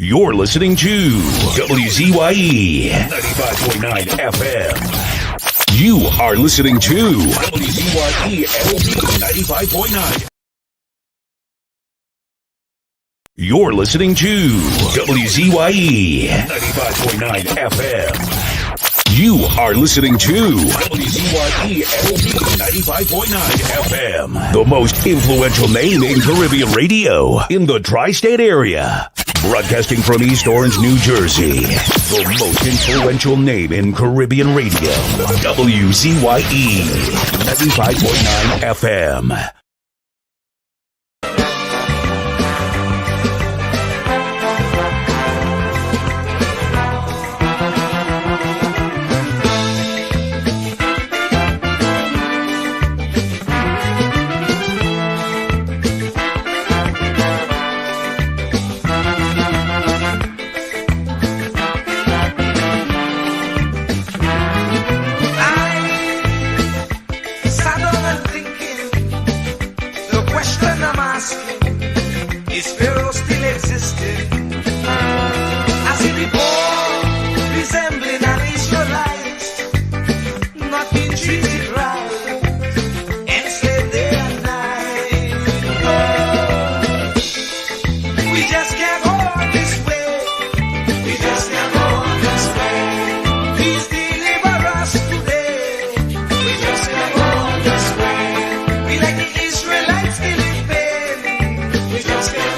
You're listening to WZYE 95.9 FM. You are listening to WZYE 95.9. You're listening to WZYE 95.9 FM. You are listening to WZYE 95.9 FM. The most influential name in Caribbean radio in the tri-state area. Broadcasting from East Orange, New Jersey. The most influential name in Caribbean radio. WZYE 95.9 FM. Is Pharaoh still existing? As he before, resembling an Israelite, not being treated right, enslaved day and night. Oh, we just can't go on this way. We just can't go on this way. Please deliver us today. We just can't go on this way. We like the Israelites still in pain. We just can't.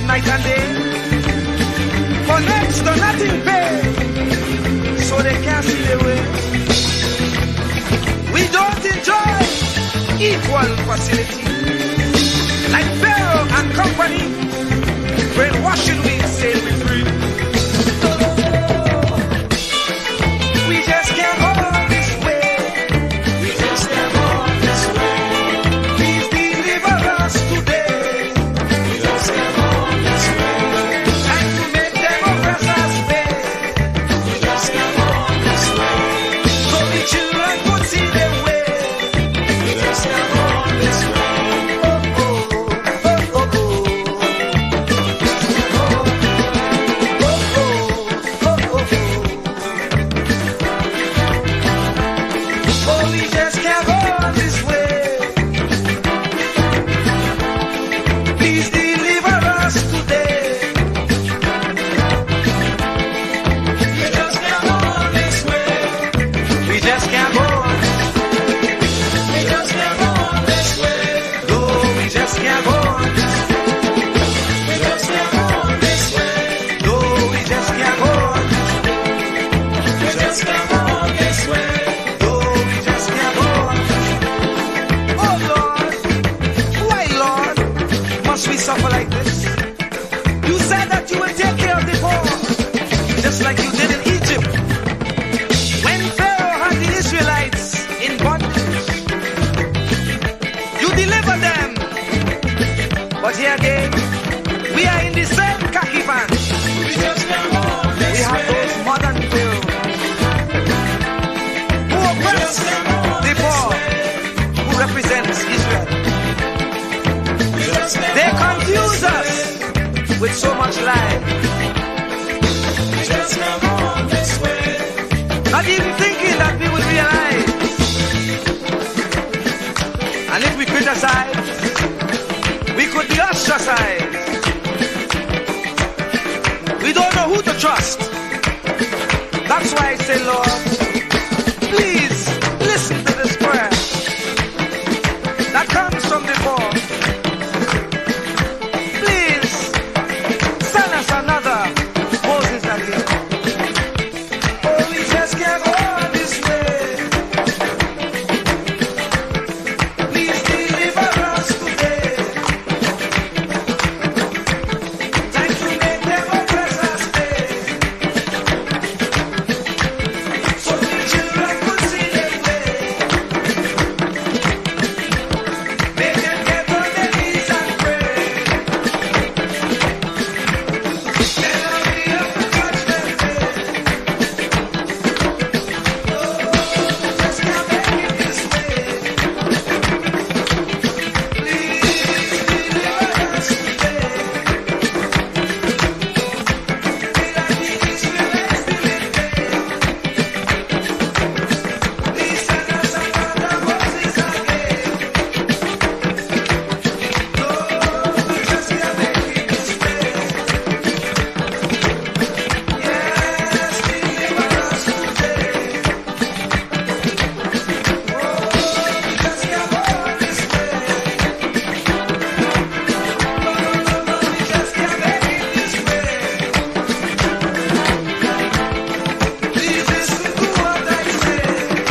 Night and day, for next to nothing pay, so they can't see the way. We don't enjoy equal facility, like Pharaoh and company, brainwashing we say we free. We just can't hold this way. We just can't hold this way. Please deliver us today. We just can't hold. so much life. We just can't go on this way. Not even thinking that we would realize. And if we criticize, we could be ostracized. We don't know who to trust. That's why I say, Lord, please listen to this prayer that comes from before. Please send us another Moses again. Oh, we just can't go on this way. Please deliver us today. Time to make them oppress us stay. So the children could see their way. Make them get on their knees and pray. Then I'll be up to judgment day. Oh, just can't make it this way. Please deliver us today. Be like the Israelites did it. Please send us another Moses again. Lord, we just can't make it this way. Yes, deliver us today. Oh, we just can't go on this way. No, we just can't make it this way. Please listen to what I say.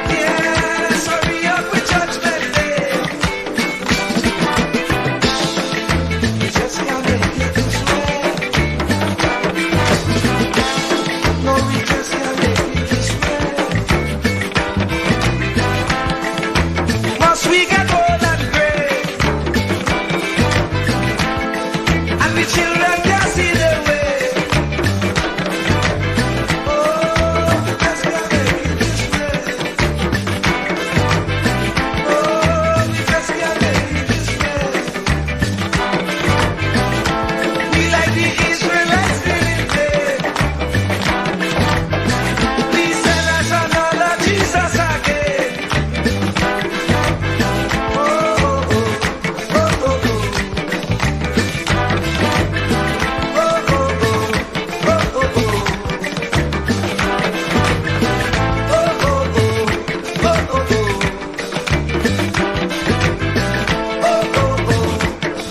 Yes, hurry up with judgment day. We just can't make it this way. No, we just can't make it this way. Must we get old and gray? And the children can't see their way. Oh, we just can't make it this way. Oh, we just can't make it this way. We like the Israelites did it there. Please send us another Jesus again. Oh, oh, oh, oh, oh, oh. Oh, oh, oh, oh, oh, oh. Oh, oh, oh, oh,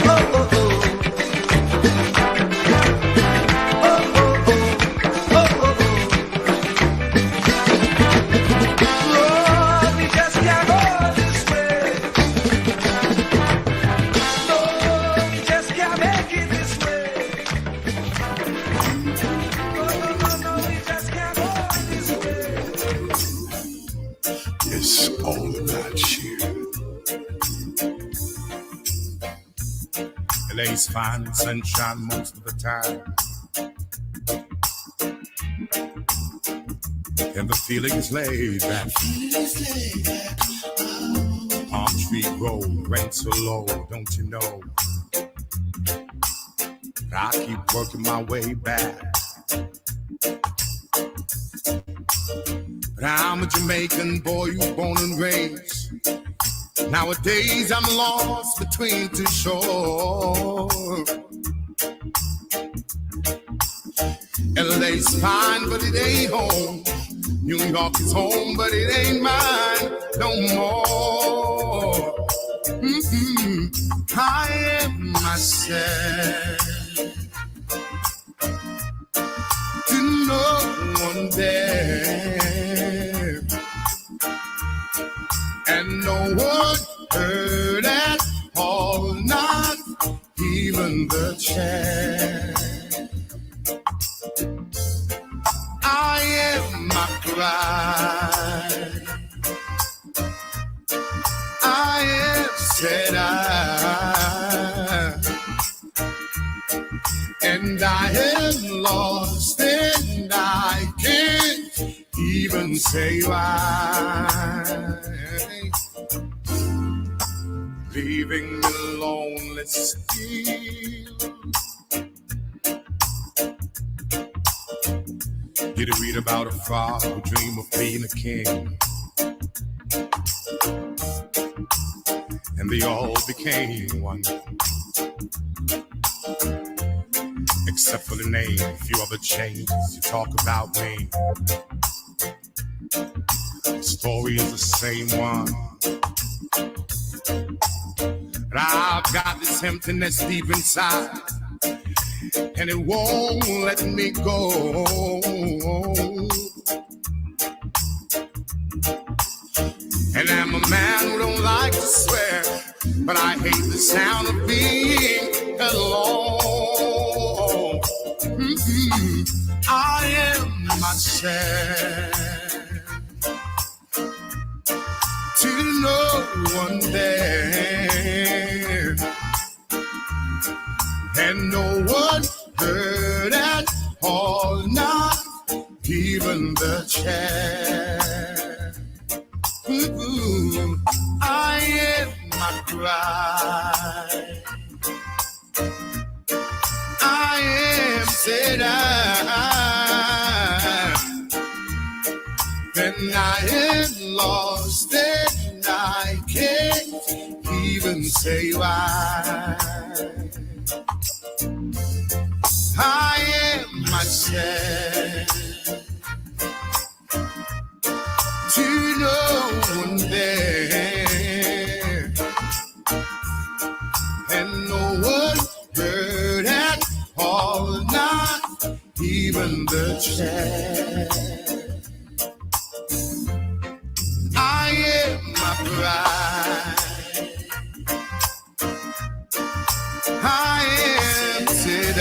oh, oh. Oh, oh, oh, Lord, we just can't go this way. Lord, we just can't make it this way. No, we just can't go this way. It's all about you. LA's fine and sunshine most of the time. And the feeling is laid back. Palm tree grove, rent so low, don't you know? I keep working my way back. But I'm a Jamaican boy who's born and raised. Nowadays I'm lost between two shores. LA's fine, but it ain't home. New York is home, but it ain't mine no more. I am myself to no one there, and no one heard at all, not even the chair. I am my pride. I am said and I am lost, and I can't even say why. leaving me lonely still. You to read about a father who dreamed of being a king, and they all became one, except for the name. A few other changes. You talk about me, the story is the same one. But I've got this emptiness deep inside, and it won't let me go. And I'm a man who don't like to swear, but I hate the sound of being alone. I am myself to no one there, and no one heard at all, not even the chair. I am my pride. I am said then I am lost and I can't even say why. I am myself to no one there, and no one heard at all, not even the chair. I am my pride. I am said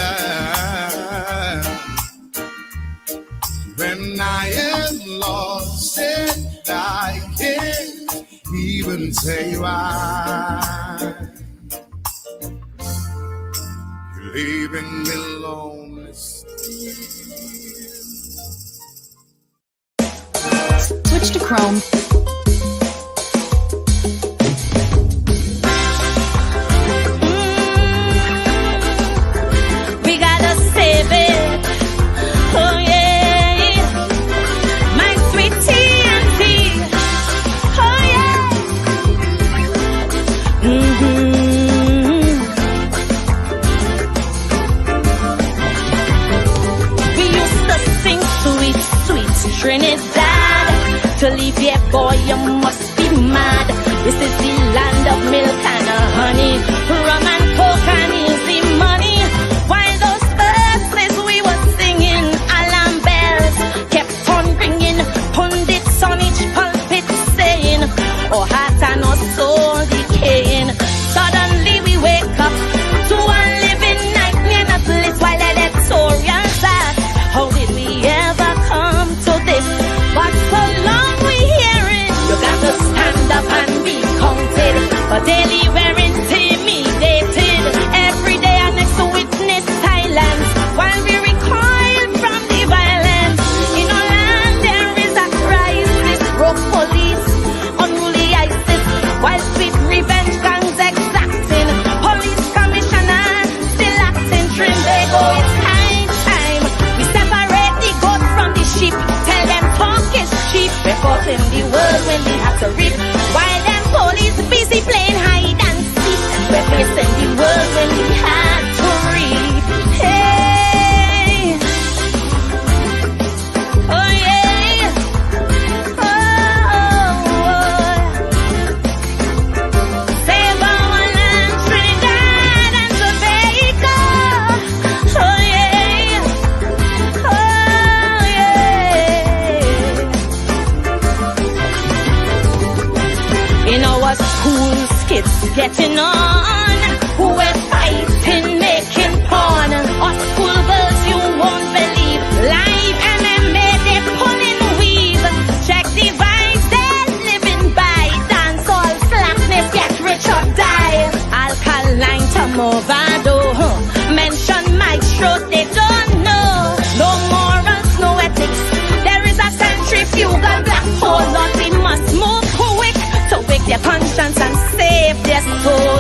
when I am lost and I can't even say why. You're leaving me lonely still. Switch to Chrome. We gotta save it. Oh yeah, my sweet TNT. Oh yeah. We used to sing sweet, sweet Trinidad. To leave here, boy, you must be mad. This is the land of milk and honey, rum and coke and easy money. While those verses we were singing, alarm bells kept on ringing. Pundits on each pulpit saying, oh heart and our soul decaying. Suddenly we wake up to a living nightmare, not bliss while electoral ask, how did we ever come to this? But so long we hearing, you got to stand up and be counted. But daily we're intimidated. Every day our next to witness silence while we recoil from the violence. In our land there is a crisis, broke police, unruly ISIS, while sweet revenge gangs exacting. Police commissioner still acting trim. They go, it's high time we separate the goat from the sheep. Tell them talk is cheap. Reporting the world when they have to reap. While them police busy playing hide and seek. We're facing the world when we had to reap. Hey, oh yeah, oh, save our land, Trinidad and Tobago. Oh yeah, oh yeah. In our schools, kids getting on. We're fighting, making porn. Our school girls, you won't believe. Live MMA, they're pulling weave. Check the vibes, they're living by. Dance all slackness, get rich or die. Alkaline to Movado. Mention maestro, they don't know. No morals, no ethics. There is a centrifugal black hole. Lord, we must move quick to wake their conscience and save their soul.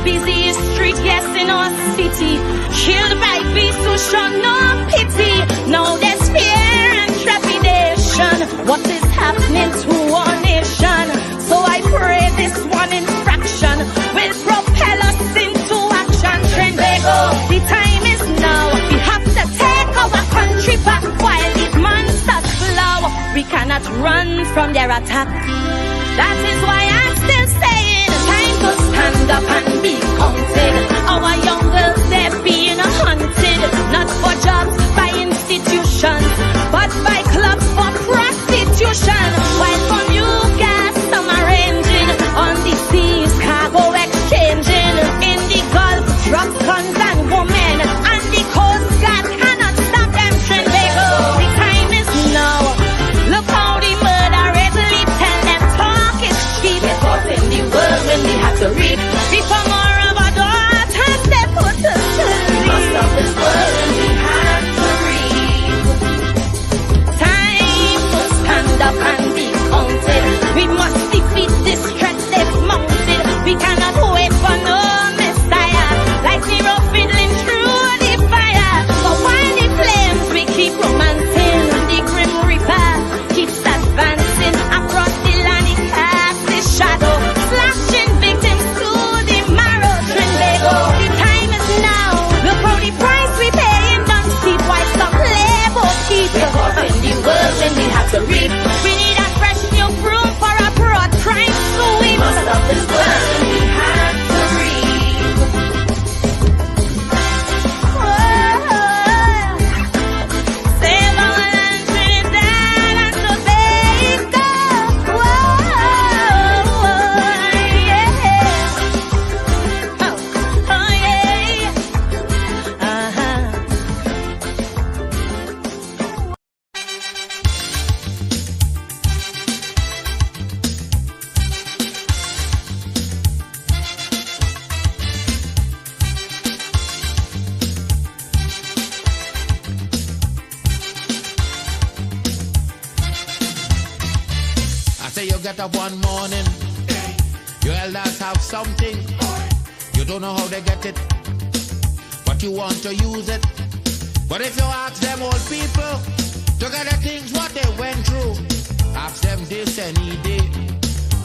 Busy street, yes, in our city. Killed by beasts who show no pity. Now there's fear and trepidation. What is happening to our nation? So I pray this one infraction will propel us into action. Trinbago, the time is now. We have to take our country back while these monsters flow. We cannot run from their attack. That is why I'm still saying, time to stand up and be counted. Our young girls, they're being hunted, not for jobs by institutions, but by clubs for prostitution. While from you guys, some arranging on the seas, cargo exchanging in the Gulf, drugs, guns and women, and the Coast Guard cannot stop them. Trinbago, the time is now. Look how the murder is leap, tell them talk is cheap. We're caught in the world when we have to reap. Before more of our daughters, they put us to sleep. We must stop this world when we have to reap. Time to stand up and be counted. We must defeat this threat they've mounted. We cannot wait for no messiah, like zero fiddling through the fire. But while the flames we keep romancing, the grim reaper keeps advancing across the land. He casts his shadow, slashing victims to the marrow. Trinbago, the time is now. Look how the price we paying don't steep. Why some labor keep? We're caught in the world when we have to reap. We need a fresh new broom for a broad crime sweep. Must stop this world when we have to reap. Save our land, Trinidad and Tobago. Yeah. Oh, yeah. I say you get up one morning, your elders have something. You don't know how they get it, but you want to use it. But if you ask them old people to get the things what they went through, ask them this any day,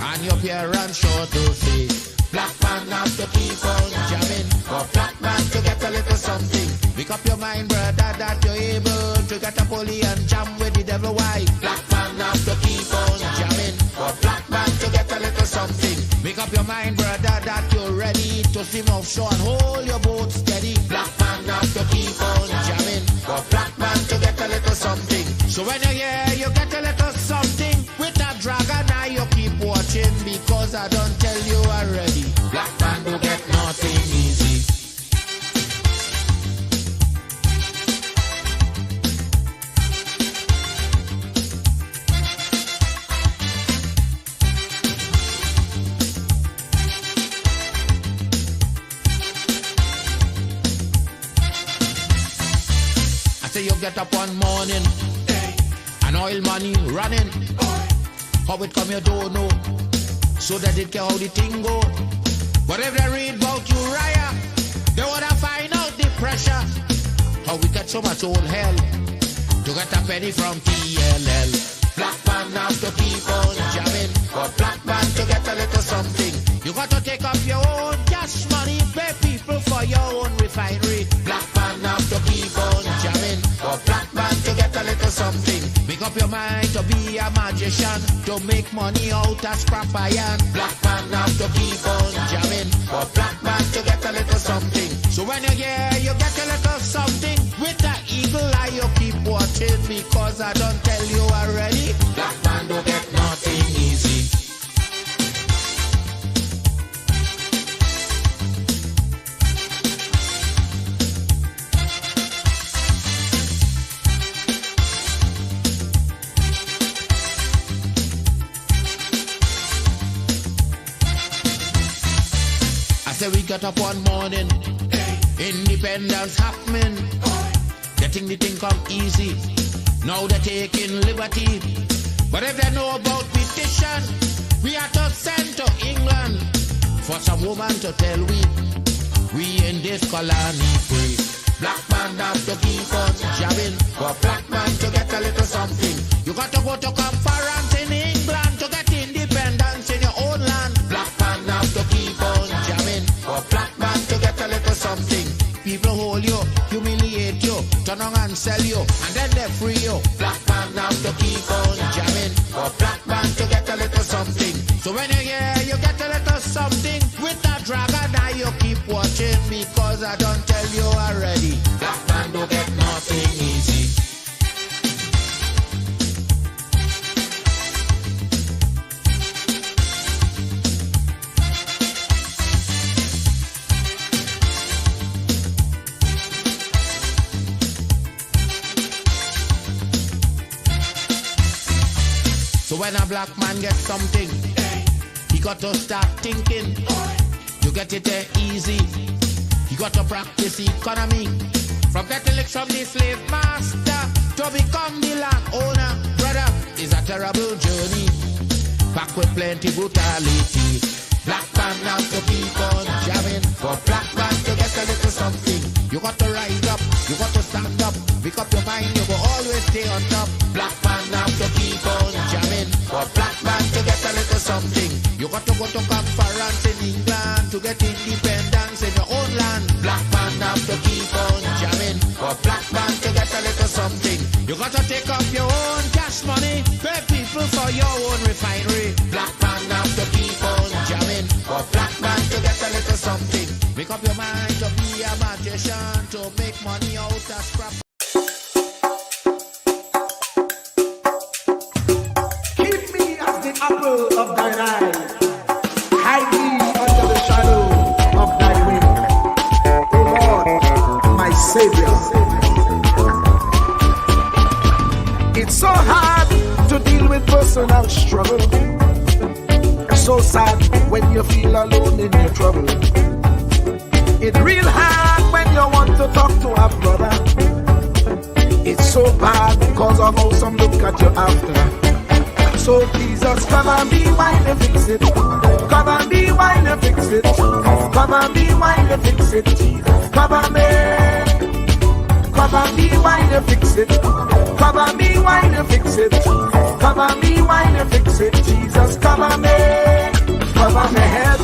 and your parents sure to say, black man have to keep on jamming, for black man to get a little something. Make up your mind, brother, that you're able to get a pulley and jam with the devil. Why? Black man have to keep on jamming, for black man to get a little something. Make up your mind, brother, that you're ready to swim offshore and hold your boat steady. Black man have to keep on jamming, for black man to get a little something. So when you hear you get a little something with that dragon, now you keep watching, because I don't tell you already. Black man don't get nothing easy. I say you get up one morning, and oil money running. How it come you don't know, so that it care how the thing go. But if they read about Uriah, they wanna find out the pressure. How we get so much old hell to get a penny from TLL. Black man have to keep on jamming, for black man to get a little something. You got to take up your own gas money, pay people for your own refinery. Black man have to keep on jamming, for black man to get a little something. Make up your mind to be a magician, to make money out of scrap iron. Black man have to keep on jamming, for black man to get a little something. So when you hear you get a little something, with that eagle eye you keep watching, because I don't tell you already. Black man don't get nothing easy. I say we got up one morning, independence happening, getting the thing come easy. Now they're taking liberty, but if they know about petition, we are to send to England for some woman to tell we in this colony free. Black man have to keep on jabbing for black man to get a little something. You got to go to conference in England to get independence in your own land. Black man have to keep on jamming for black man to get a little something. People hold you, humiliate you, turn on and sell you, and then they free you. Black man have to keep on jamming for black man to get a little something. So when you hear you get a little something with that dragon, now you keep watching because I don't tell you already. Black man don't get nothing easy. So when a black man gets something, he got to start thinking. You get it there easy. You got to practice economy. From getting licks from the slave master to become the land owner. Brother, it's a terrible journey. Back with plenty brutality. Black man have to keep on jamming. For black man to get a little something. You got to rise up. You got to stand up. Pick up your mind. You will always stay on top. Black man have to keep on jamming. For black man to get a little something. You got to go to conference in England to get independence in your own land. Black man have to keep on jamming. For black man to get a little something. You got to take up your own cash money. Pay people for your own refinery. Black man have to keep on jamming. For black man to get a little something. Make up your mind to be a magician, to make money out of scrap. Keep me as the apple of thine eye. Hide me under the shadow of thy wing. O Lord, my Savior. It's so hard to deal with personal struggle. It's so sad when you feel alone in your trouble. It's real hard when you want to talk to a brother. It's so bad because of how some look at you after. So Jesus, come and be while you fix it. Come and be while you fix it. Come and be while you fix it. Jesus, come and me. Come and be while you fix it. Come and be while you fix it. Come and be while you fix it. Jesus, come and me. Cover my head.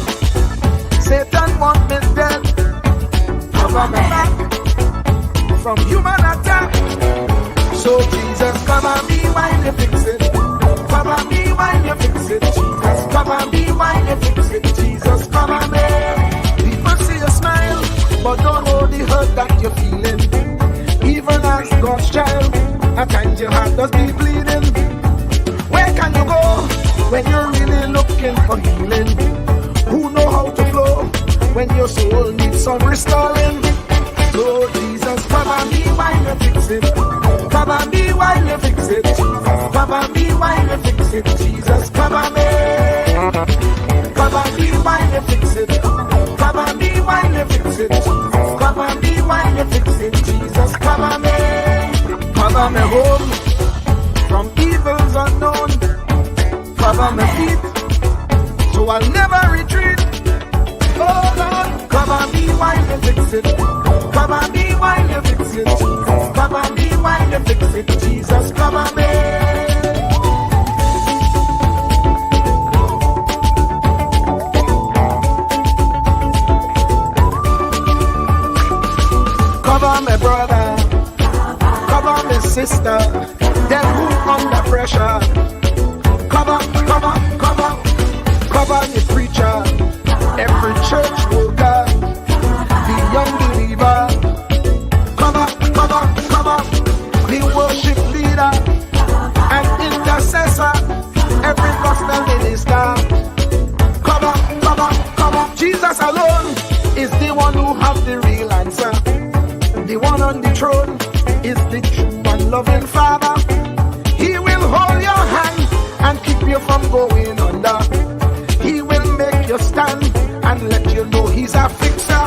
Satan want me dead. Cover my back from human attack. So Jesus, come and be while you fix it. Come and be while you fix it. Jesus, come and be while you fix it. Jesus, come and be. People see you smile, but don't know the hurt that you're feeling. Even as God's child, at times your heart does be bleeding. Where can you go when you're really looking for healing? Who know how to flow when your soul needs some restoring? So Jesus, come and be while you fix it. Come and be while you fix it. Jesus, come and be while you fix it. Jesus, come and be. Come and be while you fix it. Come and be while you fix it. Jesus, come and be while you fix it. Jesus, come and be. Cover me home from evils unknown. Cover my feet so I'll never retreat. Oh Lord, come and be while you fix it. Come and be while you fix it. Jesus, come and be while you fix it. Jesus, come and be. Cover my brother, cover my sister, them who under pressure. Cover the preacher, every church worker, the young believer. Cover the worship leader and intercessor, every gospel minister. Cover. Jesus alone is the one who have the real answer. The one on the throne is the true and loving Father. He will hold your hand and keep you from going under. He will make you stand and let you know he's a fixer.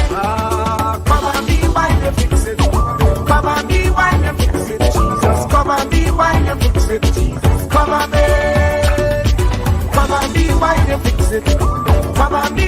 Come and be while you fix it. Come and be while you fix it. Jesus, come and be while you fix it. Jesus, come and be. Come and be while you fix it. Come and be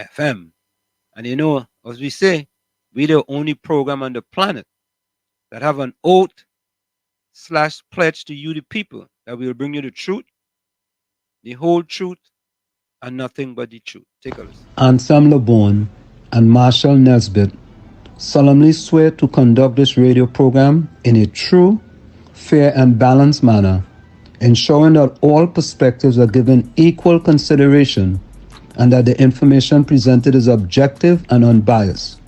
FM. And you know, as we say, we're the only program on the planet that have an oath slash pledge to you, the people, that will bring you the truth, the whole truth, and nothing but the truth. Take a listen. Anselm LeBon and Marshall Nesbitt solemnly swear to conduct this radio program in a true, fair, and balanced manner, ensuring that all perspectives are given equal consideration and that the information presented is objective and unbiased.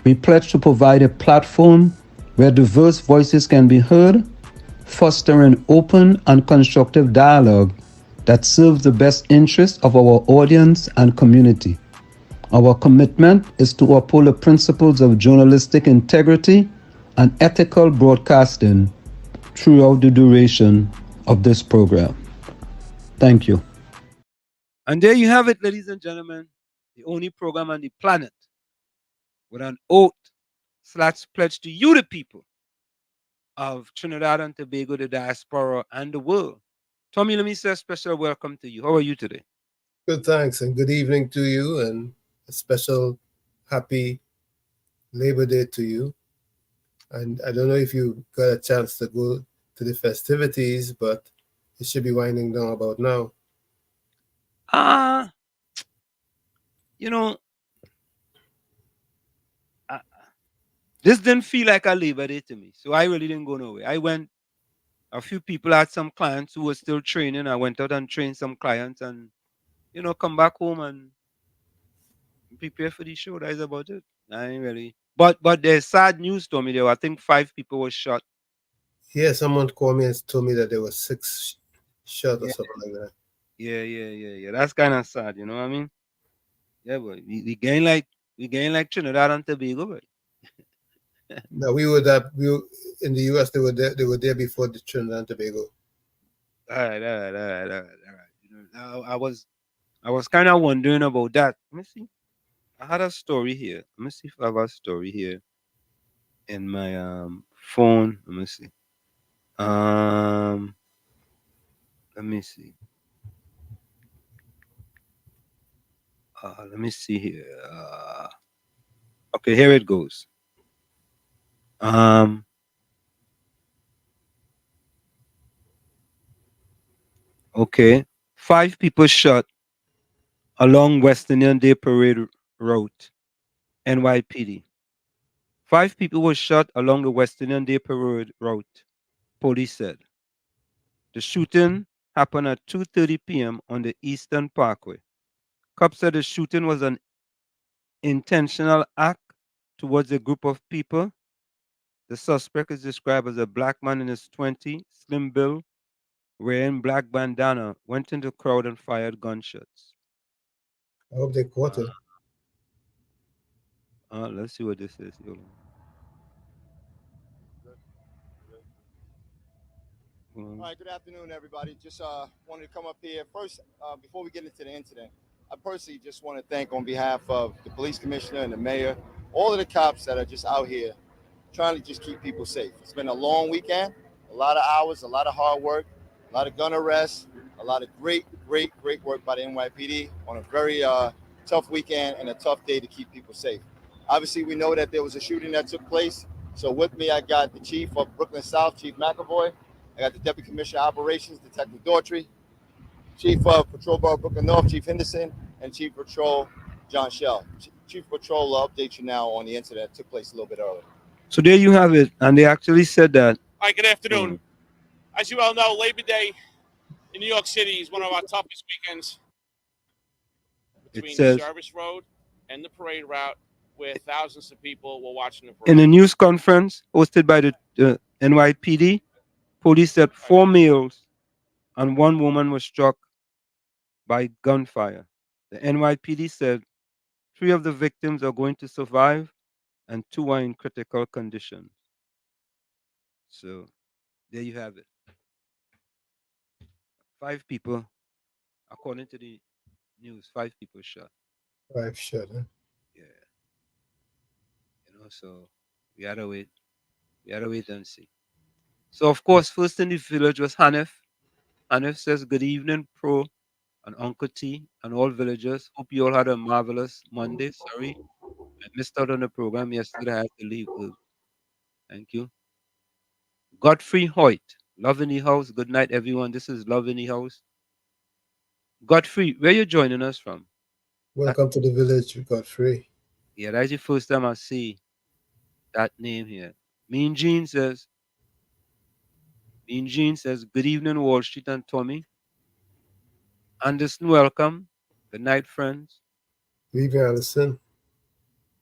We pledge to provide a platform where diverse voices can be heard, fostering open and constructive dialogue that serves the best interests of our audience and community. Our commitment is to uphold the principles of journalistic integrity and ethical broadcasting throughout the duration of this program. Thank you. And there you have it, ladies and gentlemen, the only program on the planet with an oath slash pledge to you, the people of Trinidad and Tobago, the diaspora, and the world. Tommy, let me say a special welcome to you. How are you today? Good, thanks, and good evening to you, and a special happy Labor Day to you. And I don't know if you got a chance to go to the festivities, but it should be winding down about now. Ah, you know, uh, this didn't feel like a Labor Day to me, so I really didn't go nowhere. I went. A few people had some clients who were still training. I went out and trained some clients, and come back home and prepare for the show. That is about it. I ain't really. But there's sad news, Tommy. There were, I think, 5 people were shot. Yeah, someone called me and told me that there were six shot or Yeah, something like that. yeah. That's kind of sad. You know what I mean? Yeah, but we gain like Trinidad and Tobago, but Now we were in the U.S. They were there before the Trinidad and Tobago. all right. I was kind of wondering about that. Let me see. I had a story here. Let me see if I have a story here in my phone. Let me see. Um, let me see. Let me see here. Okay, here it goes. Um, okay. 5 people shot along West Indian Day Parade Route, NYPD. 5 people were shot along the West Indian Day Parade route, police said. The shooting happened at 2:30 p.m. on the Eastern Parkway. Cops said the shooting was an intentional act towards a group of people. The suspect is described as a black man in his 20s, slim build, wearing black bandana, went into the crowd and fired gunshots. I hope they caught Uh, it. let's see what this is. All right, good afternoon, everybody. Just wanted to come up here first before we get into the incident. I personally just want to thank, on behalf of the police commissioner and the mayor, all of the cops that are just out here trying to just keep people safe. It's been a long weekend, a lot of hours, a lot of hard work, a lot of gun arrests, a lot of great work by the NYPD on a very tough weekend and a tough day to keep people safe. Obviously, we know that there was a shooting that took place. So with me, I got the chief of Brooklyn South, Chief McAvoy. I got the Deputy Commissioner of Operations, Detective Daughtry, Chief of Patrol Borough Brooklyn North, Chief Henderson, and Chief Patrol John Shell. Chief Patrol will update you now on the incident that took place a little bit earlier. So there you have it. And they actually said that. Hi, good afternoon. As you all know, Labor Day in New York City is one of our toughest weekends between the says Service Road and the parade route, where thousands of people were watching the in parade. a news conference hosted by the NYPD, police said 4 males and 1 woman were struck by gunfire. The NYPD said 3 of the victims are going to survive and 2 are in critical condition. So there you have it. 5 people, according to the news, 5 people shot. 5 shot, huh? Yeah. So we had to wait. We had to wait and see. So of course, first in the village was Hanif. Hanif says, "Good evening, Pro. and Uncle T, and all villagers. Hope you all had a marvelous Monday. Sorry, I missed out on the program yesterday. I had to leave early. Thank you. Godfrey Hoyt, Love in the House. Good night, everyone. This is Love in the House. Godfrey, where you joining us from? Welcome to the village, Godfrey. Yeah, that's the first time I see that name here. Mean Gene says, good evening, Wall Street and Tommy. Anderson, welcome. Good night, friends. Leaving Allison.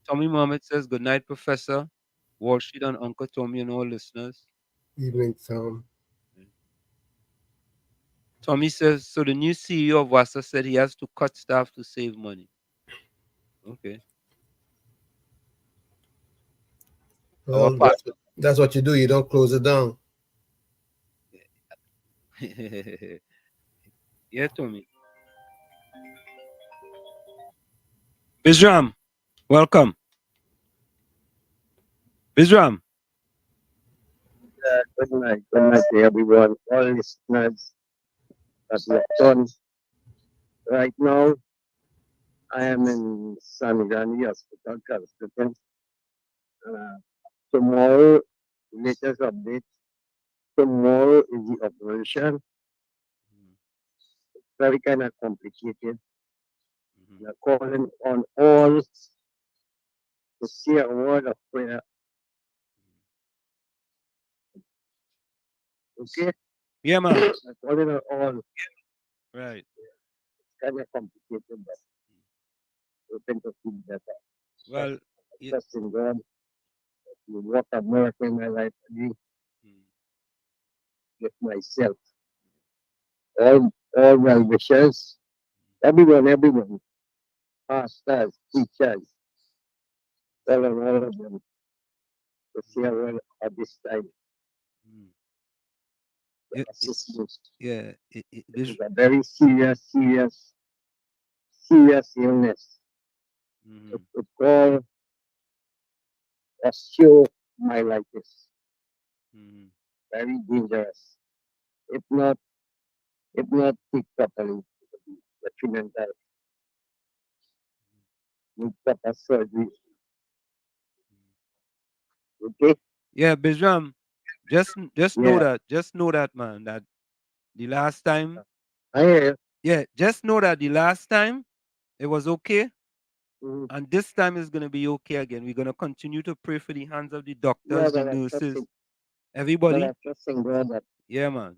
Tommy Mohammed says, good night, Professor. Wall Street and Uncle Tommy and all listeners. Evening, Tom. Tommy says, so the new CEO of WASA said he has to cut staff to save money. Okay. Our Well, part. that's what you do. You don't close it down. Yeah, Tommy. Bizram, welcome. Bizram. Good night. Good night to everyone, all listeners that we have done. Right now, I am in San Grande Hospital, Calcutta. Uh, Tomorrow, latest update. Tomorrow is the operation. Very kind of complicated. We are calling on all to say a word of prayer. Okay? Yeah, man. I'm calling on all. Right. It's kind of complicated, but open to feel better. Well, Trust in God. You work a miracle in my life. I with myself. All well wishers. Everyone. Pastors, teachers, all of them. To share well at this time. Yeah, Assistance. yeah. It's a very serious illness. It's called osteomyelitis. Very dangerous. If not treated properly, detrimental. Need proper surgery. Okay? Yeah, Bizram. Just Yeah. know that, man, that the last time. I hear you. Yeah, just know that the last time it was okay. Mhm. And this time it's gonna be okay again. We're gonna continue to pray for the hands of the Yeah, doctors, the but I trust nurses, in, everybody. God that, Yeah, man.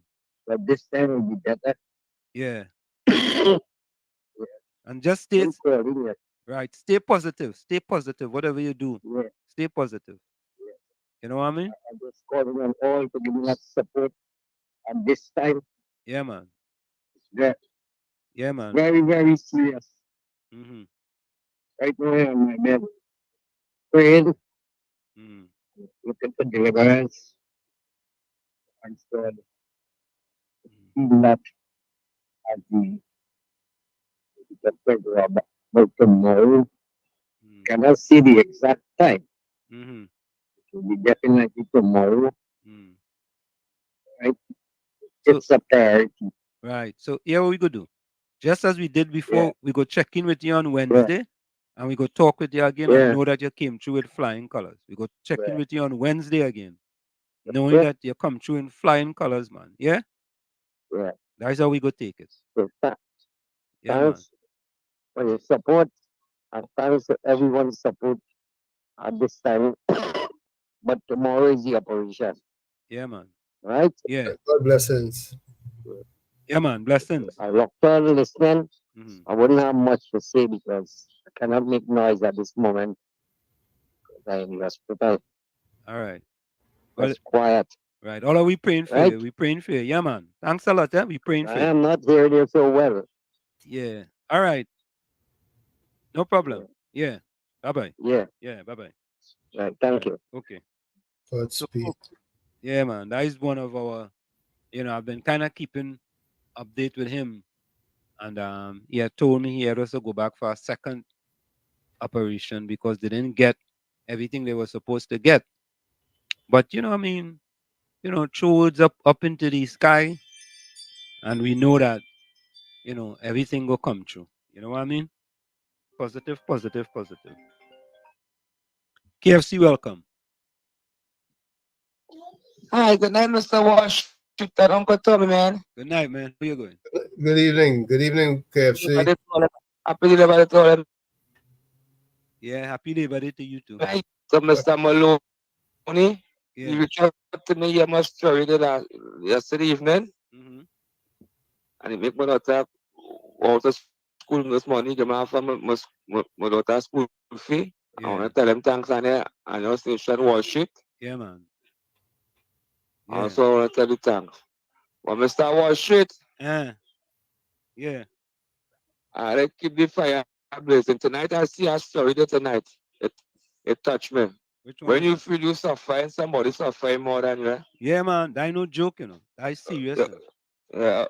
this time will be better. Yeah. Yeah. And just stay Don't call in yet. right. Stay positive. Stay positive. Whatever you do, Yeah. stay positive. You know what I mean? I'm just calling on all to give me that support at this time. Yeah, man. Very, Yeah, man. very serious. Mm-hmm. Right now on my bed, praying, looking for deliverance, and God, feel that at the program. But tomorrow, cannot see the exact time. Mm-hmm. It will be definitely tomorrow. Right? So, It's a priority. right. So here what we go do. Just as we did before, Yeah. we go check in with you on Yeah. Wednesday, and we go talk with you again and Yeah. know that you came through with flying colors. We go check in Yeah. with you on Wednesday again, knowing Yeah. that you come through in flying colors, man. Yeah? Yeah. That's how we go take it. So Yeah, man. thanks for your support and thanks for everyone's support at this time. But tomorrow is the operation, Yeah, man. right? Yeah. God blessings. Yeah, man. Blessings. I look forward to listening. Mm-hmm. I wouldn't have much to say because I cannot make noise at this moment. I'm in the hospital. All right. Well, Just quiet, right. All are we praying for right? you? We praying for you. Yeah, man. Thanks a lot. We praying for I you. am not hearing you so well. Yeah. All right. No problem. Yeah. Bye-bye. Yeah. Yeah. Bye-bye. Right. Thank Right. you. Okay. So, Godspeed. yeah, man. That is one of our, I've been kind of keeping update with him. And he had told me he had also go back for a second operation because they didn't get everything they were supposed to get. But throw words up into the sky, and we know that everything will come true. You know what I mean? Positive, positive, positive. KFC, welcome. Hi, good night, Mr. Washington. Uncle Tommy, man. Good night, man. How you going? Good evening. Good evening, KFC. Happy Labor Day to all of them. Yeah, happy Labor Day to you too. Right. So, Mr. Maloney, Yeah. you reached out to me here my story yesterday evening, Mm-hmm. and it made me not talk out of school this morning. The man from my daughter's school fee. I want to tell him thanks on it, and your station watch it. Yeah, man. Also, I want to tell you thanks. But Mr. Watch it. Yeah. I keep the fire blazing. Tonight, I see a story there tonight. It touched me. Which one? When you feel you suffering, somebody suffering more than you. Yeah, man. That ain't no joke, That is serious. Yeah.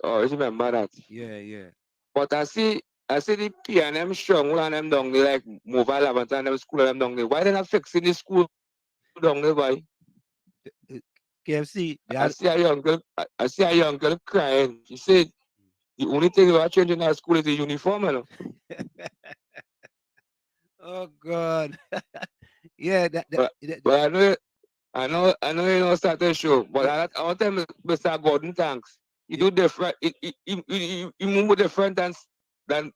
Oh, you remember that? Yeah. But I see the PNM strong one and them down there, like mobile lab and them school them down there. Why they not fixing the school down there, boy? KFC. I see a young girl crying. She said the only thing we are changing in our school is the uniform, Oh God. Yeah, but I know you know start the show, but I want to tell Mr. Gordon thanks. He do different. He move different than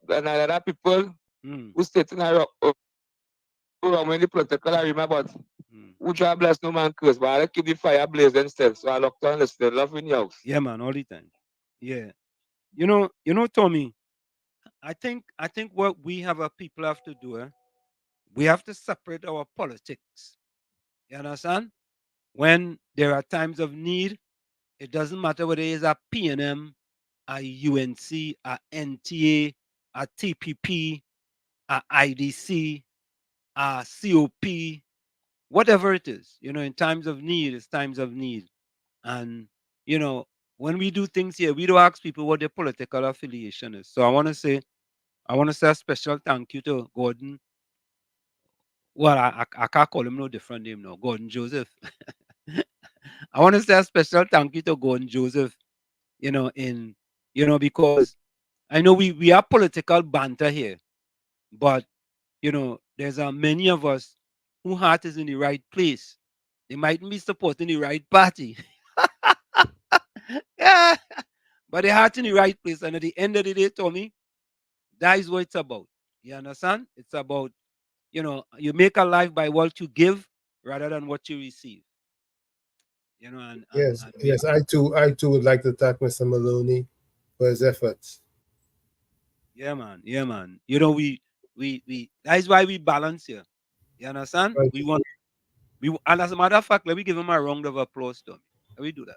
other people who sit in a wrong in the political arena, but who try bless no man curse. But I keep the fire blazing still. So I look down listen, love in your house. Yeah, man, all the time. Yeah. You know, Tommy, I think what we people have to do, we have to separate our politics. You understand? When there are times of need, it doesn't matter whether it is a PNM, a UNC, a NTA, a TPP, a IDC, a COP, whatever it is. In times of need, it's times of need. And, when we do things here, we don't ask people what their political affiliation is. So I want to say a special thank you to Gordon. Well, I can't call him no different name now. Gordon Joseph. I want to say a special thank you to Gordon Joseph, because I know we have political banter here, but, there's many of us whose heart is in the right place. They mightn't be supporting the right party. Yeah, but their heart in the right place. And at the end of the day, Tommy, that is what it's about. You understand? It's about, you make a life by what you give rather than what you receive. Yes. I too would like to thank Mr. Maloney for his efforts. Yeah, man. We that is why we balance here. You understand? Right. And as a matter of fact, let me give him a round of applause, Tommy. Let me do that.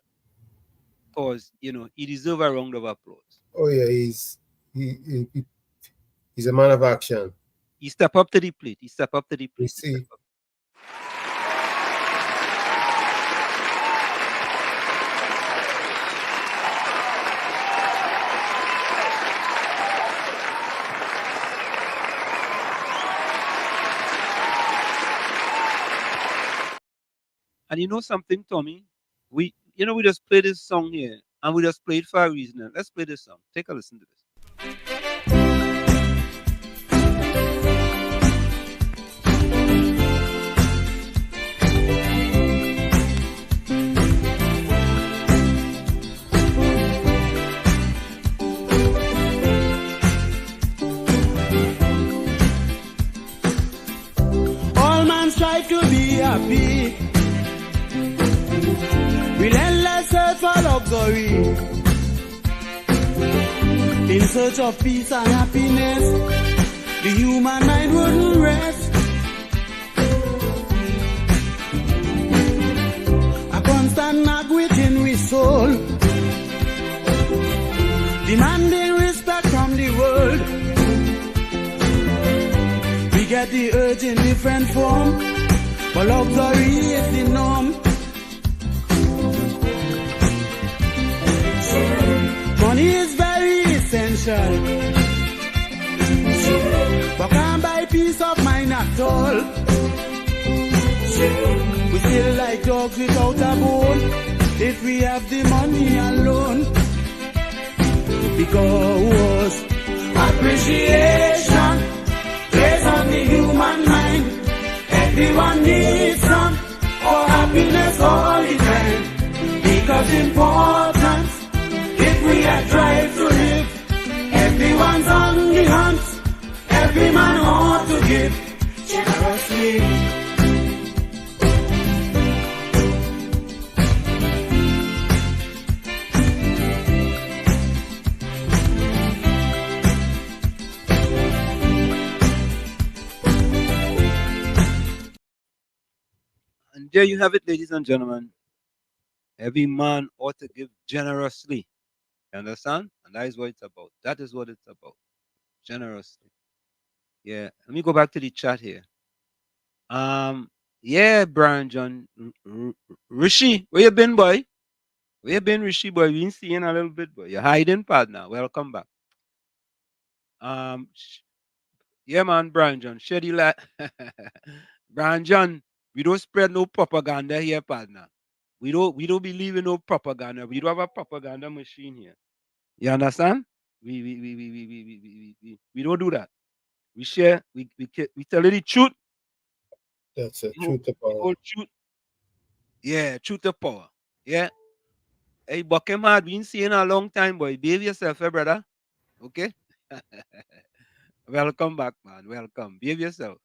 Because he deserves a round of applause. Oh yeah, he's a man of action. He step up to the plate. You see. And you know something, Tommy? We just play this song here, and we just play it for a reason. Let's play this song. Take a listen to this. All man strive to be happy. Relentless search for luxury. In search of peace and happiness, the human mind wouldn't rest. A constant nag within we soul, demanding respect from the world. We get the urge in different form, but luxury is the norm. Money is very essential, but can't buy peace of mind at all. We feel like dogs without a bone if we have the money alone. because appreciation plays on the human mind. Everyone needs some for happiness all the time. Because importance, if we are drive to live, everyone's on the hunt. Every man ought to give generously. And there you have it, ladies and gentlemen. Every man ought to give generously. You understand? And that is what it's about. That is what it's about. Generously. Yeah. Let me go back to the chat here. Yeah, Brian John. Rishi, where you been, boy? Where you been, Rishi, boy? We been seeing a little bit, boy. You're hiding, partner. Welcome back. Yeah, man, Brian John. Share the light. Brian John, we don't spread no propaganda here, partner. We don't believe in no propaganda. We don't have a propaganda machine here. You understand? We don't do that. We share. We tell you the truth. That's a We hold, truth to we power. hold truth. Yeah, truth to power. Yeah. Hey, Buckham hard. We been seeing a long time, boy. Behave yourself, brother. Okay. Welcome back, man. Welcome. Behave yourself.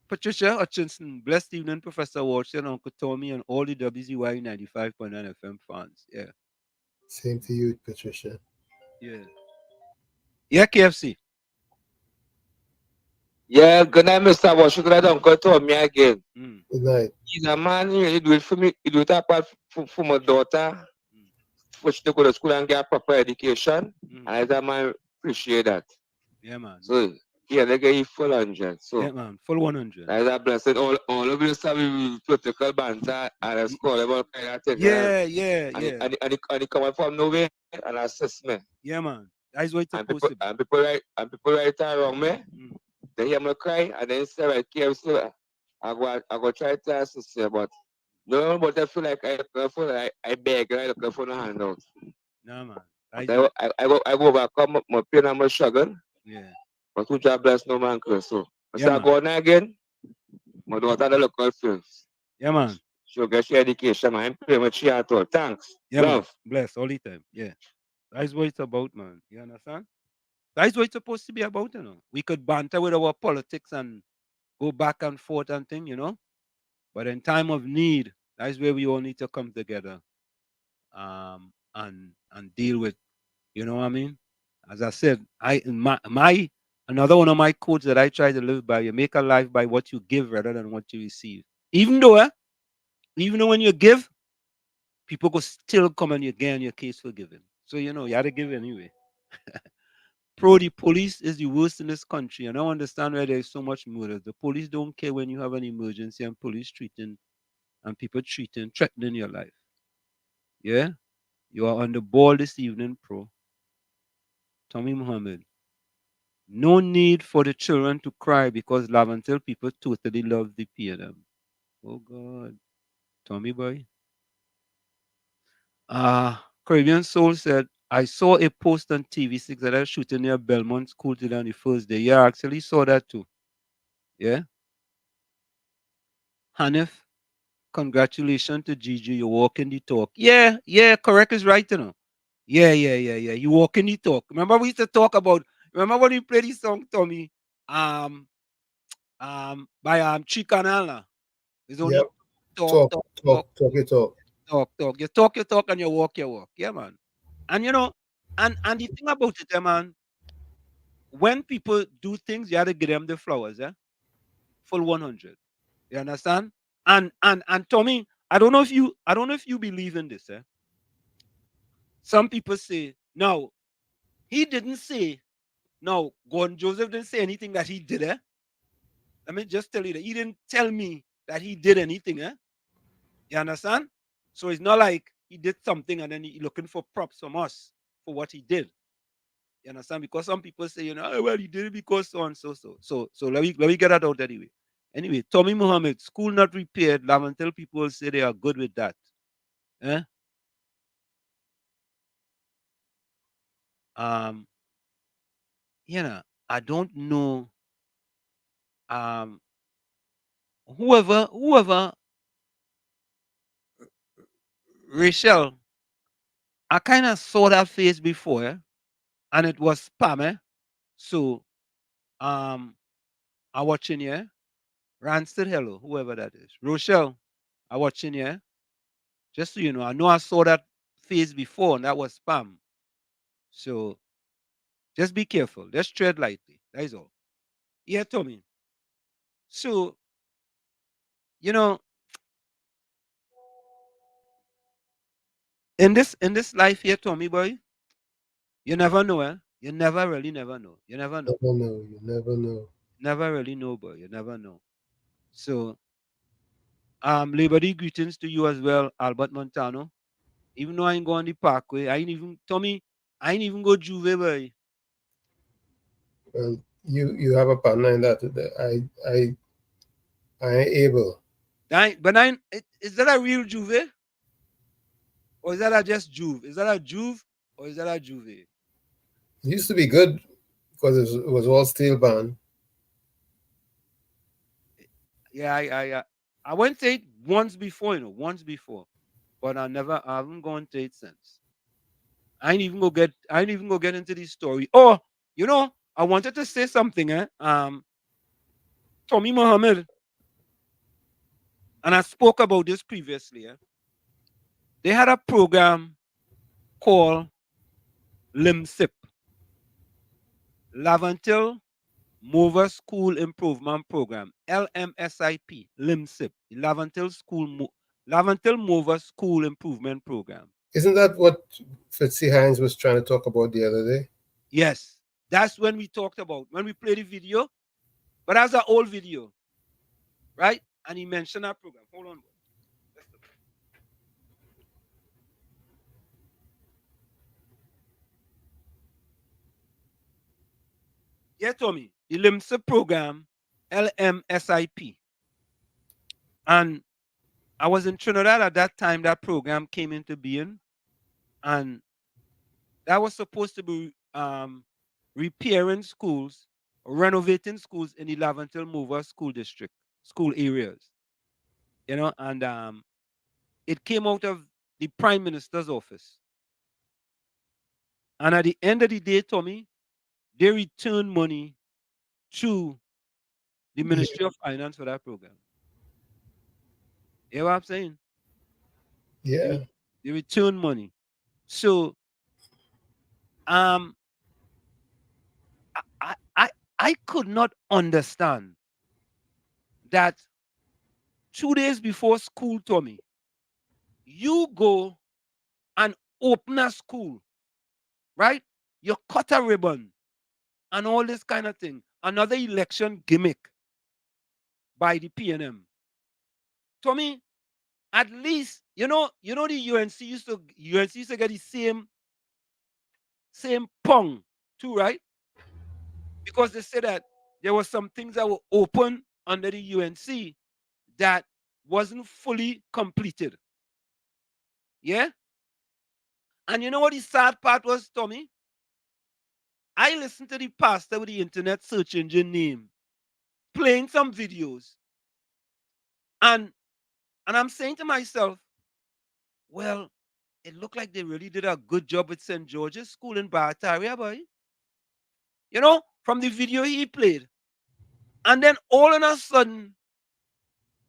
Patricia Hutchinson, blessed evening, Professor Watson, Uncle Tommy, and all the WZYE 95.9 FM fans. Yeah. Same to you, Patricia. Yeah. Yeah, KFC. Yeah, good night, Mr. Washington. Uncle Tommy again. Good night. He's a man, he do it for me. He do it apart for my daughter, for she to go to school and get proper education. And as a man, appreciate that. Yeah, man. So, yeah, they get you full 100. So, yeah, man. Full 100. That is a blessing. All of you have protocol banter and a score level kind of thing. Yeah. And it come from nowhere and assist me. Yeah, man. That is what it's And supposed people to be. and people write around me. They hear me cry and then say, right, KFC, I go try to assist you, but no, but I feel like I beg and I look for no handout. No, man. I go overcome my pain and my struggle. Yeah. But who just bless no man curse. So I Yeah, start man. going again. My daughter the local first. Yeah, man. She'll get your education, man. Pretty much she at all. Thanks. Yeah, Love. man. Bless all the time. Yeah. That is what it's about, man. You understand? That is what it's supposed to be about, you know. We could banter with our politics and go back and forth and thing, you know. But in time of need, that is where we all need to come together, and deal with, you know what I mean? As I said, my another one of my quotes that I try to live by: you make a life by what you give rather than what you receive. Even though when you give, people go still come and you get your case for giving. So you know you have to give anyway. The police is the worst in this country, and I don't understand why there's so much murder. The police don't care when you have an emergency, and police treating and people threatening your life. Yeah, you are on the ball this evening, Pro Tommy Muhammad. No need for the children to cry because love until people totally love the them. Oh God, Tommy boy. Caribbean Soul said, I saw a post on TV6 that I was shooting near Belmont School today on the first day. Yeah, I actually saw that too. Yeah. Hanif, congratulations to Gigi. You're walking the talk. Yeah, correct is right, you know. Yeah. You walking the talk. Remember we used to talk about, remember when we played this song, Tommy? Um, by Chicanala. It's only Yep. talk. You talk, and you walk your walk. Yeah, man. And you know, and the thing about it, man, when people do things, you have to give them the flowers, full 100. You understand? And Tommy, I don't know if you believe in this, Some people say, no, he didn't say, no, Gordon Joseph didn't say anything that he did, Let me just tell you that he didn't tell me that he did anything, You understand? So it's not like he did something and then he looking for props from us for what he did. You understand? Because some people say, "Oh, well, he did it because so and so. So let me get that out anyway. Anyway, Tommy Muhammad, school not repaired. Lavantel people say they are good with that. Eh? Um, I don't know. Um, whoever, Rachel, I kind of saw that face before, and it was spam. So, um, I watching here. Ransted, hello, whoever that is. Rochelle, I watching here. Just so you know I saw that face before, and that was spam. So just be careful. Just tread lightly. That is all. Yeah, Tommy. So, you know, in this life here, Tommy boy, you never know, eh? You never really never know. You never know. Never know. You never know. Never really know, boy. You never know. So, Labor Day greetings to you as well, Albert Montano. Even though I ain't go on the parkway, I ain't even Tommy, I ain't even go Juve, boy. Well, you have a partner in that. I ain't able. Is that a real Juve? Or is that a just Juve? Is that a Juve or is that a Juve? It used to be good because it was all steel band. Yeah, I went to it once before, once before, but I haven't gone to it since. I ain't even go get into this story. Oh, I wanted to say something, Tommy Mohammed, and I spoke about this previously. They had a program called LIMSIP, Lavantil Mover School Improvement Program, LMSIP, LIMSIP, Lavantil Mover School Improvement Program. Isn't that what Fitzy Hines was trying to talk about the other day? Yes, that's when we talked about, when we played the video, but that's an old video, right? And he mentioned that program. Hold on. Yeah, Tommy, the LIMSIP program, LMSIP. And I was in Trinidad at that time that program came into being. And that was supposed to be repairing schools, renovating schools in the Lavantil Mover School District, school areas. And it came out of the Prime Minister's office. And at the end of the day, Tommy, they returned money to the Ministry of Finance for that program. You know what I'm saying? Yeah. They returned money. So um I could not understand that 2 days before school, Tommy, you go and open a school, right? You cut a ribbon and all this kind of thing. Another election gimmick by the PNM. Tommy, at least the UNC used to get the same pong too, right? Because they said that there were some things that were open under the UNC that wasn't fully completed. Yeah? And you know what the sad part was, Tommy? I listened to the pastor with the internet search engine name playing some videos. And I'm saying to myself, well, it looked like they really did a good job with St. George's School in Barataria, boy. From the video he played. And then all of a sudden,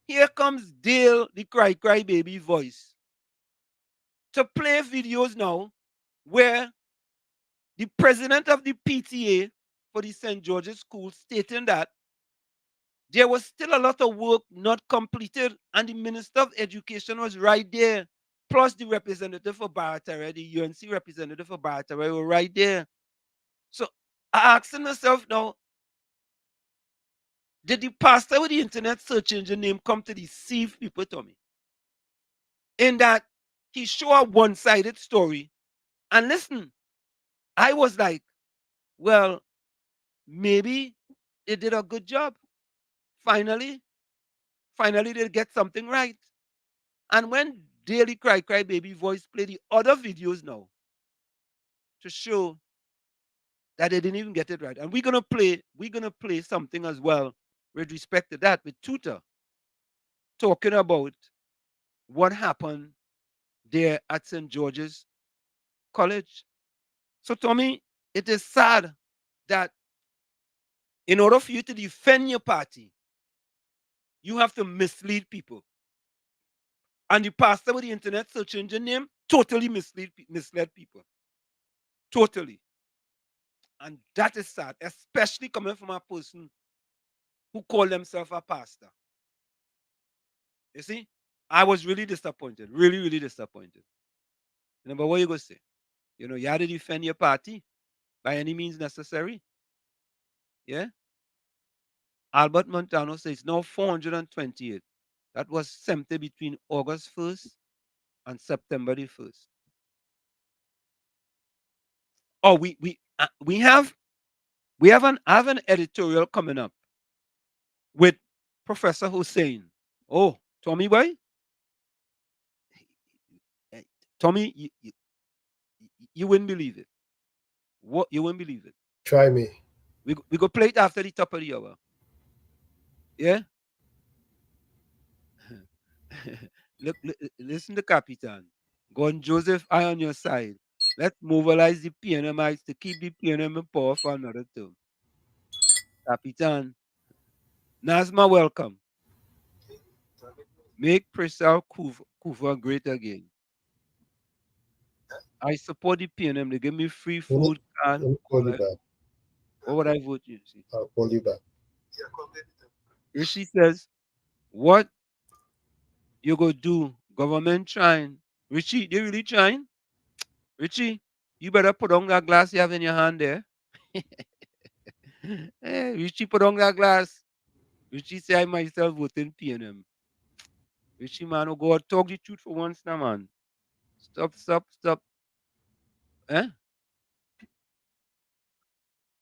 here comes Dale, the cry baby voice, to play videos now where the president of the PTA for the St. George's School stating that there was still a lot of work not completed, and the Minister of Education was right there. Plus, the representative for Barataria, the UNC representative for Barataria, were right there. So I asked myself now, did the pastor with the internet search engine name come to deceive people, Tommy? In that he showed a one-sided story. And listen, I was like, well, maybe they did a good job. Finally they get something right. And when Daily Cry Baby voice play the other videos now to show that they didn't even get it right. And we're gonna play something as well with respect to that with Tutor, talking about what happened there at St. George's College. So Tommy, it is sad that in order for you to defend your party, you have to mislead people. And the pastor with the internet search engine name totally misled people. Totally. And that is sad, especially coming from a person who called themselves a pastor. You see, I was really disappointed, really, really disappointed. But what you gonna say? You know, you had to defend your party by any means necessary. Yeah. Albert Montano says it's now 428. That was something between August 1st and September the 1st. Oh, we have I have an editorial coming up with Professor Hussein. Oh, Tommy boy, Tommy, you wouldn't believe it. What you wouldn't believe it. Try me. We go play it after the top of the hour. Yeah. Look, listen to Capitan. God Joseph, I on your side. Let's mobilize the PNMites to keep the PNM in power for another term. Capitan. Nazma, welcome. Make Presal Kuva great again. I support the PNM. They give me free food. Let me call you back. What would I vote you? See? I'll call you back. Rishi says, what you go do? Government trying. Richie, they really trying? Richie, you better put on that glass you have in your hand there. Hey, Richie, put on that glass. Richie say I myself voting PNM. Richie, man, oh God, talk the truth for once now, man. Stop. Eh?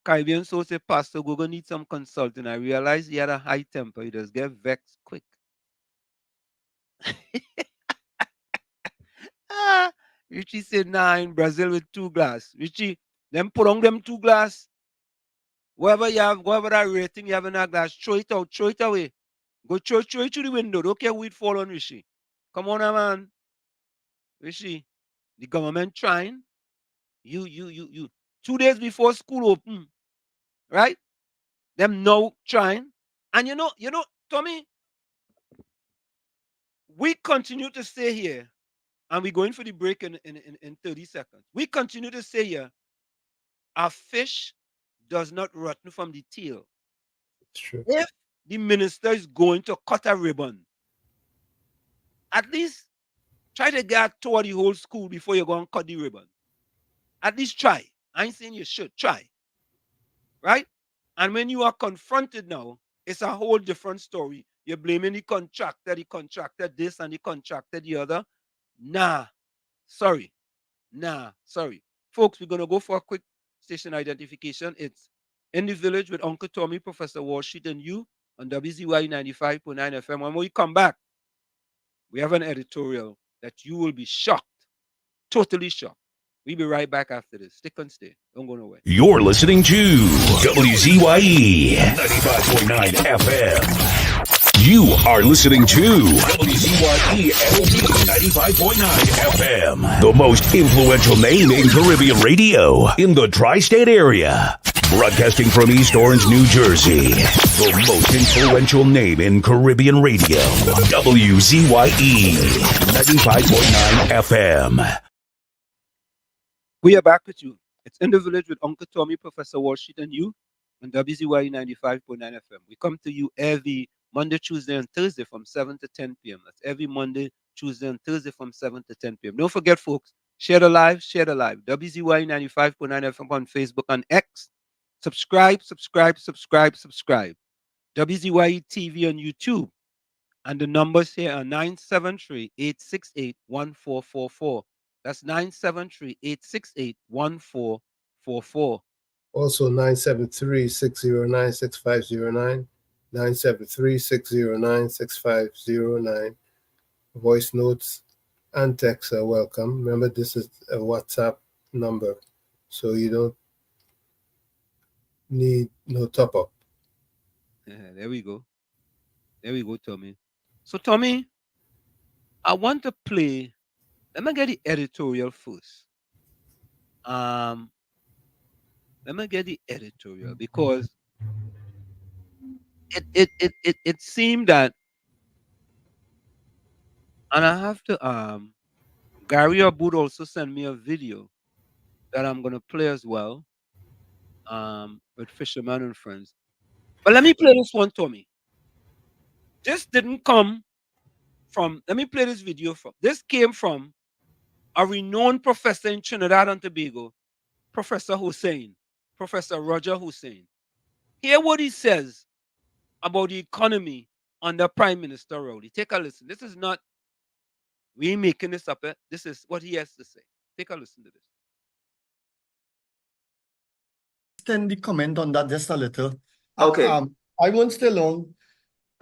Caribbean soul say, Pastor Gogo need some consulting. I realized he had a high temper. He just get vexed quick. Richie said, nah, in Brazil with 2 glass. Richie, them put on them 2 glass. Whatever you have, whatever that rating you have in that glass, throw it out, throw it away. Go throw it through the window. Don't care who it fall on, Rishi. Come on, man. Rishi, the government trying. You. 2 days before school open, right? Them now trying. And you know, Tommy, we continue to stay here, and we're going for the break in 30 seconds. We continue to stay here. A fish does not rotten from the tail. True. If the minister is going to cut a ribbon, at least try to get toward the whole school before you go and cut the ribbon. At least try. I ain't saying you should. Try. Right? And when you are confronted now, it's a whole different story. You're blaming the contractor this and the contractor the other. Nah. Sorry. Folks, we're going to go for a quick station identification. It's In the Village with Uncle Tommy, Professor Walsheet, and you on WZYE 95.9 FM. When we come back, we have an editorial that you will be shocked, totally shocked. We'll be right back after this. Stick and stay. Don't go nowhere. You're listening to WZYE 95.9 FM. You are listening to WZYE 95.9 FM, the most influential name in Caribbean radio in the tri-state area. Broadcasting from East Orange, New Jersey, the most influential name in Caribbean radio, WZYE 95.9 FM. We are back with you. It's In the Village with Uncle Tommy, Professor Walsheet, and you on WZYE 95.9 FM. We come to you every Monday, Tuesday, and Thursday from 7 to 10 p.m. That's every Monday, Tuesday, and Thursday from 7 to 10 p.m. Don't forget, folks, share the live. WZYE 95.9 FM on Facebook and X. Subscribe. WZYE TV on YouTube. And the numbers here are 973-868-1444. That's 973-868-1444. Also 973-609-6509. 973-609-6509. Voice notes and texts are welcome. Remember, this is a WhatsApp number, so you don't need no top up. There we go. There we go, Tommy. So, Tommy, I want to play. Let me get the editorial first. Um, let me get the editorial because it seemed that, and I have to Gary Abud also sent me a video that I'm gonna play as well. With Fisherman and Friends. But let me play this one, Tommy. This didn't come from. Let me play this video from. This came from a renowned professor in Trinidad and Tobago, Professor Hussein, Professor Roger Hussein. Hear what he says about the economy under Prime Minister Rowley. Take a listen. This is not we making this up. This is what he has to say. Take a listen to this. Extend the comment on that just a little. Okay. I won't stay long.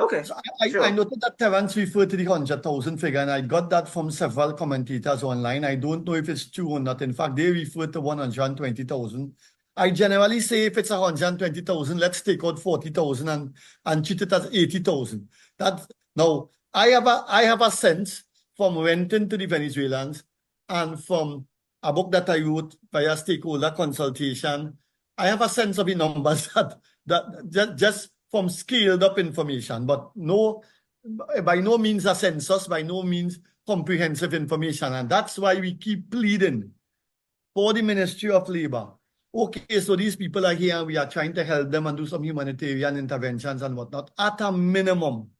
Okay. So sure. I noted that Terence referred to the 100,000 figure, and I got that from several commentators online. I don't know if it's true or not. In fact, they referred to 120,000. I generally say if it's 120,000, let's take out 40,000 and treat it as 80,000. Now I have a sense from renting to the Venezuelans and from a book that I wrote via stakeholder consultation. I have a sense of the numbers that just from scaled up information, but by no means a census, by no means comprehensive information. And that's why we keep pleading for the Ministry of Labor. Okay, so these people are here, we are trying to help them and do some humanitarian interventions and whatnot. At a minimum,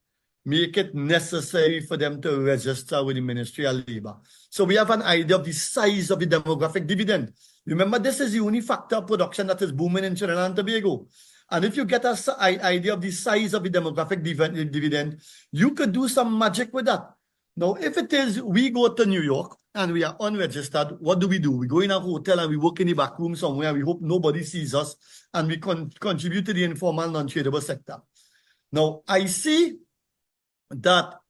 make it necessary for them to register with the Ministry of Labor. So we have an idea of the size of the demographic dividend. Remember, this is the only factor of production that is booming in Trinidad and Tobago. And if you get an idea of the size of the demographic dividend, you could do some magic with that. Now, if it is we go to New York and we are unregistered, what do? We go in a hotel and we work in the back room somewhere. We hope nobody sees us and we contribute to the informal, non-tradable sector. Now, I see that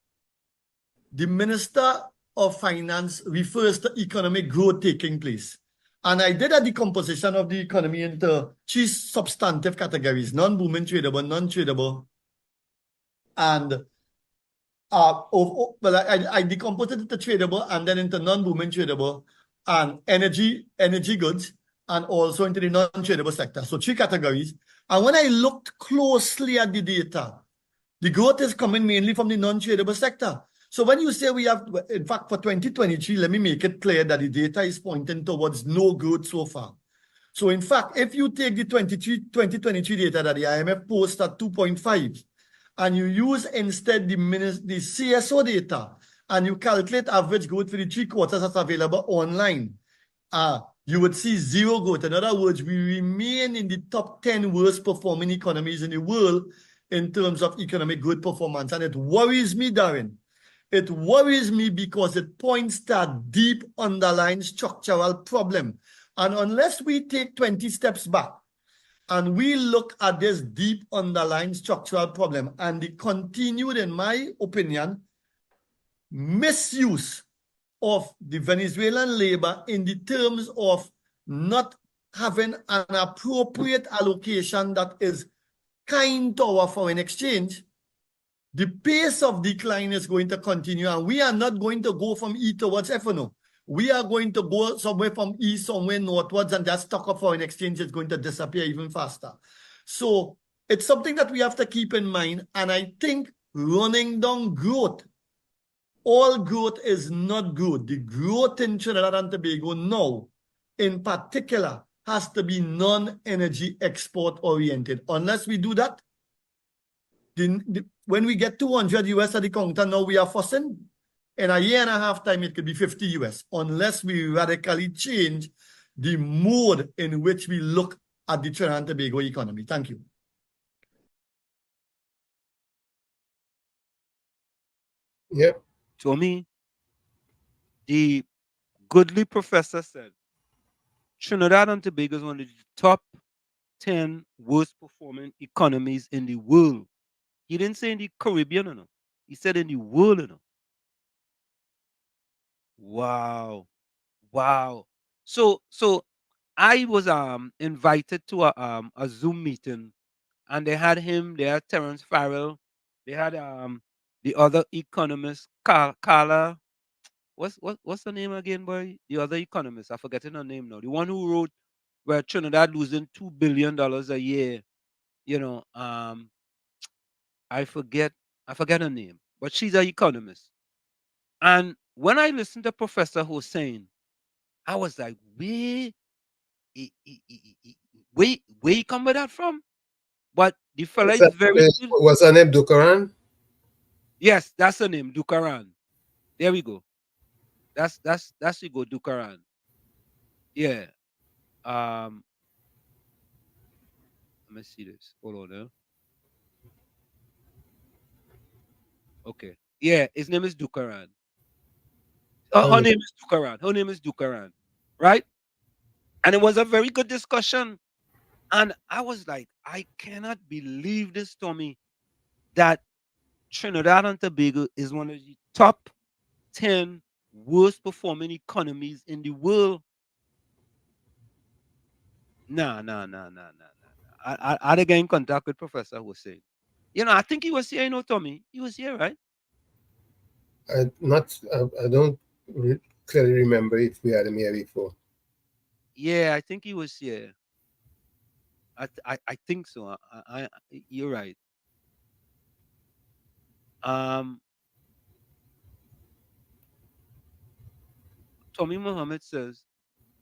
the Minister of Finance refers to economic growth taking place. And I did a decomposition of the economy into three substantive categories: non-booming, tradable, non-tradable, and I decomposed it into tradable and then into non-booming tradable and energy goods and also into the non-tradable sector. So three categories. And when I looked closely at the data, the growth is coming mainly from the non-tradable sector. So when you say we have, in fact, for 2023, let me make it clear that the data is pointing towards no growth so far. So in fact, if you take the 2023 data that the IMF posts at 2.5, and you use instead the CSO data, and you calculate average growth for the 3 quarters that's available online, you would see zero growth. In other words, we remain in the top 10 worst performing economies in the world in terms of economic growth performance. And it worries me, Darren. It worries me because it points to a deep underlying structural problem. And unless we take 20 steps back and we look at this deep underlying structural problem and the continued, in my opinion, misuse of the Venezuelan labor in the terms of not having an appropriate allocation that is kind to our foreign exchange, the pace of decline is going to continue, and we are not going to go from E towards F. No. We are going to go somewhere from E, somewhere northwards, and that stock of foreign exchange is going to disappear even faster. So it's something that we have to keep in mind, and I think running down growth, all growth is not good. The growth in Trinidad and Tobago now, in particular, has to be non-energy export oriented. Unless we do that, when we get 200 US at the counter, now we are fussing. In a year and a half time, it could be 50 US, unless we radically change the mode in which we look at the Trinidad and Tobago economy. Thank you. Yep. To me, the goodly professor said Trinidad and Tobago is one of the top 10 worst performing economies in the world. He didn't say in the Caribbean, no. He said in the world, no. Wow. Wow. So I was invited to a Zoom meeting, and they had him, they had Terence Farrell, they had the other economist, Carla. What's the name again, boy? The other economist, I forgetting her name now. The one who wrote where Trinidad losing $2 billion a year. You know, I forget I forget her name, but she's an economist. And when I listened to Professor Hussein, I was like, where he come with that from? But the fella is very good. Was her name Dukaran? Yes, that's her name, Dukaran. There we go. That's you go, Dukaran. Yeah. Um, let me see this. Hold on. Okay. Yeah, his name is Dukaran. Her name is Dukaran. Her name is Dukaran. Right? And it was a very good discussion. And I was like, I cannot believe this, Tommy, that Trinidad and Tobago is one of the top 10 worst performing economies in the world. Nah. I'd get in contact with Professor Hussein. You know, I think he was here, Tommy. He was here, right? I don't clearly remember if we had him here before. Yeah, I think he was here. I think so. You're right. Um, Tommy Mohammed says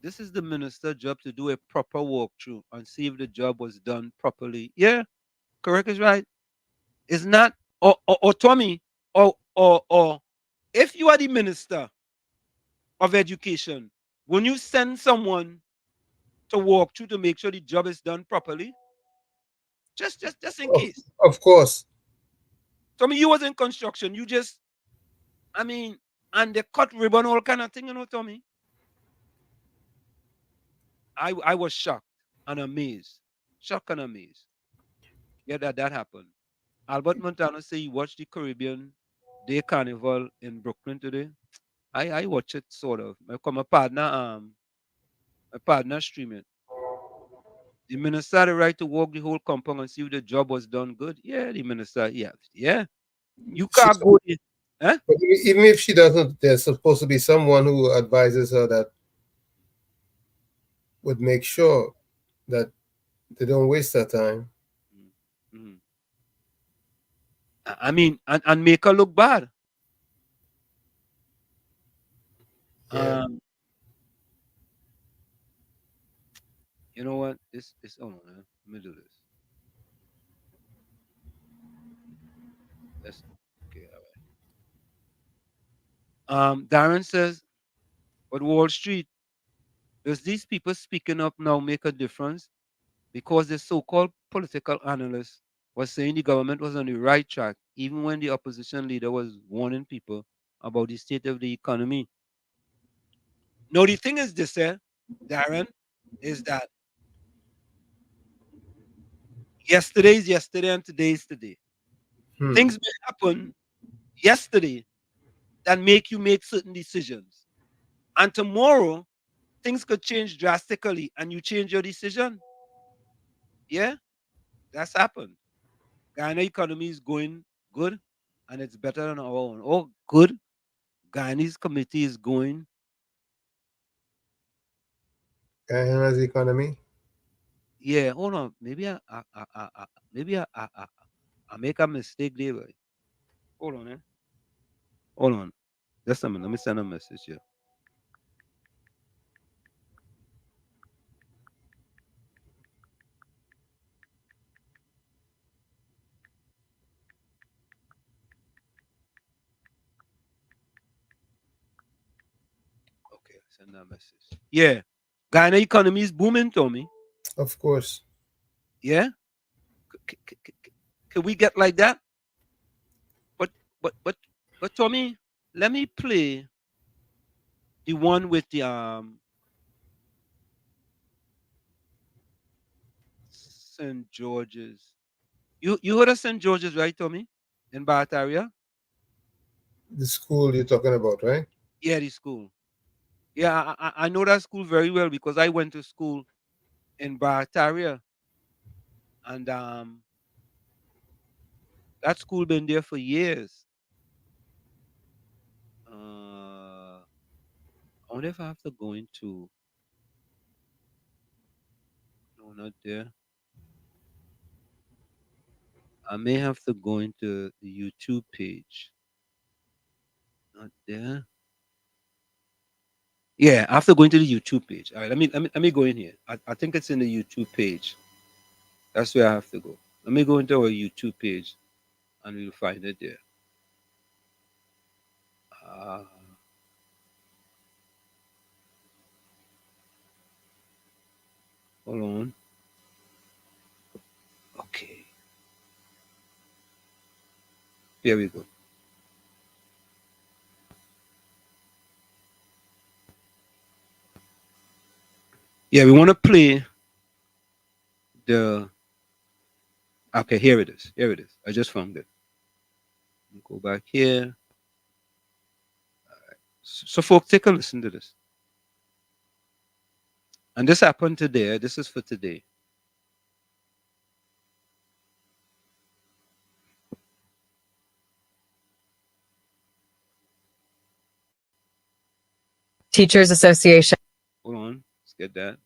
this is the minister' job to do a proper walkthrough and see if the job was done properly. Yeah, correct is right. It's not or Tommy or if you are the minister of education, when you send someone to walk through to make sure the job is done properly, just in case. Of course. Tommy, you was in construction. You just, I mean, and they cut ribbon, all kind of thing, Tommy. I was shocked and amazed. Shocked and amazed. Yeah, that happened. Albert Montano say he watched the Caribbean Day Carnival in Brooklyn today. I watch it sort of. My partner stream it. The minister had the right to walk the whole compound and see if the job was done good. Yeah, the minister, yeah. You can't go there. Huh? But even if she doesn't, there's supposed to be someone who advises her that would make sure that they don't waste their time. Mhm. I mean, and make her look bad. Yeah. You know what? This hold on, man. Let me do this. That's okay, all right. Darren says, but Wall Street, does these people speaking up now make a difference? Because the so-called political analyst was saying the government was on the right track, even when the opposition leader was warning people about the state of the economy. No, the thing is this, Darren, is that yesterday is yesterday and today is today. Things may happen yesterday that make you make certain decisions. And tomorrow, things could change drastically and you change your decision. Yeah, that's happened. Ghana economy is going good and it's better than our own. Oh, good. Ghanaian committee is going. Guyana's economy. Yeah, hold on. Maybe I make a mistake there. Right? Hold on, Hold on. Just a minute. Let me send a message here. Okay, send that message. Yeah. Ghana economy is booming, Tommy. Of course. Yeah. Can we get like that? But but but but Tommy, let me play the one with the St. George's. You heard of St. George's, right, Tommy? In Bath area? The school you're talking about, right? Yeah, the school. Yeah, I know that school very well because I went to school in Barataria, and that school been there for years. I wonder if I have to go into. No, not there. I may have to go into the YouTube page. Not there. Yeah, I have to go into the YouTube page. All right, let me go in here. I think it's in the YouTube page. That's where I have to go. Let me go into our YouTube page, and we'll find it there. Uh, hold on. Okay. Here we go. Yeah, we want to play the. Okay, here it is. Here it is. I just found it. Go back here. So, folks, take a listen to this. And this happened today. This is for today. Teachers Association. Hold on. Let's get that.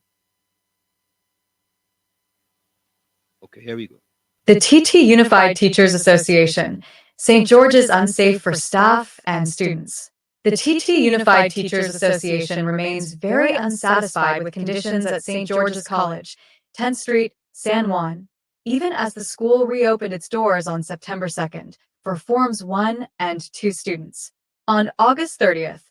Okay, here we go. The TT Unified Teachers Association. St. George is unsafe for staff and students. The TT Unified Teachers Association remains very unsatisfied with conditions at St. George's College, 10th Street, San Juan, even as the school reopened its doors on September 2nd for Forms 1 and 2 students. On August 30th,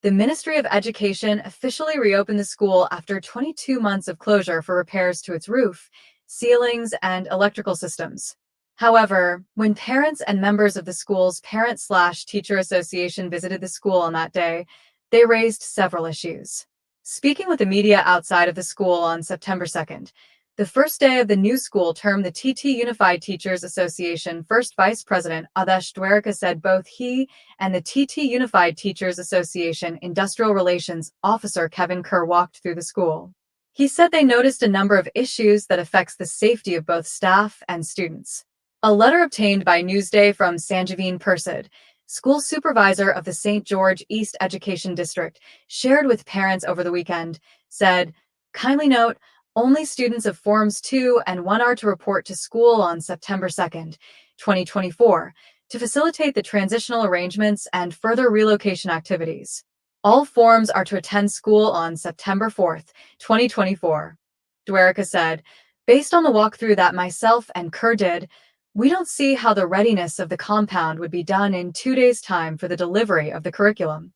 the Ministry of Education officially reopened the school after 22 months of closure for repairs to its roof, ceilings, and electrical systems. However, when parents and members of the school's parent/teacher association visited the school on that day, they raised several issues. Speaking with the media outside of the school on September 2nd, the first day of the new school term, the TT Unified Teachers Association first Vice President Adesh Dwarka said both he and the TT Unified Teachers Association Industrial Relations Officer Kevin Kerr walked through the school. He said they noticed a number of issues that affects the safety of both staff and students. A letter obtained by Newsday from Sanjiveen Persad, school supervisor of the St. George East Education District, shared with parents over the weekend, said, "Kindly note, only students of Forms 2 and 1 are to report to school on September 2nd, 2024, to facilitate the transitional arrangements and further relocation activities. All forms are to attend school on September 4th, 2024. Dwarka said, "Based on the walkthrough that myself and Kerr did, we don't see how the readiness of the compound would be done in 2 days' time for the delivery of the curriculum."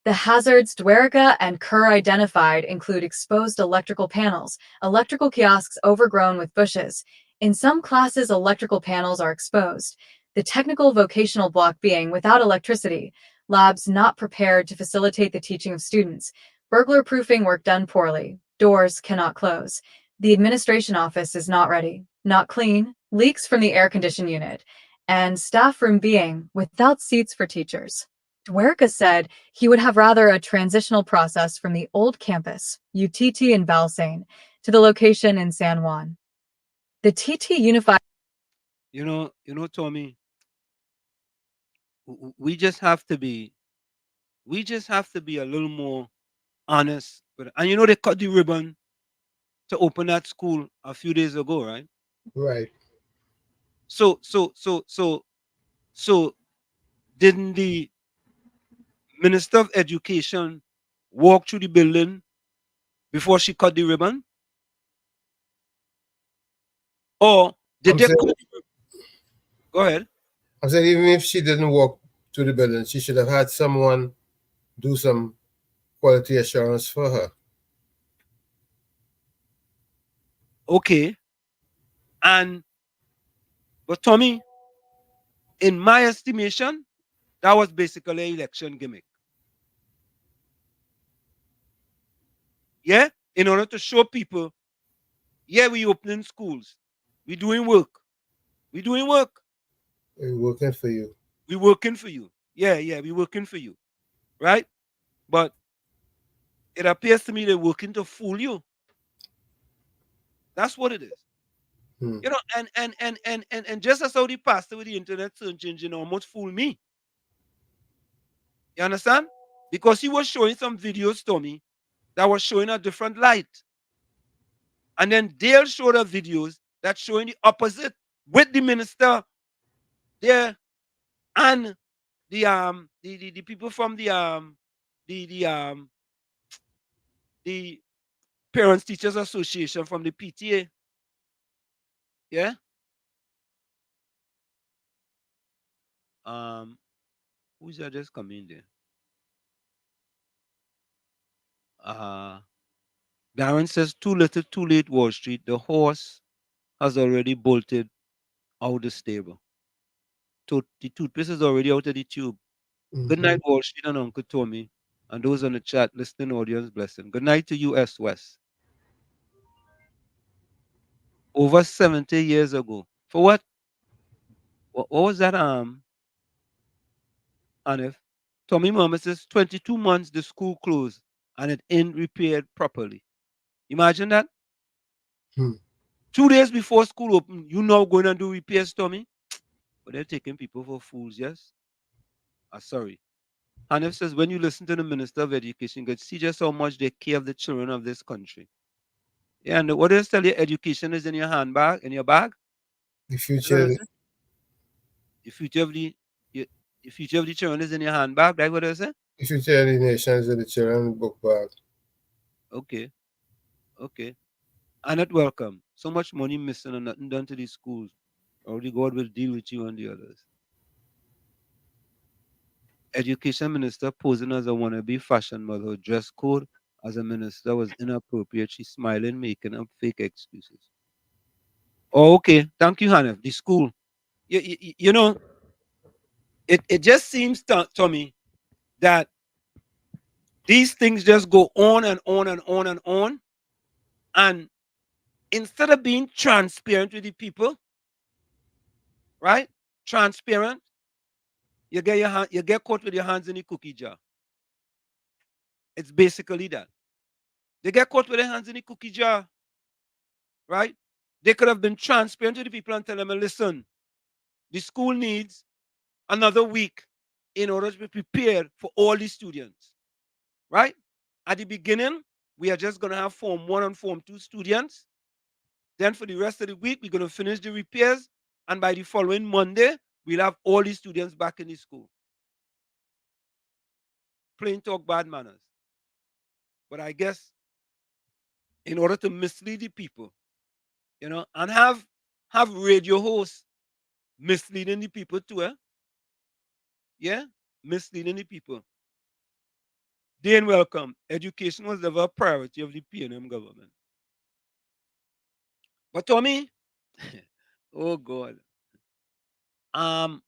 The hazards Dwarka and Kerr identified include exposed electrical panels, electrical kiosks overgrown with bushes. In some classes, electrical panels are exposed, the technical vocational block being without electricity, labs not prepared to facilitate the teaching of students, burglar proofing work done poorly, doors cannot close. The administration office is not ready, not clean, leaks from the air condition unit, and staff room being without seats for teachers. Dwarka said he would have rather a transitional process from the old campus, UTT in Balsane, to the location in San Juan. The TT Unified. You know, Tommy, we just have to be, a little more honest. And you know, they cut the ribbon to open that school a few days ago, right? Right. So, didn't the Minister of Education walk through the building before she cut the ribbon? Or did I'm they saying, cut the ribbon? Go ahead. I'm saying even if she didn't walk to the building, she should have had someone do some quality assurance for her. Okay. But Tommy, in my estimation, that was basically an election gimmick. Yeah? In order to show people, yeah, we opening schools. We doing work. We doing work. We're working for you. We working for you. Yeah, we working for you. Right? But It appears to me they're working to fool you. That's what it is. Hmm. You know, and just as how the pastor with the internet search engine almost fooled me. You understand? Because he was showing some videos to me that was showing a different light. And then they'll show the videos that showing the opposite with the minister there and the people from the the Parents Teachers Association from the PTA. Yeah. Who's that just come in there? Darren says too little, too late, Wall Street. The horse has already bolted out the stable. The toothpaste is already out of the tube. Good Mm-hmm. night, Wall Street and Uncle Tommy. And those on the chat, listening audience, blessing. Good night to you, S. West. Over 70 years ago. For what? What was that? Hanif? Tommy Mama says 22 months the school closed and it ain't repaired properly. Imagine that. Hmm. 2 days before school open, you now going and do repairs, Tommy? But they're taking people for fools, yes? Sorry. Hanif says, when you listen to the Minister of Education, you can see just how much they care of the children of this country. Yeah, and what does tell you? Education is in your handbag, in your bag. The Is that what future, it say? The future of the future of the children is in your handbag. Right? What does it say? the future of the nation is in the children book bag. Okay, okay. And not welcome. So much money missing and nothing done to these schools. Only God will deal with you and the others. Education minister posing as a wannabe fashion model, dress code as a minister was inappropriate. She's smiling, making up fake excuses. Oh, okay. Thank you, Hannah. The school. You know, it just seems to me that these things just go on and on and on and on. And instead of being transparent with the people, right? Transparent, you get caught with your hands in the cookie jar. It's basically that. They get caught with their hands in the cookie jar, right? They could have been transparent to the people and tell them, listen, the school needs another week in order to be prepared for all the students, right? At the beginning, we are just going to have Form 1 and Form 2 students. Then for the rest of the week, we're going to finish the repairs. And by the following Monday, we'll have all the students back in the school. Plain talk, bad manners. But I guess in order to mislead the people, you know, and have radio hosts misleading the people too, eh? Yeah, misleading the people. They ain't welcome. Education was never a priority of the PNM government. But Tommy, oh God, I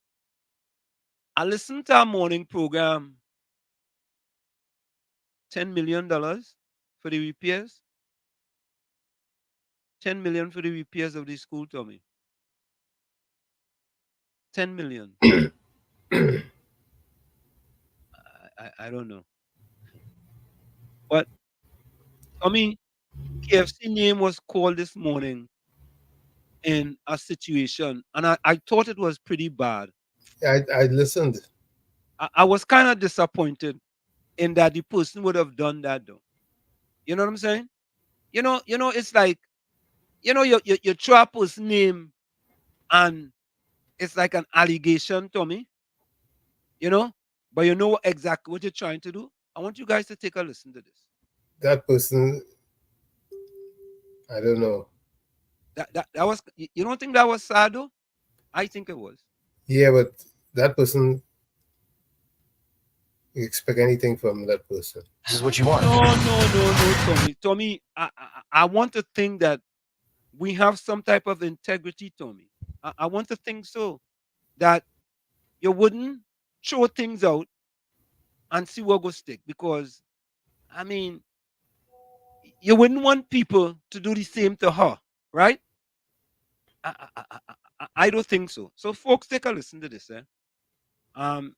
listened to our morning program. $10 million for the repairs. 10 million for the repairs of the school, Tommy. 10 million. I don't know. But Tommy, KFC name was called this morning in a situation, and I thought it was pretty bad. I listened. I was kind of disappointed in that the person would have done that though. You know what I'm saying? It's like, you throw a person's name and it's like an allegation, Tommy, you know, but you know exactly what you're trying to do. I want you guys to take a listen to this. That person, I don't know. That was, you don't think that was sad though? I think it was. Yeah, but that person, you expect anything from that person. This is what you want. No, Tommy. Tommy, I want to think that we have some type of integrity, Tommy. I want to think so, that you wouldn't throw things out and see what goes stick. Because, I mean, you wouldn't want people to do the same to her, right? I don't think so. So, folks, take a listen to this. Um,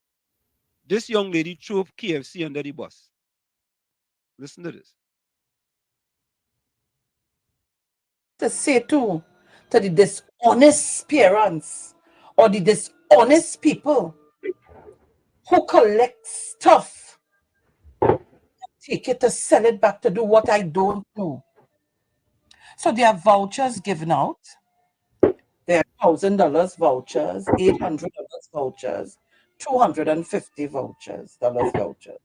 this young lady threw KFC under the bus. Listen to this. To say to the dishonest parents or the dishonest people who collect stuff, take it to sell it back to do what I don't know. So there are vouchers given out. There are $1,000 vouchers, $800 vouchers, $250 vouchers.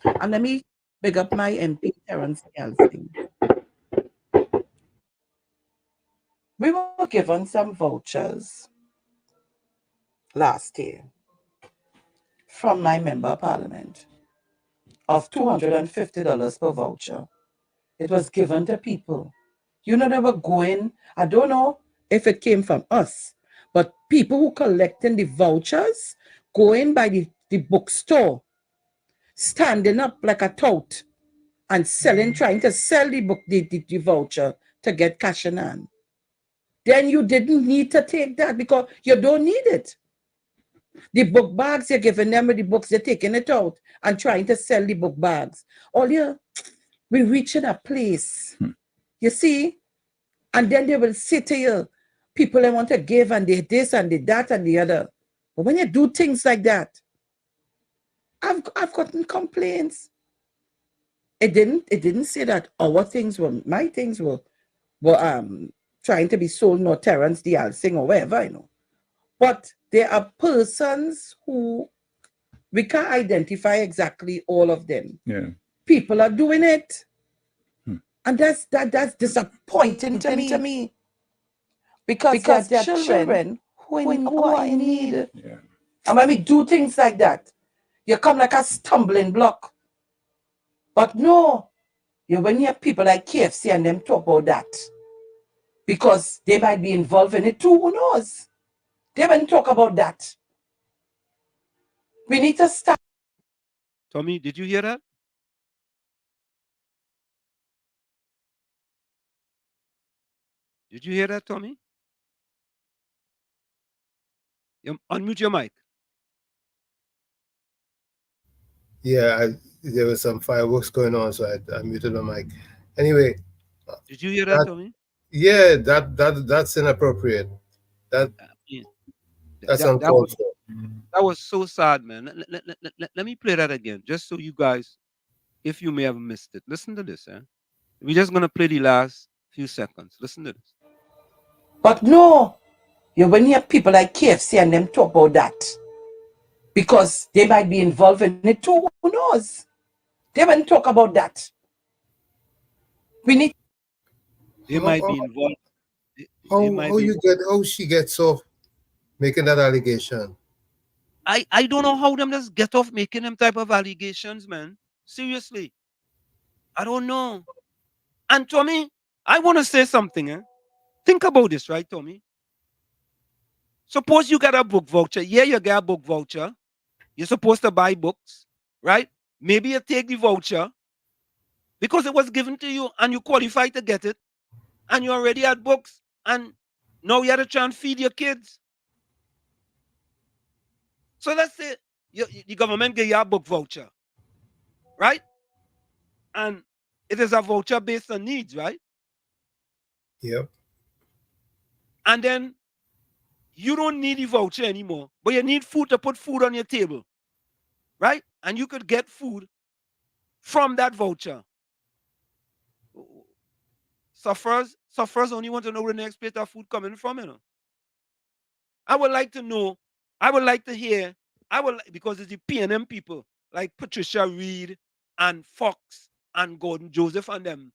And let me big up my MP Terence Nelson. We were given some vouchers last year from my member of parliament of $250 per voucher. It was given to people. You know, they were going, I don't know if it came from us, but people who collecting the vouchers, going by the bookstore, standing up like a tout and selling, trying to sell the voucher to get cash in hand. Then you didn't need to take that because you don't need it. The book bags, you're giving them with the books, they're taking it out and trying to sell the book bags. We reaching a place, you see, and then they will say to you, people they want to give and they this and they that and the other. But when you do things like that, I've gotten complaints. It didn't say that my things were trying to be sold, nor Terence the Alsing or whatever, you know. But there are persons who we can't identify exactly all of them. Yeah. People are doing it. And that's disappointing to me. Because there are children who are in need. Yeah. And when we do things like that, you come like a stumbling block. But no, when you have people like KFC and them talk about that, because they might be involved in it too, who knows? They won't talk about that. We need to start. Tommy, did you hear that? Did you hear that, Tommy? Unmute your mic. Yeah, there was some fireworks going on, so I muted my mic. Anyway, did you hear that, Tommy? Yeah, that's inappropriate. That's uncalled for. That was so sad, man. Let me play that again, just so you guys, if you may have missed it. Listen to this, eh? We're just gonna play the last few seconds. Listen to this. But no, when you have people like KFC and them talk about that, because they might be involved in it too, who knows? They won't talk about that. We need. They might be involved. How she gets off making that allegation? I don't know how them just get off making them type of allegations, man. Seriously, I don't know. And Tommy, I want to say something. Think about this, right, Tommy? Suppose you get a book voucher. Yeah, you get a book voucher. You're supposed to buy books, right? Maybe you take the voucher because it was given to you and you qualified to get it, and you already had books, and now you have to try and feed your kids. So let's say the government give you a book voucher, right? And it is a voucher based on needs, right? Yep. And then you don't need the voucher anymore, but you need food to put food on your table, right? And you could get food from that voucher. Sufferers only want to know where the next plate of food coming from, you know. I would like to know, I would like to hear, because it's the PNM people like Patricia Reed and Fox and Gordon Joseph and them.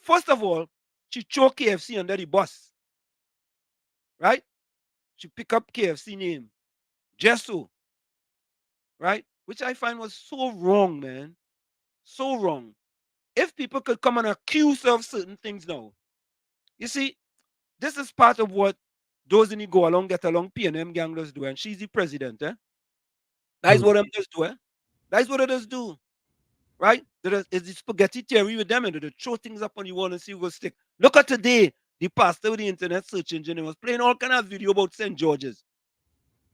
First of all, she throw KFC under the bus, right? She pick up KFC name, just so, right? Which I find was so wrong, man. So wrong. If people could come and accuse her of certain things now, you see, this is part of what those in the go along, get along PNM gang does do, and she's the president, eh? That's what them does do, eh? That's what it does do, right? It's the spaghetti theory with them, and they throw things up on the wall and see who will stick. Look at today, the pastor with the internet search engine was playing all kind of video about St. George's,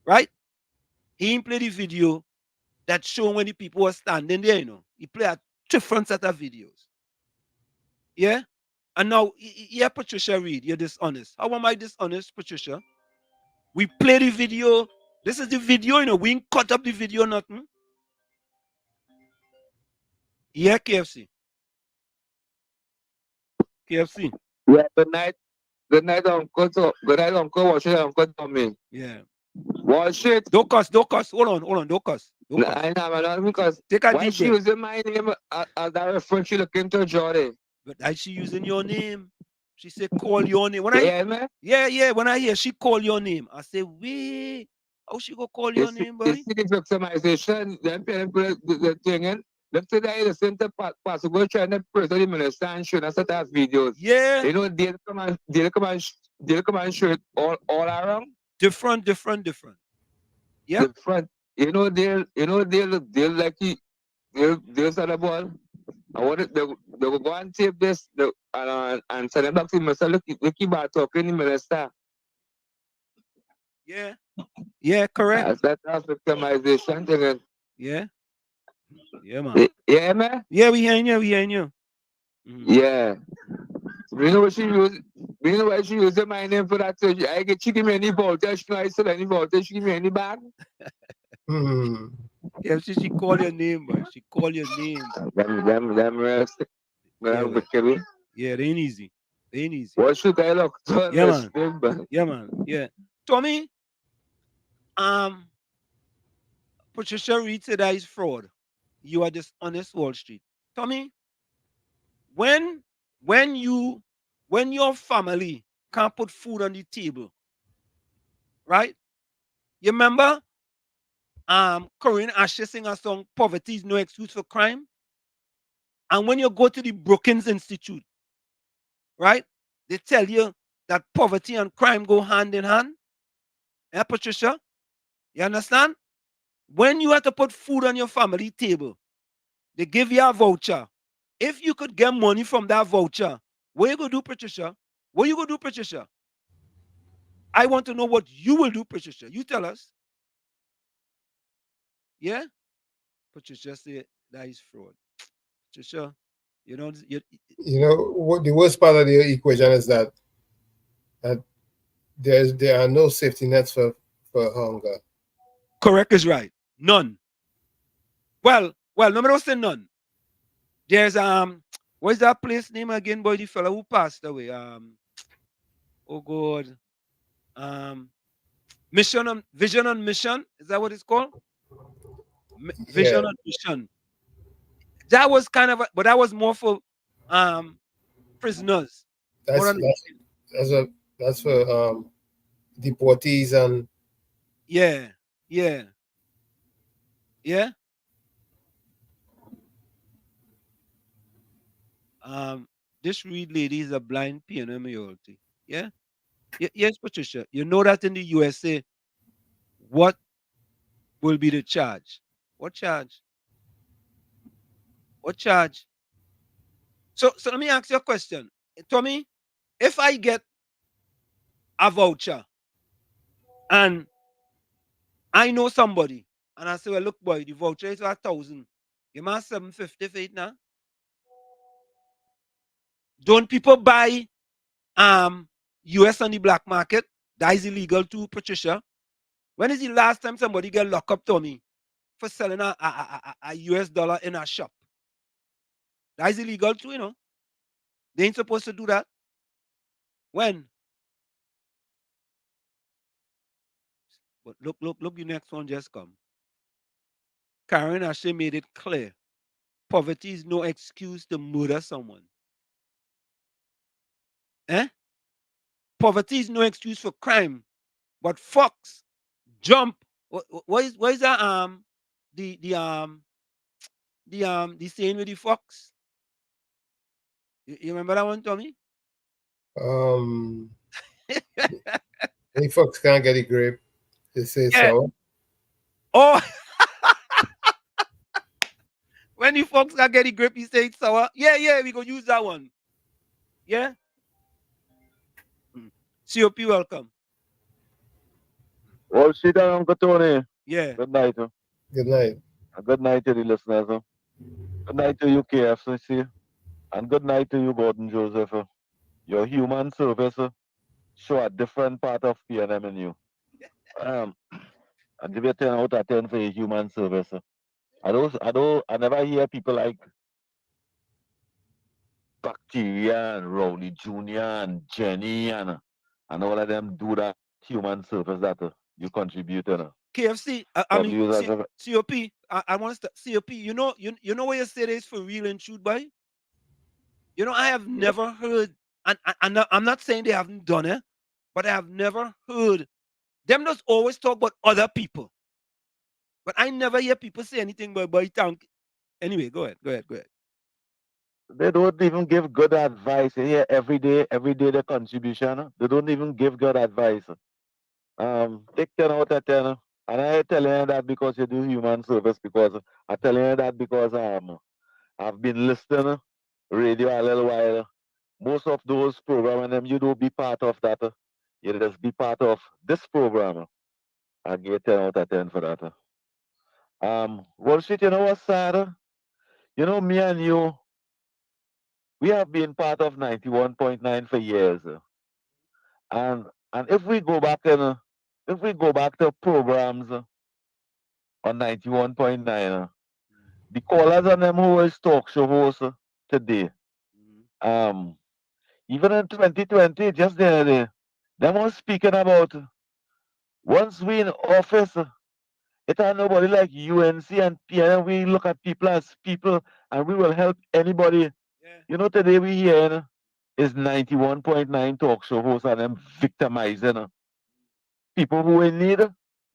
right? He didn't play the video that show when the people were standing there, you know. He play a different set of videos. Yeah? And now, yeah, Patricia Reed, you're dishonest. How am I dishonest, Patricia? We play the video. This is the video, you know. We ain't cut up the video, nothing. Yeah, KFC. KFC. Yeah, good night, Uncle. Good night, Uncle. Watch it, Uncle Tommy. Yeah. Watch it. Don't cuss. Hold on, don't cuss. Don't cuss. I know, man, because Take a why deep she breath. using my name as that reference? She looking to Jordan. But is she using your name? She said, call your name. When Yeah, when I hear she call your name, I say, wait, how she go call your name, boy? You see this victimization, them people, the thing, and look to the innocent possible trying to person the minister and showing us that videos. Yeah. You know, they'll come and show it all around. Different. Yeah. Different. You know, they'll like they'll sell the ball. I want it, they will go and tape this and send it back to Mr. Look about talking the minister. Yeah. Yeah, correct. That's victimization thing. Yeah. Yeah, man. Yeah, man. Yeah, we hearing you. Yeah. You know what she use? You know why she using my name for that? So I get she give me any voltage, I sell any voltage, she give me any bag. Yeah, she call your name, boy. She call your name. Them rest. Yeah, they ain't easy. What should I look? Yeah, man. Yeah, man. Yeah. Tommy, Patricia Reed said that is fraud. You are dishonest Wall Street. Tommy, when your family can't put food on the table, right? You remember Corinne Asher sing a song, Poverty is No Excuse for Crime? And when you go to the Brookings Institute, right? They tell you that poverty and crime go hand in hand. Yeah, Patricia? You understand? When you have to put food on your family table, they give you a voucher. If you could get money from that voucher, what you gonna do, Patricia? What you gonna do, Patricia? I want to know what you will do, Patricia. You tell us. Yeah? Patricia said that is fraud. Patricia, you know, You know what the worst part of the equation is that there are no safety nets for hunger. correct is right. None. Well, nobody was saying none. There's what's that place name again, boy? The fellow who passed away. Oh God. Vision on Mission. Is that what it's called? Vision on Mission. That was kind of, but that was more for prisoners. That's for deportees and yeah. This Reed lady is a blind piano royalty. Yeah. Yes, Patricia. You know that in the USA, what will be the charge? What charge? What charge? So let me ask you a question. Tommy, if I get a voucher and I know somebody and I say, well, look, boy, the voucher is 1,000. Give me 750 for it now. Don't people buy US on the black market? That is illegal too, Patricia. When is the last time somebody get locked up, Tommy, for selling a US dollar in a shop? That is illegal too, you know. They ain't supposed to do that. When? But look, the next one just come. Karen Ashe made it clear. Poverty is no excuse to murder someone. Poverty is no excuse for crime. But Fox jump. What is that the saying with the fox? You remember that one, Tommy? any folks can't get a grape. They say so. Oh, when the fox can't get a grape, he say it's sour. Yeah, we go use that one. Yeah. COP, welcome. Well, sit down, Uncle Tony. Yeah. Good night. Good night. Good night to the listeners. Good night to you, KFCC. And good night to you, Gordon Joseph. Your human service show a different part of PNM in you. Um, I give you 10 out of 10 for your human service. I never hear people like Bacteria and Rowley Jr. and Jenny and all of them do that human service that you contribute in. KFC, I mean WZYE. COP. I want to COP. You know what you say is for real and truth, boy. You know, I have never heard, and I'm not saying they haven't done it, but I have never heard them just always talk about other people. But I never hear people say anything about boy tank. Anyway, go ahead. They don't even give good advice. You hear every day the contribution. They don't even give good advice. Take 10 out of 10. And I telling you that because you do human service, because I telling you that because I've been listening radio a little while. Most of those programs them you don't be part of that. You just be part of this program. I get 10 out of 10 for that. Wall Street, you know what's sad? You know, me and you, we have been part of 91.9 for years. And and if we go back to programs on 91.9, the callers on them who is talk show hosts today, um, even in 2020, just the other day, them was speaking about once we in office, it ain't nobody like UNC and PN. We look at people as people and we will help anybody. You know, today we hear is 91.9 talk show hosts and them victimizing people who in need,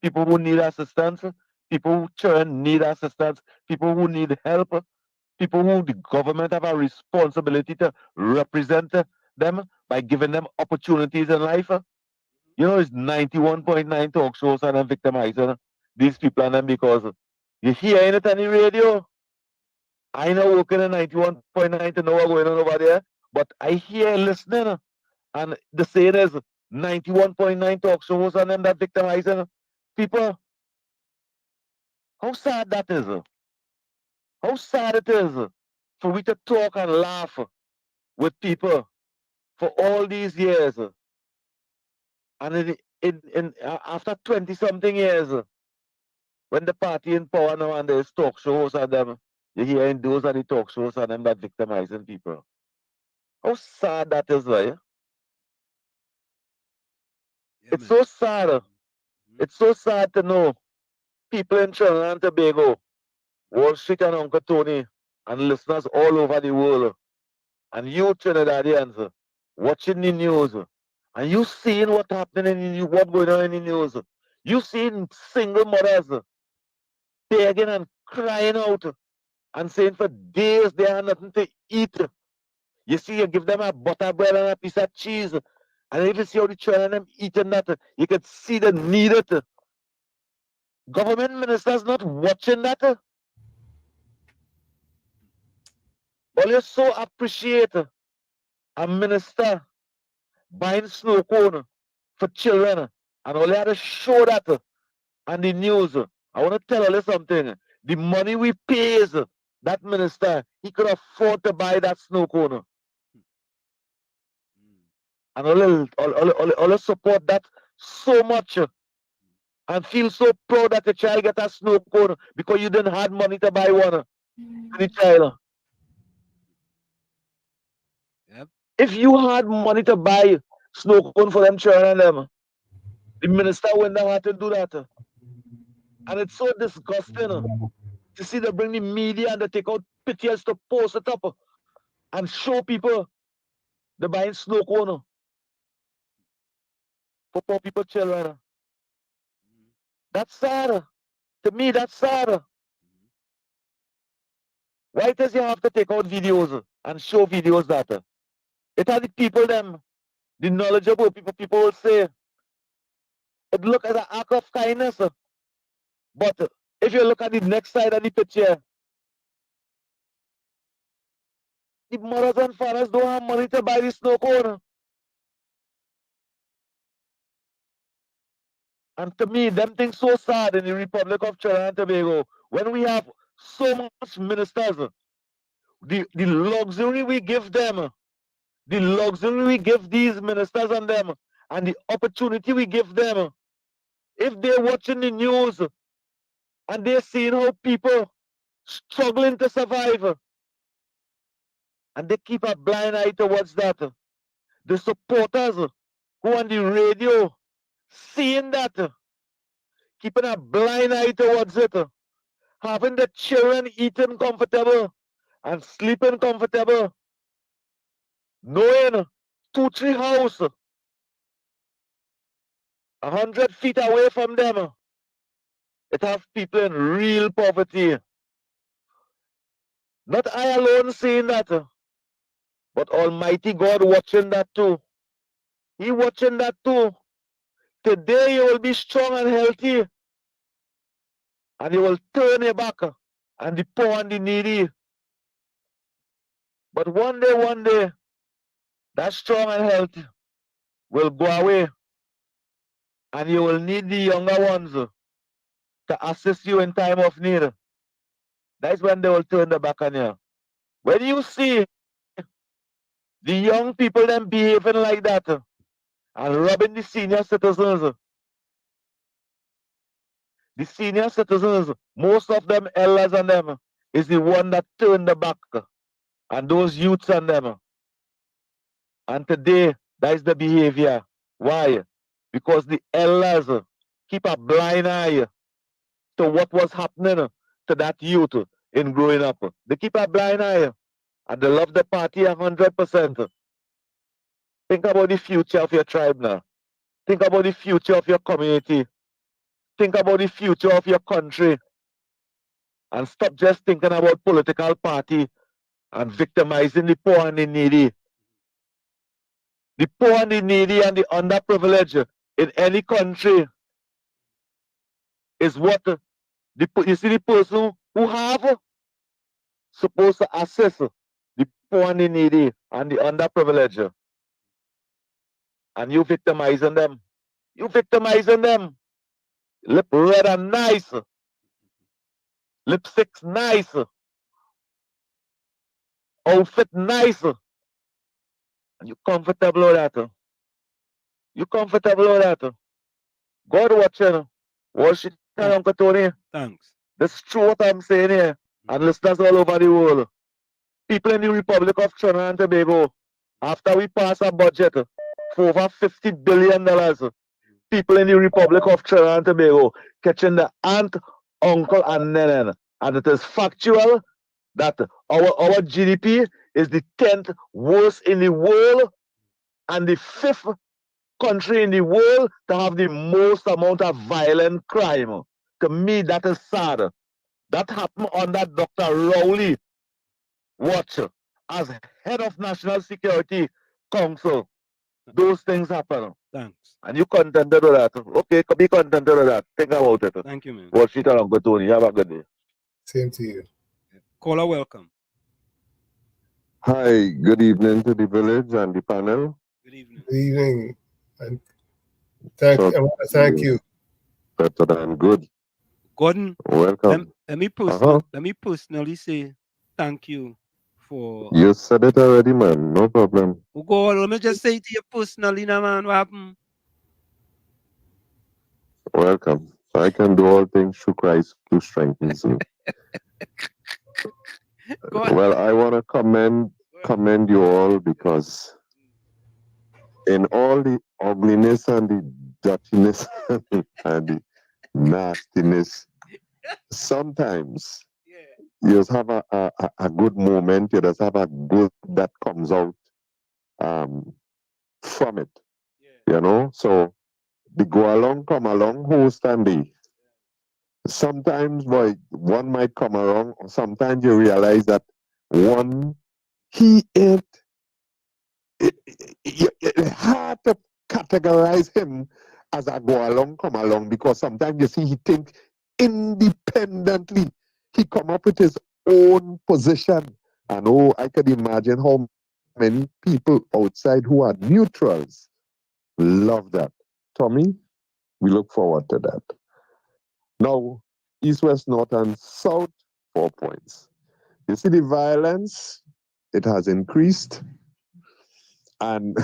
people who need assistance, people who churn need assistance, people who need help, people who the government have a responsibility to represent them by giving them opportunities in life. You know, it's 91.9 talk shows and them victimizing these people and them because you hearing it on the radio. I know working in 91.9 to know what's going on over there, but I hear listening and the saying is 91.9 talk shows and them that victimizing people. How sad that is. How sad it is for we to talk and laugh with people for all these years. And after 20 something years, when the party in power now and there's talk shows and them, you're hearing those are the talk shows and them that victimizing people. How sad that is, right? It's so sad. It's so sad to know people in Trinidad and Tobago, Wall Street and Uncle Tony, and listeners all over the world, and you Trinidadians watching the news, and you seeing what happening in the, what going on in the news. You seeing single mothers begging and crying out and saying for days they have nothing to eat. You see, you give them a butter bread and a piece of cheese, and if you see how the children them eating that, you can see the need it. Government ministers not watching that. But you so appreciate a minister buying snow cone for children, and all you had to show that on the news. I want to tell you something. The money we pays that minister, he could afford to buy that snow cone. And all support that so much and feel so proud that the child get a snow cone because you didn't have money to buy one to the child. Yep. If you had money to buy snow cone for them children, them, the minister wouldn't have had to do that. And it's so disgusting to see them bring the media and they take out pictures to post it up and show people the buying snow cone for poor people children. That's sad. To me, that's sad. Why does you have to take out videos and show videos that it are the people them, the knowledgeable people will say it look as an act of kindness. But if you look at the next side of the picture, the mothers and fathers don't have money to buy the snow cone. And to me, them things so sad in the Republic of Trinidad and Tobago, when we have so much ministers, the luxury we give them, the luxury we give these ministers and them, and the opportunity we give them, if they're watching the news and they're seeing how people struggling to survive, and they keep a blind eye towards that, the supporters who on the radio seeing that, keeping a blind eye towards it, having the children eating comfortable and sleeping comfortable, knowing 2-3 house 100 feet away from them, it have people in real poverty. Not I alone saying that, but Almighty God watching that too. He watching that too. Today you will be strong and healthy, and you will turn your back on the poor and the needy. But one day, that strong and healthy will go away, and you will need the younger ones to assist you in time of need. That's when they will turn their back on you. When you see the young people them behaving like that and robbing the senior citizens, most of them elders and them is the one that turn the back, and those youths and them. And today, that is the behavior. Why? Because the elders keep a blind eye to what was happening to that youth in growing up. They keep a blind eye and they love the party 100%. Think about the future of your tribe now. Think about the future of your community. Think about the future of your country. And stop just thinking about political party and victimizing the poor and the needy. The poor and the needy and the underprivileged in any country is what you see the person who have supposed to assist the poor and the needy and the underprivileged. And you victimizing them. You victimizing them. Lip red and nice. Lipstick's nice. Outfit nice. And you comfortable with that. You comfortable with that. God watching. Worship Uncle Tony. Thanks. This is true what I'm saying here. And listeners all over the world. People in the Republic of Trinidad and Tobago, after we pass a budget for over $50 billion, people in the Republic of Trinidad and Tobago catching the aunt, uncle, and nenen. And it is factual that our GDP is the 10th worst in the world and the 5th country in the world to have the most amount of violent crime. To me, that is sad. That happened under Dr. Rowley watch as head of National Security Council. Those things happen. Thanks. And you contented with that. Okay, be contented with that. Think about it. Thank you, man. Watch it along with Tony. Have a good day. Same to you. Caller, welcome. Hi, good evening to the village and the panel. Good evening. Good evening. And I want to thank you. Better than good. Gordon, welcome. Let me personally say thank you for. You said it already, man. No problem. God, let me just say to you personally, now, man, what happened? Welcome. I can do all things through Christ who strengthens me. Well, I want to commend you all because in all the ugliness and the dirtiness and the nastiness, sometimes you just have a good moment, you just have a good that comes out from it. You know? So the go along, come along host and the sometimes boy, one might come along, or sometimes you realize that one he ain't it's hard to categorize him as a go along, come along, because sometimes you see he thinks independently. He come up with his own position. And oh, I can imagine how many people outside who are neutrals love that. Tommy, we look forward to that. Now, east, west, north, and south, 4 points. You see the violence, it has increased. And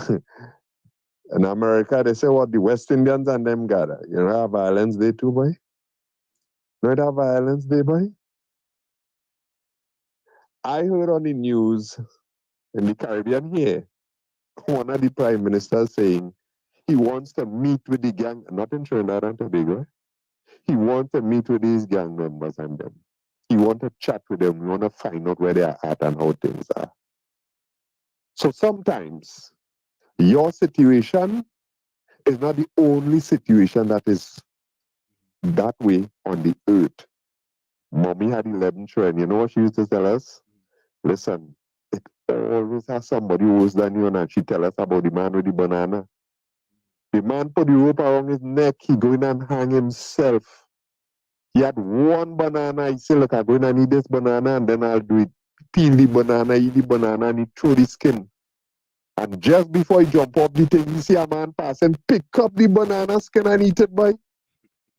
in America, they say what the West Indians and them gather. You know how violence they too, boy? You know how violence they, boy? I heard on the news in the Caribbean here, one of the prime ministers saying he wants to meet with the gang, not in Trinidad and Tobago. He wants to meet with these gang members and them. He wants to chat with them. He wants to find out where they are at and how things are. So sometimes your situation is not the only situation that is that way on the earth. Mommy had 11 children. You know what she used to tell us? Listen, it always has somebody worse than you, and she tell us about the man with the banana. The man put the rope around his neck. He going and hang himself. He had one banana. He said, look, I'm going to need this banana, and then I'll do it. Peel the banana, eat the banana, and he throw the skin. And just before he jump off the thing, he see a man pass and pick up the banana skin and eat it, boy.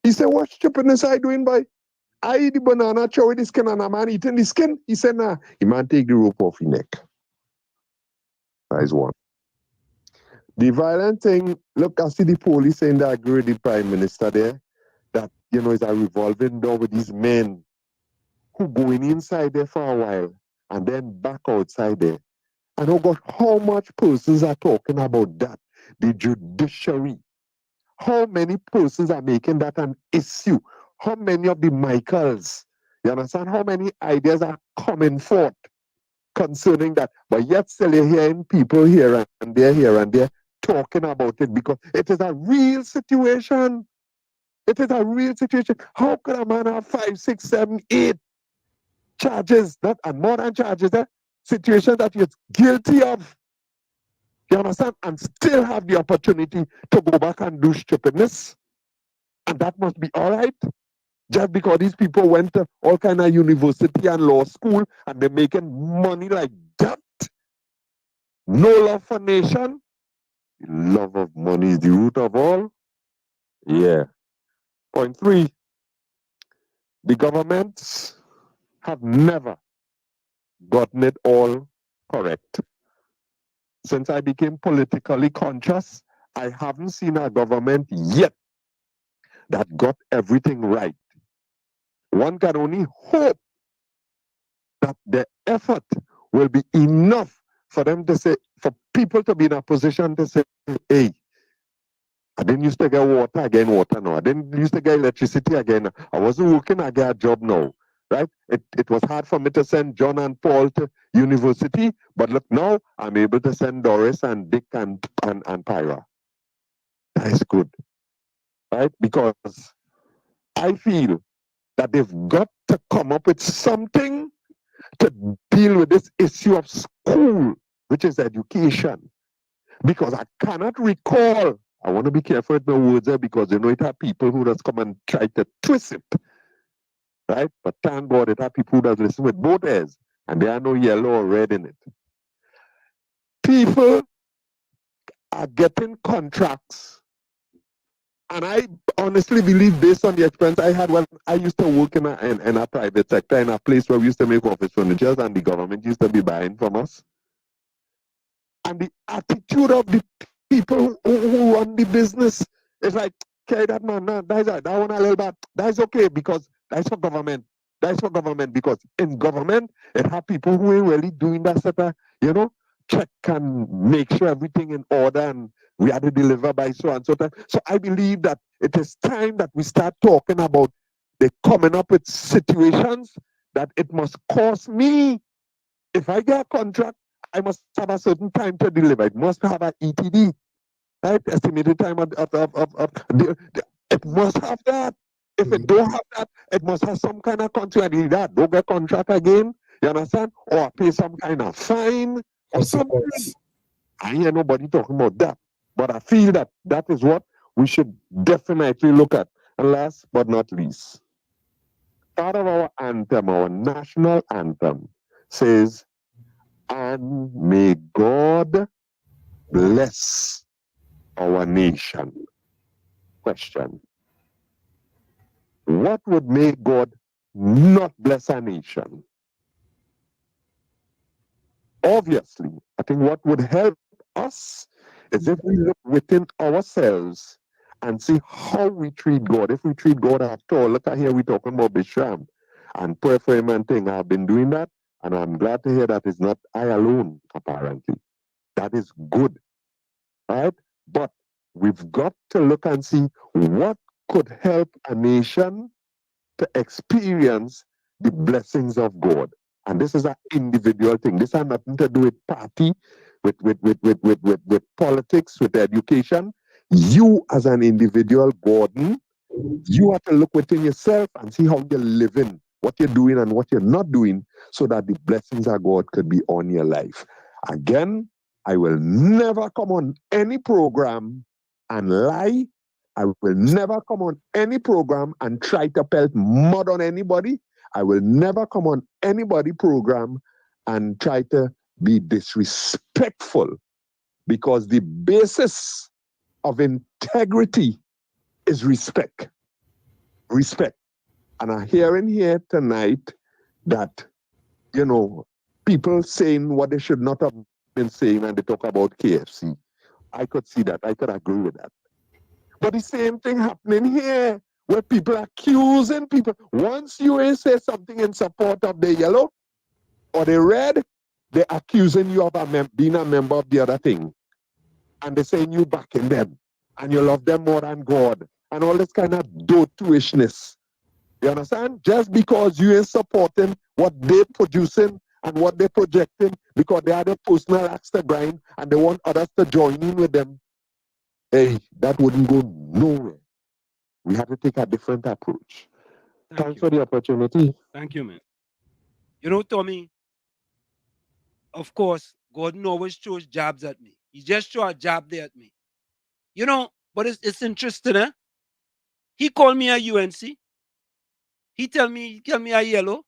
He said, what stupidness I doing, boy? I eat the banana, throw the skin, and a man eating the skin. He said, nah. The man take the rope off his neck. That is one. The violent thing, look, I see the police saying that I agree with the prime minister there, that, you know, it's a revolving door with these men who going inside there for a while and then back outside there. And oh God, how much persons are talking about that? The judiciary. How many persons are making that an issue? How many of the Michaels, you understand? How many ideas are coming forth concerning that? But yet still you're hearing people here and there talking about it because it is a real situation. It is a real situation. How could a man have 5, 6, 7, 8 charges, that and more than charges, situations that he's guilty of? You understand? And still have the opportunity to go back and do stupidness. And that must be all right. Just because these people went to all kind of university and law school and they're making money like that. No love for nation. The love of money is the root of all. Yeah. Point 3. The governments have never gotten it all correct. Since I became politically conscious, I haven't seen a government yet that got everything right. One can only hope that the effort will be enough for them to say, for people to be in a position to say, hey, I didn't used to get water, I get water now. I didn't used to get electricity again. I wasn't working, I get a job now. Right? It was hard for me to send John and Paul to university, but look, now I'm able to send Doris and Dick and Pyra. That is good. Right? Because I feel that they've got to come up with something to deal with this issue of school, which is education. Because I cannot recall, I want to be careful with my words there because you know it have people who just come and try to twist it. Right? But thank God it have people who just listen with both ears and there are no yellow or red in it. People are getting contracts. And I honestly believe, based on the experience I had when I used to work in a private sector, in a place where we used to make office furniture and the government used to be buying from us. And the attitude of the people who run the business is like, okay, that man, that one a little bit, that's okay because that's for government. That's for government because in government, it have people who ain't really doing that sort of, you know, check and make sure everything in order and we have to deliver by so and so time. So I believe that it is time that we start talking about the coming up with situations that it must cost me. If I get a contract, I must have a certain time to deliver. It must have an ETD, right? Estimated time it must have that. If it don't have that, it must have some kind of contract. Either that, don't get contract again, you understand? Or pay some kind of fine or something. I hear nobody talking about that. But I feel that that is what we should definitely look at. And last but not least, part of our anthem, our national anthem, says, and may God bless our nation. Question. what would make God not bless a nation? Obviously, I think what would help us is if we look within ourselves and see how we treat God. If we treat God after all, look at here, we're talking about Bisham and pray for him and thing. I've been doing that, and I'm glad to hear that it's not I alone, apparently. That is good, right? But we've got to look and see what could help a nation to experience the blessings of God. And this is an individual thing. This has nothing to do with party, with politics, with education. You as an individual, Gordon, you have to look within yourself and see how you're living, what you're doing and what you're not doing, so that the blessings of God could be on your life. Again, I will never come on any program and lie. I will never come on any program and try to pelt mud on anybody. I will never come on anybody program and try to be disrespectful, because the basis of integrity is respect. Respect. And I'm hearing here tonight that, people saying what they should not have been saying, and they talk about KFC. I could see that. I could agree with that. But the same thing happening here, where people are accusing people. Once you say something in support of the yellow or the red, they're accusing you of being a member of the other thing. And they're saying you backing them. And you love them more than God. And all this kind of dote-ishness. You understand? Just because you ain't supporting what they're producing and what they're projecting, because they have their personal axe to grind and they want others to join in with them, hey, that wouldn't go nowhere. We have to take a different approach. Thanks for the opportunity. Thank you, man. You know, Tommy, of course, Gordon always throws jabs at me. He just threw a jab there at me. But it's interesting, eh? He called me a UNC. He tell me a yellow.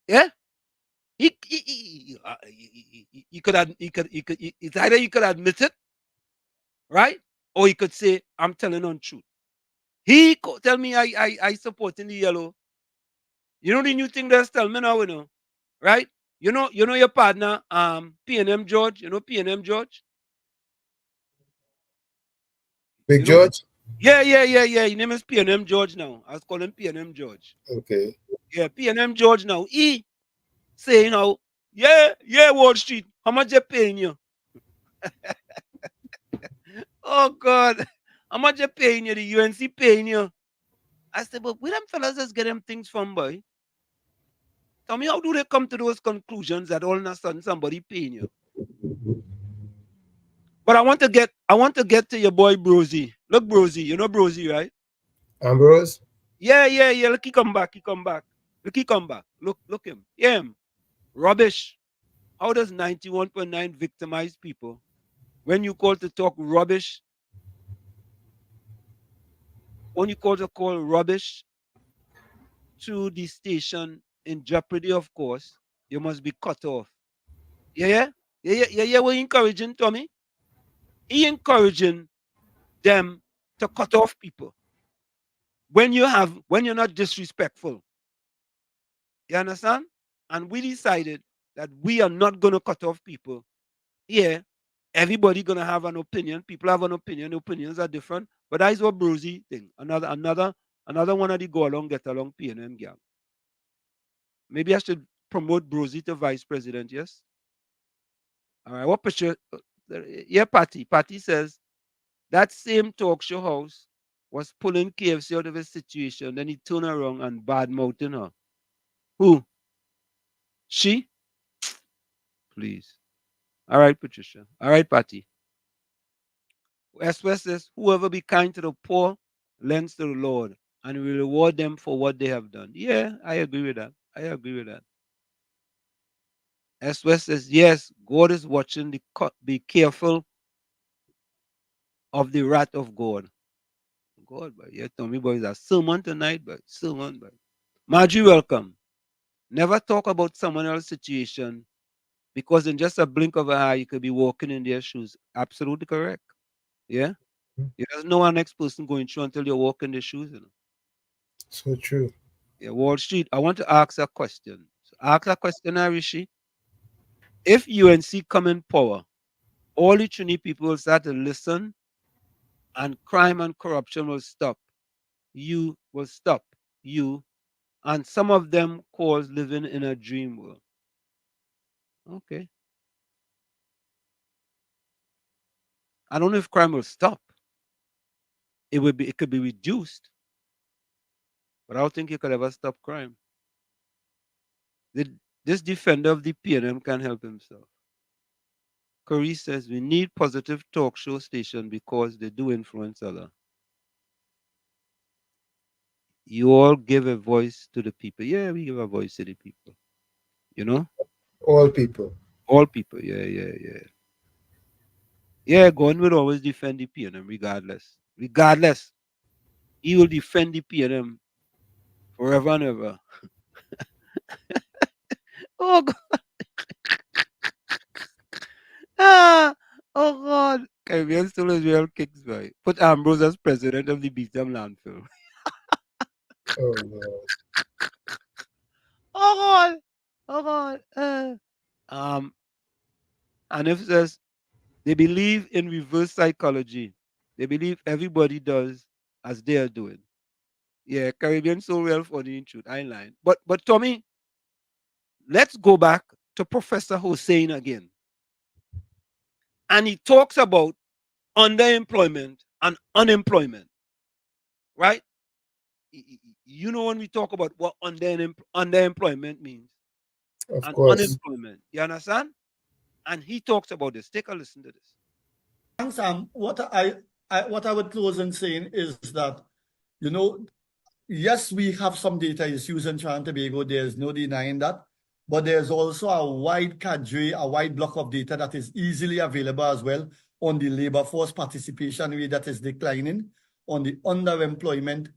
Yeah? He could, it's either he could admit it, right? Or he could say, I'm telling untruth. Tell me I supporting the yellow. You know the new thing that's tell me now, right? You know your partner, P&M George. You know P&M George? Big George? Yeah. His name is P&M George now. I was calling P&M George. Okay. Yeah, P&M George now. He say, yeah, Wall Street, how much they paying you? Oh, God. How much they paying you? The UNC paying you? I said, but where them fellas just get them things from, boy? Tell me, how do they come to those conclusions that all of a sudden somebody paying you? But I want to get to your boy Brosy. Look, Brosy, you know Brosy, right? Ambrose? Yeah. Look, he come back. Look, he come back. Look him. Yeah, him. Rubbish. How does 91.9 victimize people? When you call to talk rubbish, when you call to call rubbish to the station in jeopardy, of course, you must be cut off. Yeah. We're encouraging Tommy. He encouraging them to cut off people. When you're not disrespectful. You understand? And we decided that we are not gonna cut off people. Yeah, everybody gonna have an opinion. People have an opinion. Opinions are different. But that is what Brosy thing. Another one of the go along, get along PNM gang. Maybe I should promote Brosy to vice president, yes? All right, what picture? Yeah, Patty. Patty says that same talk show house was pulling KFC out of a situation. Then he turned around and bad mouthing her. Who? She? Please. All right, Patricia. All right, Patty. West says, whoever be kind to the poor lends to the Lord, and will reward them for what they have done. Yeah, I agree with that. West says, yes, God is watching. Be careful of the wrath of God. God, but yeah, Tommy boy is a sermon tonight, but sermon, but Margie, welcome. Never talk about someone else's situation, because in just a blink of an eye, you could be walking in their shoes. Absolutely correct. Yeah? You don't know our next person going through until you walk in their shoes. So true. Yeah, Wall Street. I want to ask a question. So ask a question, Arishi. If UNC come in power, all the Trini people will start to listen, and crime and corruption will stop. You will stop. You and some of them calls living in a dream world. Okay. I don't know if crime will stop. It could be reduced, but I don't think you could ever stop crime. The, this defender of the PNM can't help himself. Curry says we need positive talk show station because they do influence others. You all give a voice to the people. Yeah, we give a voice to the people. You know? All people. All people. Yeah, yeah, yeah. Yeah, God will always defend the PNM regardless. Regardless. He will defend the PNM forever and ever. Oh God. Ah, oh God. Caribbean still Israel kicks by. Put Ambrose as president of the Beatham landfill. Oh Lord. Oh God. Oh God. And if there's they believe in reverse psychology. They believe everybody does as they are doing. Yeah, Caribbean so well funny in truth. I ain't lying. But Tommy, let's go back to Professor Hussein again. And he talks about underemployment and unemployment. Right? You know when we talk about what underemployment means Of and course. unemployment. You understand? And he talks about this. Take a listen to this. Thanks, Sam. What I would close in saying is that, you know, yes, we have some data issues in Trinidad and Tobago. There's no denying that. But there's also a wide cadre, a wide block of data that is easily available as well on the labor force participation rate that is declining, on the underemployment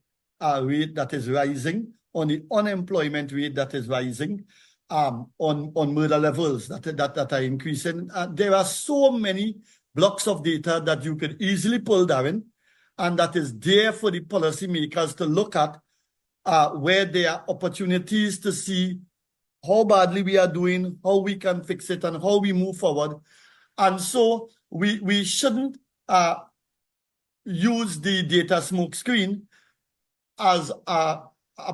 rate that is rising, on the unemployment rate that is rising, on murder levels that are increasing. There are so many blocks of data that you could easily pull down, and that is there for the policymakers to look at where there are opportunities to see how badly we are doing, how we can fix it, and how we move forward. And so we shouldn't use the data smoke screen as a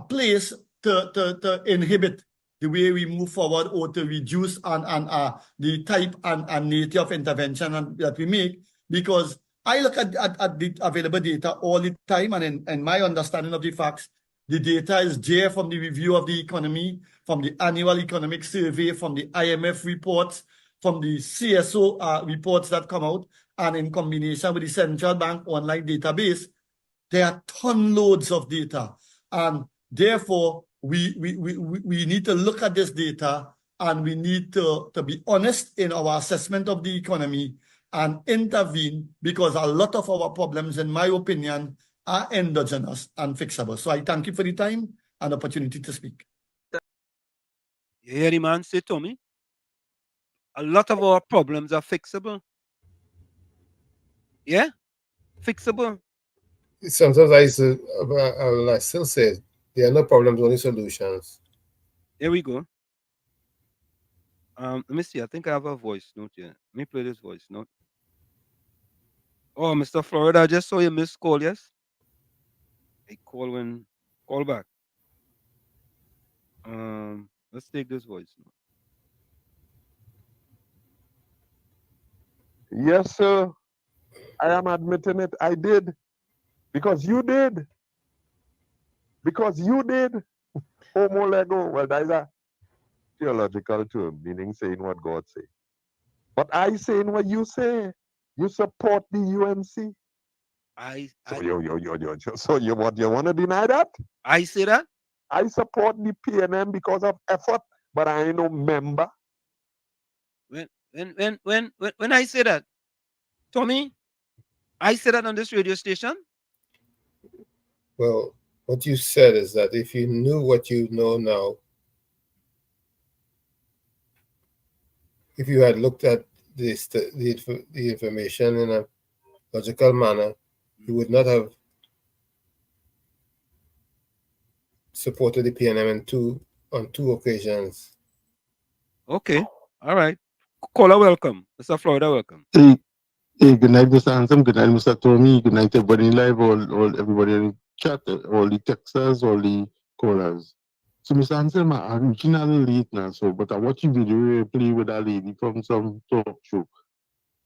place to inhibit the way we move forward or to reduce the type and nature of intervention that we make, because I look at the available data all the time, and in my understanding of the facts, the data is there from the review of the economy, from the annual economic survey, from the IMF reports, from the CSO reports that come out, and in combination with the central bank online database, there are ton loads of data. And therefore, we need to look at this data, and we need to be honest in our assessment of the economy and intervene, because a lot of our problems, in my opinion, are endogenous and fixable. So I thank you for the time and opportunity to speak. You hear the man say, Tommy? A lot of our problems are fixable. Yeah? Fixable. Sometimes I still say there are no problems, only solutions. Here we go. Let me see. I think I have a voice note here. Let me play this voice note. Oh, Mr. Florida, I just saw your missed call, yes? Hey, call back. Let's take this voice note. Yes, sir. I am admitting it. I did. Because you did. Because you did. Homo lego. Well, that is a theological term, meaning saying what God say. But I saying what you say. You support the UNC. So you what, you want to deny that? I say that? I support the PNM because of effort, but I ain't no member. When I say that, Tommy, I say that on this radio station. Well, what you said is that if you knew what you know now, if you had looked at the information in a logical manner, you would not have supported the PNM on two occasions. Okay. All right. Caller, welcome. Mr. Florida, welcome. Hey, good night, Mr. Ansem. Good night, Mr. Tommy. Good night, everybody in live, all everybody in the chat, all the texters, all the callers. So, Mr. Ansem, I'm reaching a little late now, so but I watch a video play with a lady from some talk show.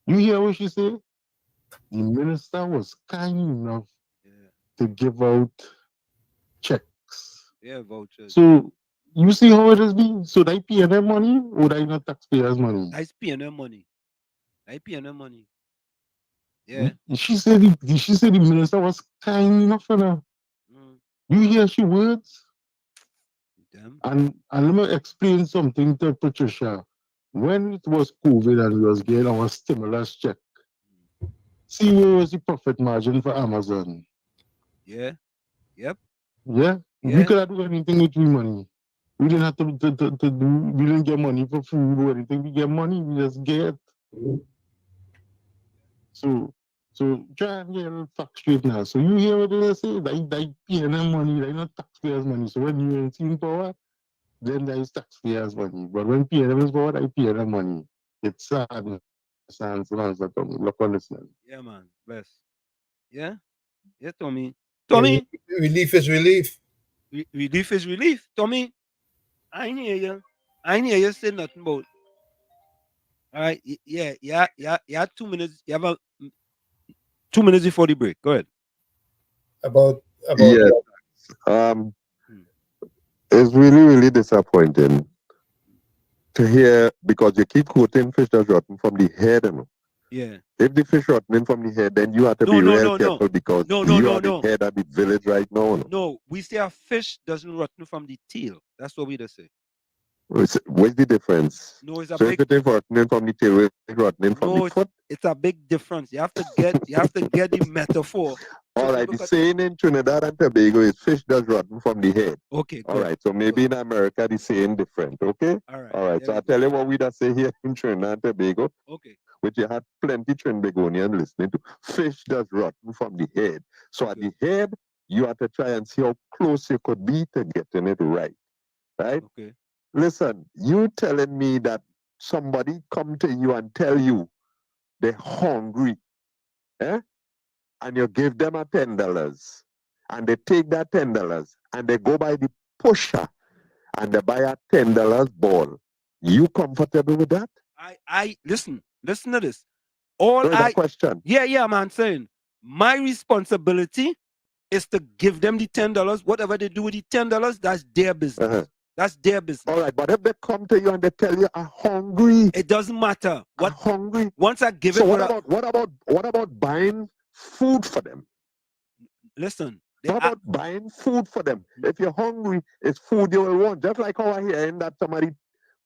You hear what she said? The minister was kind enough to give out checks. Yeah, vouchers. So you see how it has been? So they pay their money or they not taxpayers' money? That's PNM money. That's PNM money. Yeah. She said the minister was kind enough for her. You hear she words? And let me explain something to Patricia. When it was COVID and we was getting our stimulus check, see where was the profit margin for Amazon? Yeah. Yep. Yeah? We could have do anything with we money. We didn't have to do, we didn't get money for food or anything. We get money, we just get. So try and get a little fact straight now. So you hear what they say? They paying them money, they not taxpayers' money. So when you ain't in power, then there is taxpayers' money. But when PNM is power, they pay them money. It's sad. Look on this now. Yeah, man. Bless. Yeah. Yeah, Tommy. Tommy. Relief is relief. Relief is relief. Tommy, I ain't hear you. I ain't hear you say nothing about. All right. Yeah. 2 minutes. You have 2 minutes before the break. Go ahead. About Yeah. It's really, really disappointing to hear because you keep quoting fish that's rotten from the head. You know? Yeah. If the fish rotten from the head, then you have to be real careful because you are the head of the village right now. No? No, we say a fish doesn't rotten from the tail. That's what we just say. What's the difference? No, it's a so big. If it is rotten from the tail, it's rotten from the foot. It's a big difference. You have to get the metaphor. All right, the saying in Trinidad and Tobago is fish does rotten from the head. Okay, all right. So maybe in America the saying different. Okay. All right. So I tell you what we just say here in Trinidad and Tobago. Okay. Which you had plenty Trinbagonian listening to. Fish does rotten from the head. So at the head, you have to try and see how close you could be to getting it right. Right? Okay. Listen, you telling me that somebody come to you and tell you they're hungry, and you give them a $10, and they take that $10 and they go by the pusher and they buy a $10 ball. You comfortable with that? I listen to this. Question. Yeah, man, saying my responsibility is to give them the $10. Whatever they do with the $10, that's their business. That's their business. All right, but if they come to you and they tell you I'm hungry, it doesn't matter. I'm hungry. Once I give so it, what about buying food for them? Listen. What about buying food for them? If you're hungry, it's food you will want. Just like how I hearing that somebody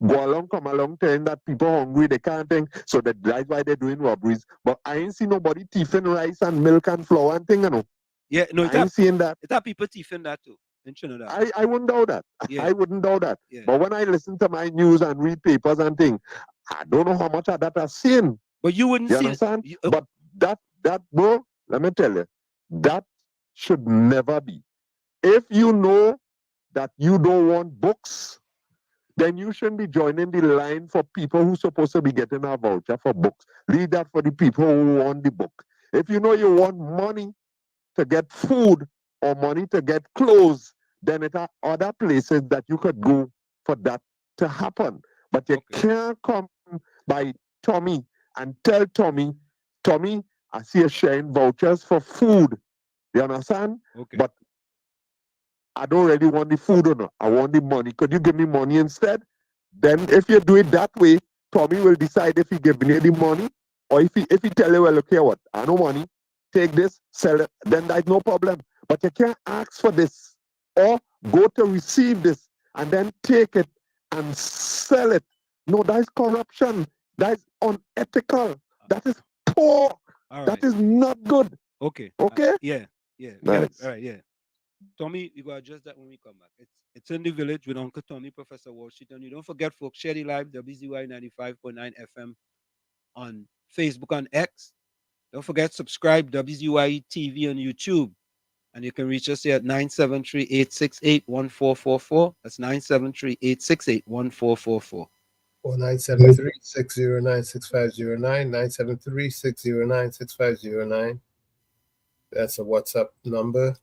come along telling that people hungry, they can't think, so that's why they're doing robberies. But I ain't seen nobody thieving rice and milk and flour and thing, you know. Yeah, no, I ain't seeing that. It's that people thieving that too in Trinidad. I wouldn't doubt that. Yeah. I wouldn't doubt that. Yeah. But when I listen to my news and read papers and things, I don't know how much of that I've seen. But you wouldn't you see understand? But that bro, let me tell you, that should never be. If you know that you don't want books, then you shouldn't be joining the line for people who's supposed to be getting a voucher for books. Leave that for the people who want the book. If you know you want money to get food or money to get clothes, then it are other places that you could go for that to happen. But you can't come by Tommy and tell Tommy, I see you sharing vouchers for food. You understand? Okay. But I don't really want the food or no. I want the money. Could you give me money instead? Then if you do it that way, Tommy will decide if he giving you the money or if he tell you, well, look here, what? I no money. Take this, sell it. Then there's no problem. But you can't ask for this or go to receive this and then take it and sell it. No, that is corruption. That is unethical. That is poor. That is not good. Okay. Okay? Yeah. Nice. All right, yeah. Tommy, you gotta adjust that when we come back. It's in the village with Uncle Tommy, Professor Washington. You don't forget, folks, share the live WZYE 95.9 FM on Facebook and X. Don't forget, subscribe WZYE TV on YouTube. And you can reach us here at 973-868-1444. That's 973-868-1444. Or 973-609-6509, 973-609-6509. That's a WhatsApp number.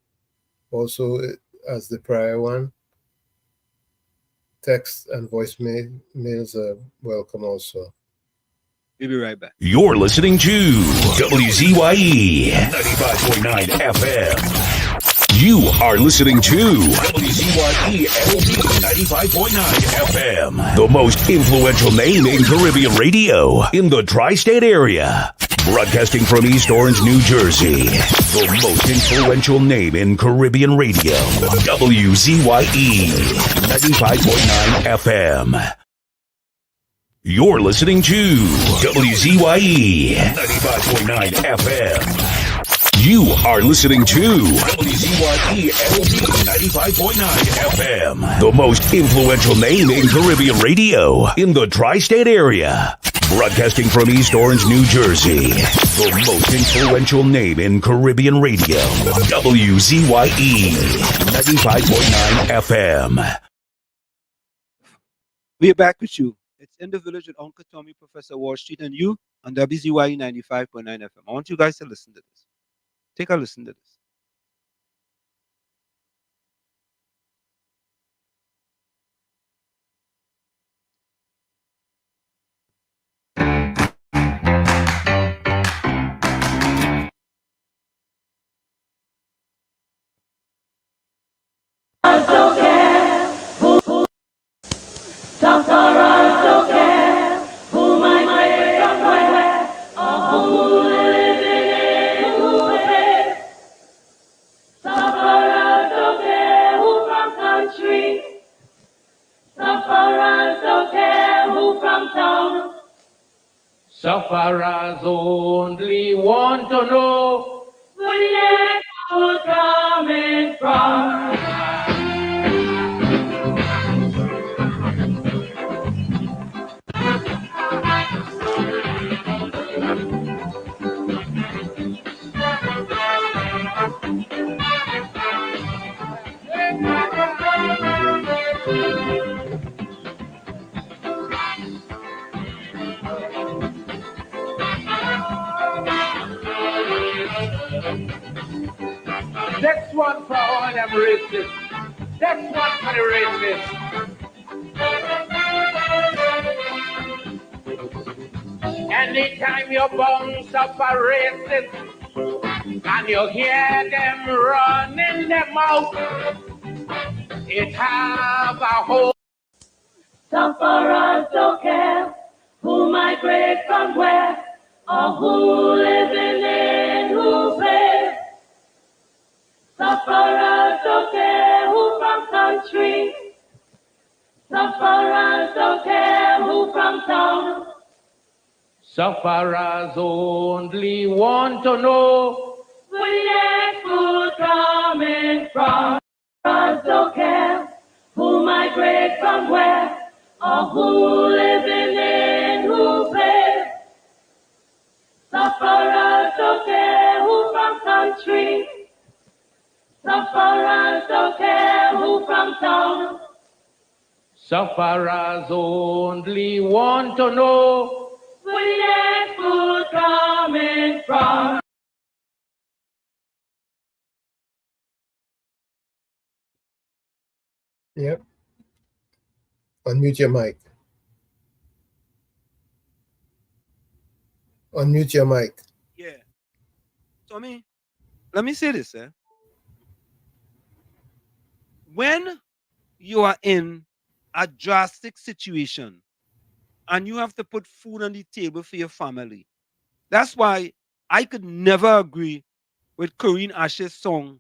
Also, as the prior one, text and voicemails are welcome also. We'll be right back. You're listening to WZYE 95.9 FM. You are listening to WZYE LP 95.9 FM, the most influential name in Caribbean radio in the tri-state area. Broadcasting from East Orange, New Jersey, the most influential name in Caribbean radio. WZYE 95.9 FM. You're listening to WZYE 95.9 FM. You are listening to WZYE LP 95.9 FM, the most influential name in Caribbean radio in the tri-state area. Broadcasting from East Orange, New Jersey, the most influential name in Caribbean radio. WZYE 95.9 FM. We're back with you. It's In the Village with Uncle Tommy, Professor Wall Street, and you on WZYE 95.9 FM. I want you guys to listen to this. Take a listen to this. Sufferers only want to know where you're coming from. That's one for all them racists. That's one for the racists. Anytime you bounce up a racist and you hear them running them out, it have a whole. Sufferers don't care who migrate from where or who living in who pays. Sufferers don't care who from country. Sufferers don't care who from town. Sufferers only want to know where next food coming from. Sufferers don't care who migrate from where or who living in who pays. Sufferers don't care who from country. Sufferers don't care who from town. Sufferers only want to know where next food coming from. Yep. Unmute your mic. Unmute your mic. Yeah. Tommy, let me say this, when you are in a drastic situation and you have to put food on the table for your family, that's why I could never agree with Corinne Ash's song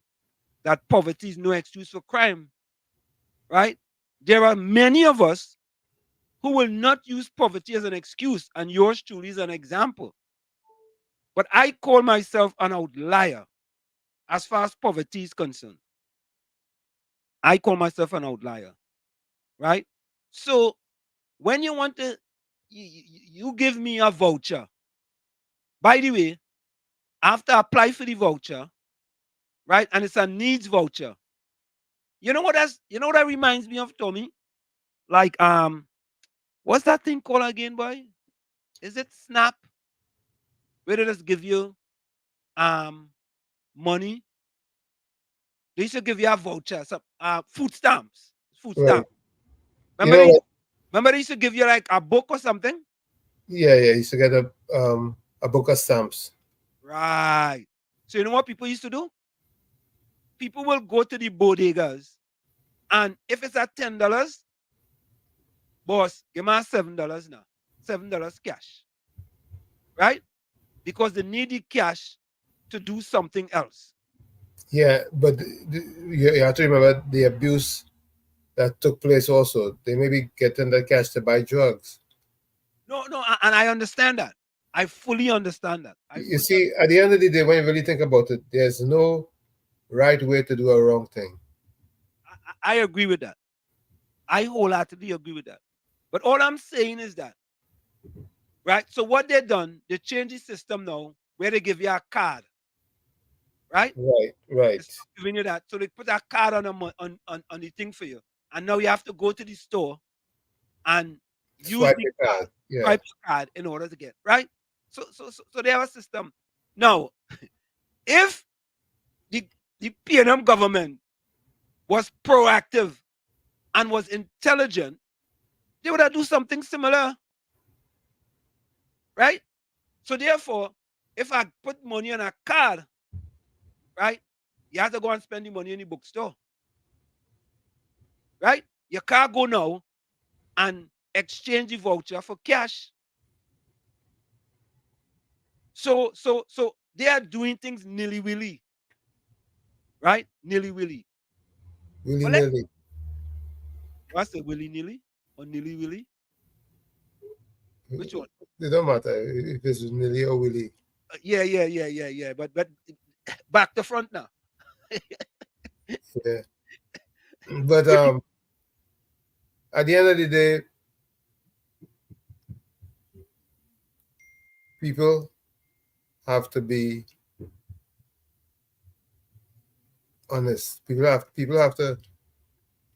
that poverty is no excuse for crime, right? There are many of us who will not use poverty as an excuse, and yours truly is an example. But I call myself an outlier as far as poverty is concerned. I call myself an outlier, right? So when you want to, you give me a voucher. By the way, after I apply for the voucher, right? And it's a needs voucher. You know what that reminds me of, Tommy? Like what's that thing called again, boy? Is it Snap? Where they just give you money? They used to give you a voucher, some food stamps. Food Right. stamp. You know what? Remember they used to give you like a book or something? Yeah, yeah. You used to get a book of stamps. Right. So you know what people used to do? People will go to the bodegas, and if it's at $10, boss, give me $7 now. $7 cash. Right? Because they need the cash to do something else. Yeah, but you have to remember the abuse that took place also. They may be getting the cash to buy drugs. No, and I understand that. I fully understand that. You see, at the end of the day, when you really think about it, there's no right way to do a wrong thing. I agree with that. I wholeheartedly agree with that. But all I'm saying is that, right? So what they done, they changed the system now where they give you a card, right? Right, right. They stop giving you that. So they put a card on the thing for you. And now you have to go to the store and use Swipe the your card, card. Yeah. swipe your card in order to get, right? So they have a system. Now, if the PNM government was proactive and was intelligent, they would have do something similar, right? So therefore, if I put money on a card, right, you have to go and spend the money in the bookstore, right? You can't go now and exchange the voucher for cash. So they are doing things nilly-willy, right? Nilly-willy. Willy But let's nilly. what's the willy-nilly or nilly-willy? Which one? It don't matter if it's nilly or willy. Yeah. But back to front now. Yeah. But at the end of the day, people have to be honest. People have to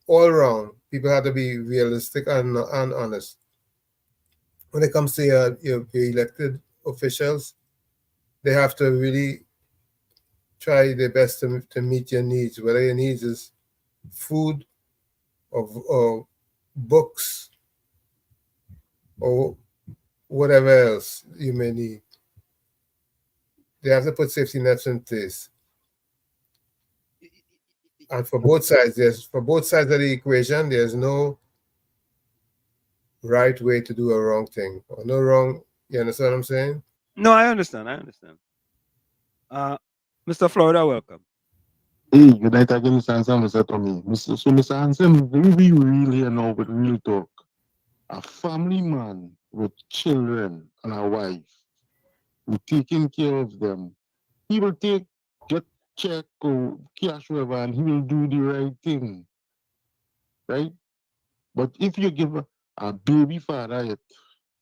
all around. People have to be realistic and honest. When it comes to your elected officials, they have to really try their best to meet your needs, whether your needs is food or books or whatever else you may need. They have to put safety nets in place. And for both sides, for both sides of the equation, there's no right way to do a wrong thing or no wrong. You understand what I'm saying? No, I understand. Mr. Florida, welcome. Hey, good night again, Mr. Hansen, Mr. Tommy. So, Mr. Hansen, we real here now with real talk. A family man with children and a wife who taking care of them. He will get check or cash whatever and he will do the right thing. Right? But if you give a baby father it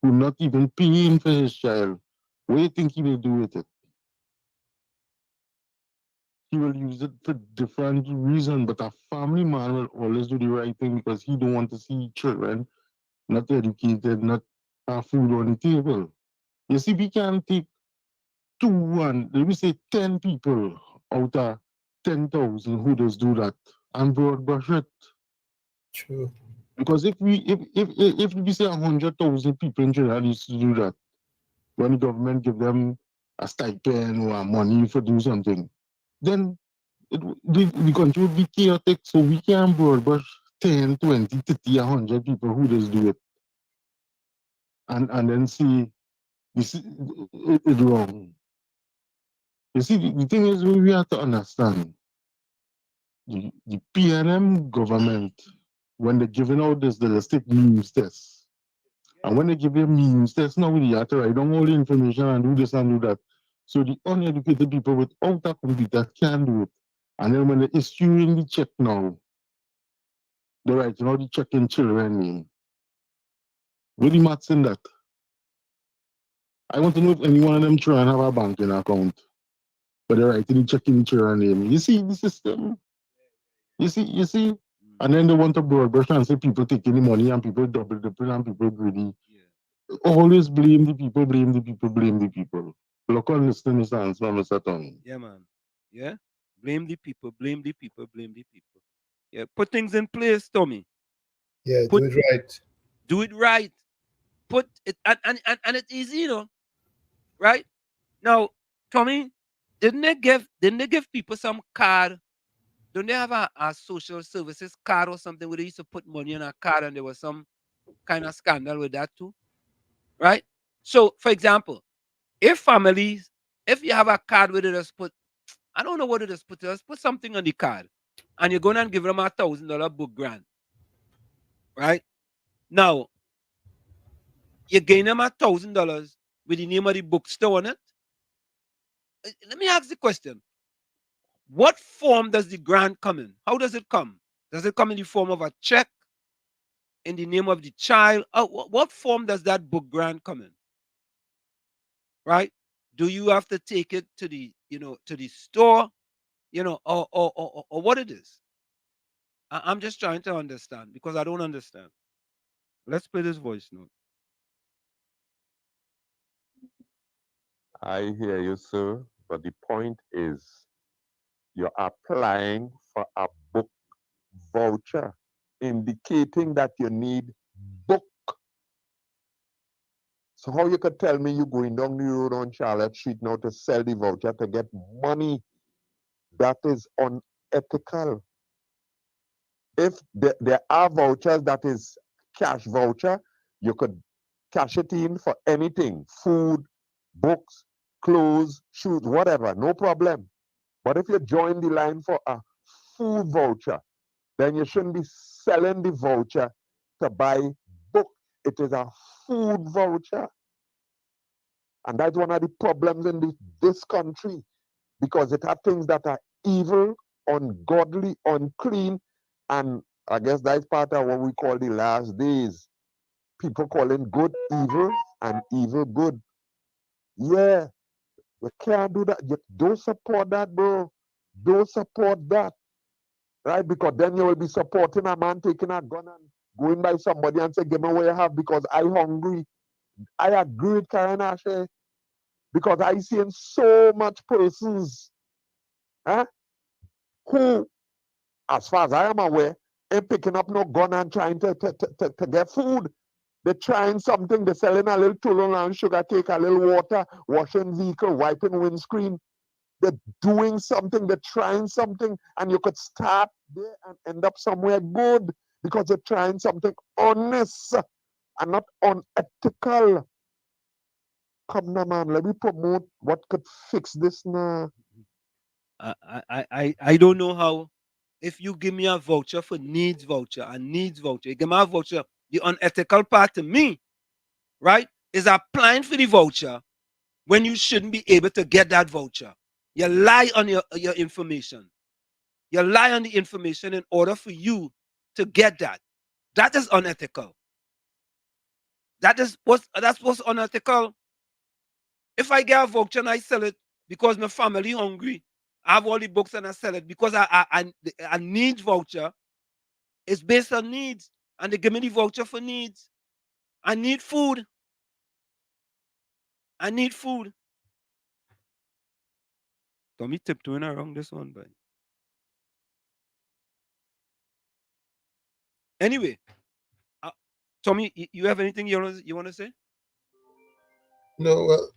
who not even paying for his child, what do you think he will do with it? He will use it for different reasons, but a family man will always do the right thing because he don't want to see children not educated, not have food on the table. You see, we can take let me say 10 people out of 10,000 who does do that and broad brush it. True. Because if we say 100,000 people in Trinidad used to do that, when the government give them a stipend or money for do something, then the country would be chaotic. So we can broad brush 10, 20, 30, 100 people who just do it. And then see, this is it wrong. You see, the thing is, we have to understand the PNM government, when they're giving out this, they just take means tests. And when they give you means tests, now you have to write down all the information and do this and do that. So the uneducated people without a computer can do it. And then when they're issuing the check now, they're writing out the check in children name. What the maths in that? I want to know if any one of them try and have a banking account. but they're writing the check in the children name. You see the system. You see, and then they want to broad brush and say people taking the money and people double dipping and people greedy. Always blame the people, blame the people, blame the people. Look on listen, Mr. Answer, Mr. Tony. Yeah, man. Yeah. Blame the people, blame the people, blame the people. Yeah. Put things in place, Tommy. Yeah, Put do it right. Do it right. Put it and it's easy, you know. Right? Now, Tommy, didn't they give people some card? Don't they have a social services card or something where they used to put money in a card and there was some kind of scandal with that too? Right? So, for example, if you have a card where they just put, I don't know what it is, just put something on the card and you're going and give them $1,000 book grant. Right? Now, you gain them $1,000 with the name of the bookstore on it. Let me ask the question. What form does the grant come in? How does it come? Does it come in the form of a check in the name of the child? What form does that book grant come in? Right? Do you have to take it to the, to the store, or what it is? I'm just trying to understand because I don't understand. Let's play this voice note. I hear you, sir, but the point is you're applying for a book voucher indicating that you need book. So how you could tell me you're going down the road on Charlotte Street now to sell the voucher to get money? That is unethical. If there are vouchers that is cash voucher, you could cash it in for anything, food, books, clothes, shoes, whatever, no problem. But if you join the line for a food voucher, then you shouldn't be selling the voucher to buy book. It is a food voucher. And that's one of the problems in this country, because it has things that are evil, ungodly, unclean, and I guess that's part of what we call the last days. People calling good evil and evil good. Yeah, you can't do that. You don't support that, bro. Don't support that. Right? Because then you will be supporting a man taking a gun and going by somebody and say, give me what you have because I'm hungry. I agree with Karen Ashe. Because I seen so much persons who, as far as I am aware, ain't picking up no gun and trying to get food. They're trying something, they're selling a little tulun and sugar cake, a little water, washing vehicle, wiping windscreen. They're doing something, they're trying something, and you could start there and end up somewhere good because they're trying something honest and not unethical. Come now, man, let me promote what could fix this now. I don't know how. If you give me a voucher for needs voucher, you give me a voucher, the unethical part to me, right, is applying for the voucher when you shouldn't be able to get that voucher. You lie on your information. You lie on the information in order for you to get that. That is unethical. That's what's unethical. If I get a voucher and I sell it because my family hungry, I have all the books and I sell it because I need voucher. It's based on needs, and they give me the voucher for needs. I need food. I need food. Tommy tiptoeing around this one, but anyway, Tommy, you have anything you want to say? No, well,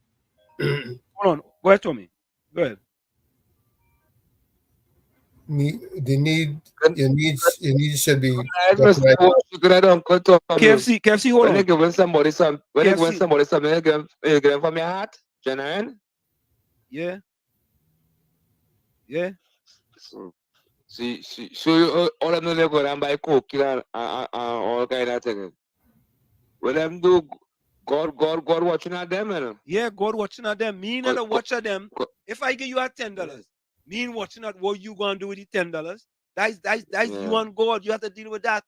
hold on. Go ahead, Tommy. Go ahead. your needs should be KFC, hold on. When you giving somebody something, you give them from your heart, genuine. Yeah. Yeah. So you all of them go and buy coke and all kind of things. What them do? God watching at them, man. Yeah, God watching at them. Me not watch at them. If I give you a $10, me watching at what you gonna do with the $10. That's you and God. You have to deal with that.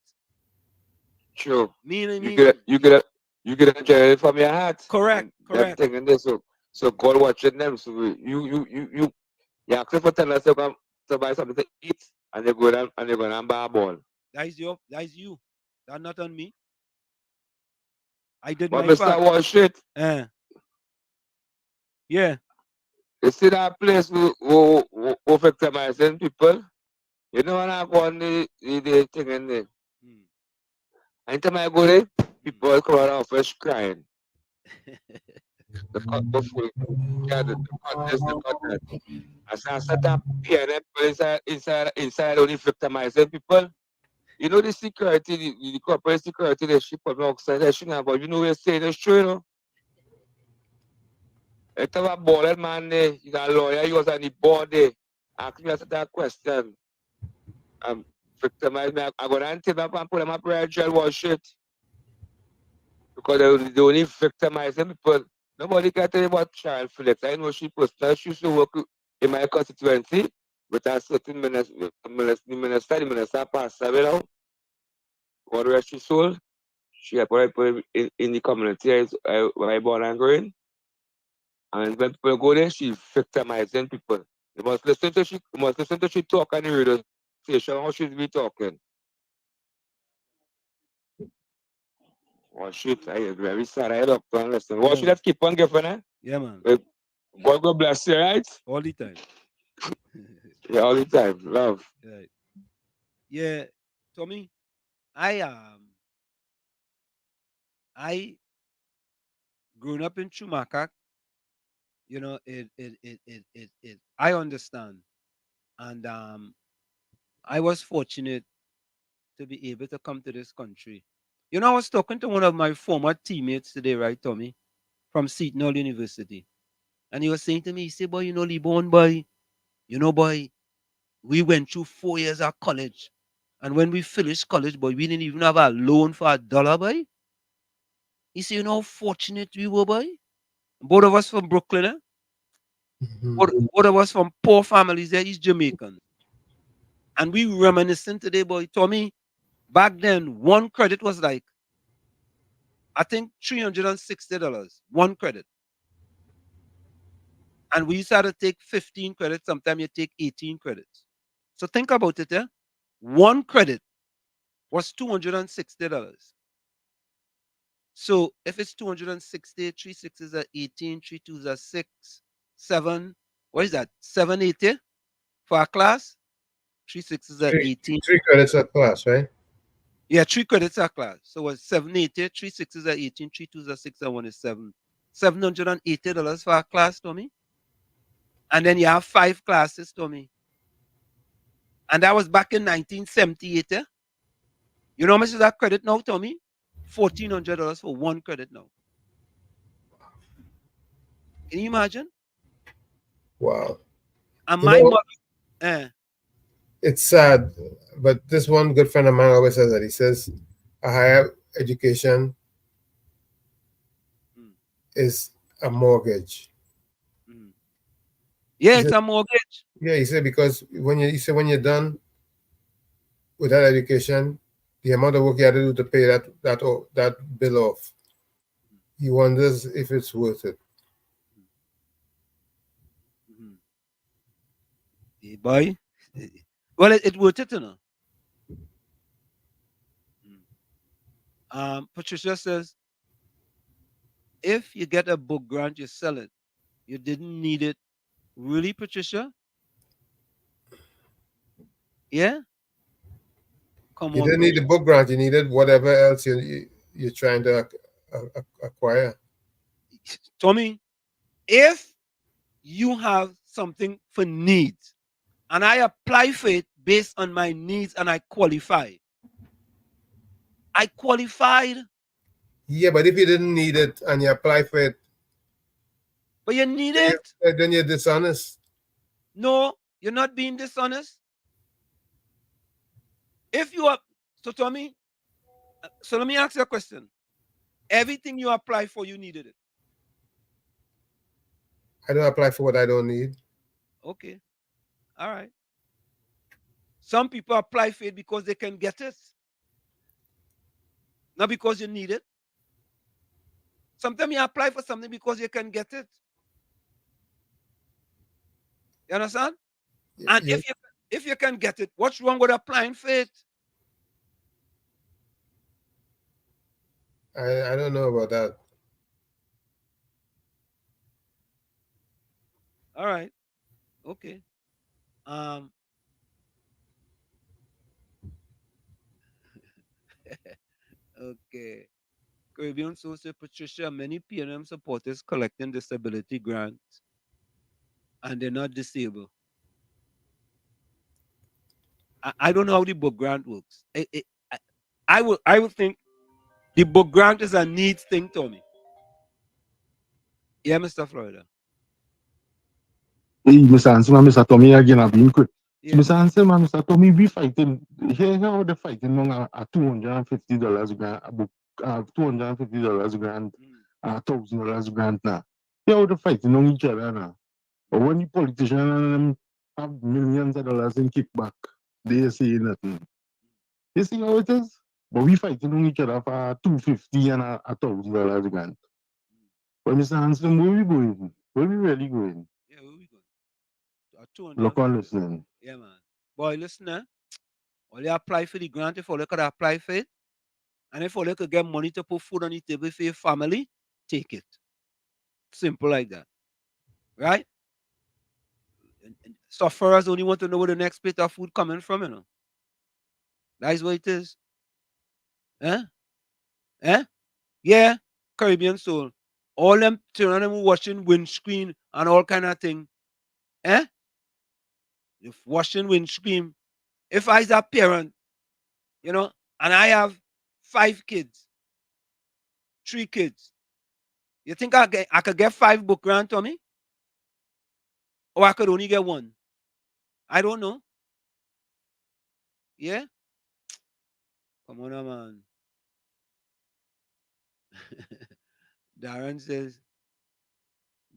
Sure. You get a generate from your heart. Correct. Them thing in there. So God watching them. So you You ask them for $10 to come to buy something to eat, and they go down and they go down and buy a ball. That is you. That's not on me. I did But my Mr. part. Washit, Yeah. you see that place who victimizing people? You know when I go on the thing in there. Anytime I go there, people come out of office crying. The food, yeah, the cut this, the cut that. As I set up PNF inside only victimizing people. You know the security, the corporate security, they ship on outside, they shouldn't have, but you know we're saying it's true, you know. If you have a bald man there, you got a lawyer, you was on the board there. Ask me that question. Victimize me. I go down and up and put them up right jail wash it. Because they only victimizing people. Nobody can tell you about child flex. I know she personally she used to work in my constituency with a certain minister, the minister passed away now. God rest his soul. She had put in the community where I born and growing. And when people go there, she's victimizing people. You must listen to she talk on the radio station how she's be talking. Oh shit, I am very sad. I had up and listen. What should I keep on giving her? Yeah, man. God bless you, right? All the time. Yeah, all the time. Love. Right. Yeah, Tommy, I grown up in Chumakak, you know, I understand. And I was fortunate to be able to come to this country. You know, I was talking to one of my former teammates today, right, Tommy, from Seton University. And he was saying to me, he said, boy, you know, Libon, boy, you know, boy, we went through 4 years of college. And when we finished college, boy, we didn't even have a loan for $1, boy. He said, you know how fortunate we were, boy? Both of us from Brooklyn, eh? Both of us from poor families there, he's Jamaican. And we reminiscing today, boy, Tommy, back then, one credit was like, I think $360, one credit. And we used to take 15 credits, sometimes you take 18 credits. So think about it, eh? One credit was $260. So if it's 260, 3 sixes are 18, 3 twos are 6, 7, what is that? 780 for a class? 3 sixes are 18. 3 credits a class, right? Yeah, 3 credits a class. So it's 780, 3 sixes are 18, 3 twos are 6, and 1 is 7. $780 for a class, Tommy. And then you have 5 classes, Tommy. And that was back in 1978. Eh? You know how much is that credit now, Tommy? $1,400 for one credit now. Can you imagine? Wow. And You my know, mother, it's sad, but this one good friend of mine always says that. He says a higher education is a mortgage. yeah, He it's said, a mortgage. yeah, he said because when you're done with that education, the amount of work you had to do to pay that bill off, he wonders if it's worth it. Hey, boy. Well, it worth it, you know. Patricia says, if you get a book grant, you sell it. You didn't need it. Really, Patricia? Yeah? Come You on, didn't need the Patricia. book grant. You needed whatever else you're trying to acquire. Tommy, if you have something for needs and I apply for it based on my needs and I qualify, I qualified. Yeah, but if you didn't need it and you apply for it, but you need then it. then you're dishonest. No, you're not being dishonest. If you are, so Tommy, so let me ask you a question. Everything you apply for, you needed it. I don't apply for what I don't need. Okay. All right. Some people apply for it because they can get it, not because you need it. Sometimes you apply for something because you can get it. You understand? And if you can get it, what's wrong with applying for it? I don't know about that. All right. Okay. Okay. Caribbean Social Patricia, many PNM supporters collecting disability grants and they're not disabled. I don't know how the book grant works. I would think the book grant is a needs thing, Tommy. Yeah, Mr. Florida. Hey, Mr. Hansen and Mr. Tommy again have been quick. So Yeah. Mr. Hansen and Mr. Tommy, we fighting. Here how they fighting on a $250 grant, a book, $250 grant, $1,000 grant now. Here how they fighting on each other now. But when the politicians and them have millions of dollars in kickback, they say nothing. You see how it is? But we fighting on each other for $250 and a $1,000 grant. But Mr. Hansen, where we going? Where we really going? Yeah, where we going? 200. Look on listening. Yeah, man. Boy, listen, all you apply for the grant, if all you could apply for it, and if all you could get money to put food on the table for your family, take it. Simple like that. Right? And sufferers only want to know where the next plate of food coming from, you know. That is what it is. Eh? Eh? Yeah, Caribbean soul. All them children them watching windscreen and all kind of thing. Eh? If washing windscreen. If I's a parent, you know, and I have 5 kids, 3 kids, you think I could get 5 book grant, Tommy? Or I could only get 1? I don't know. Yeah? Come on, man. Darren says,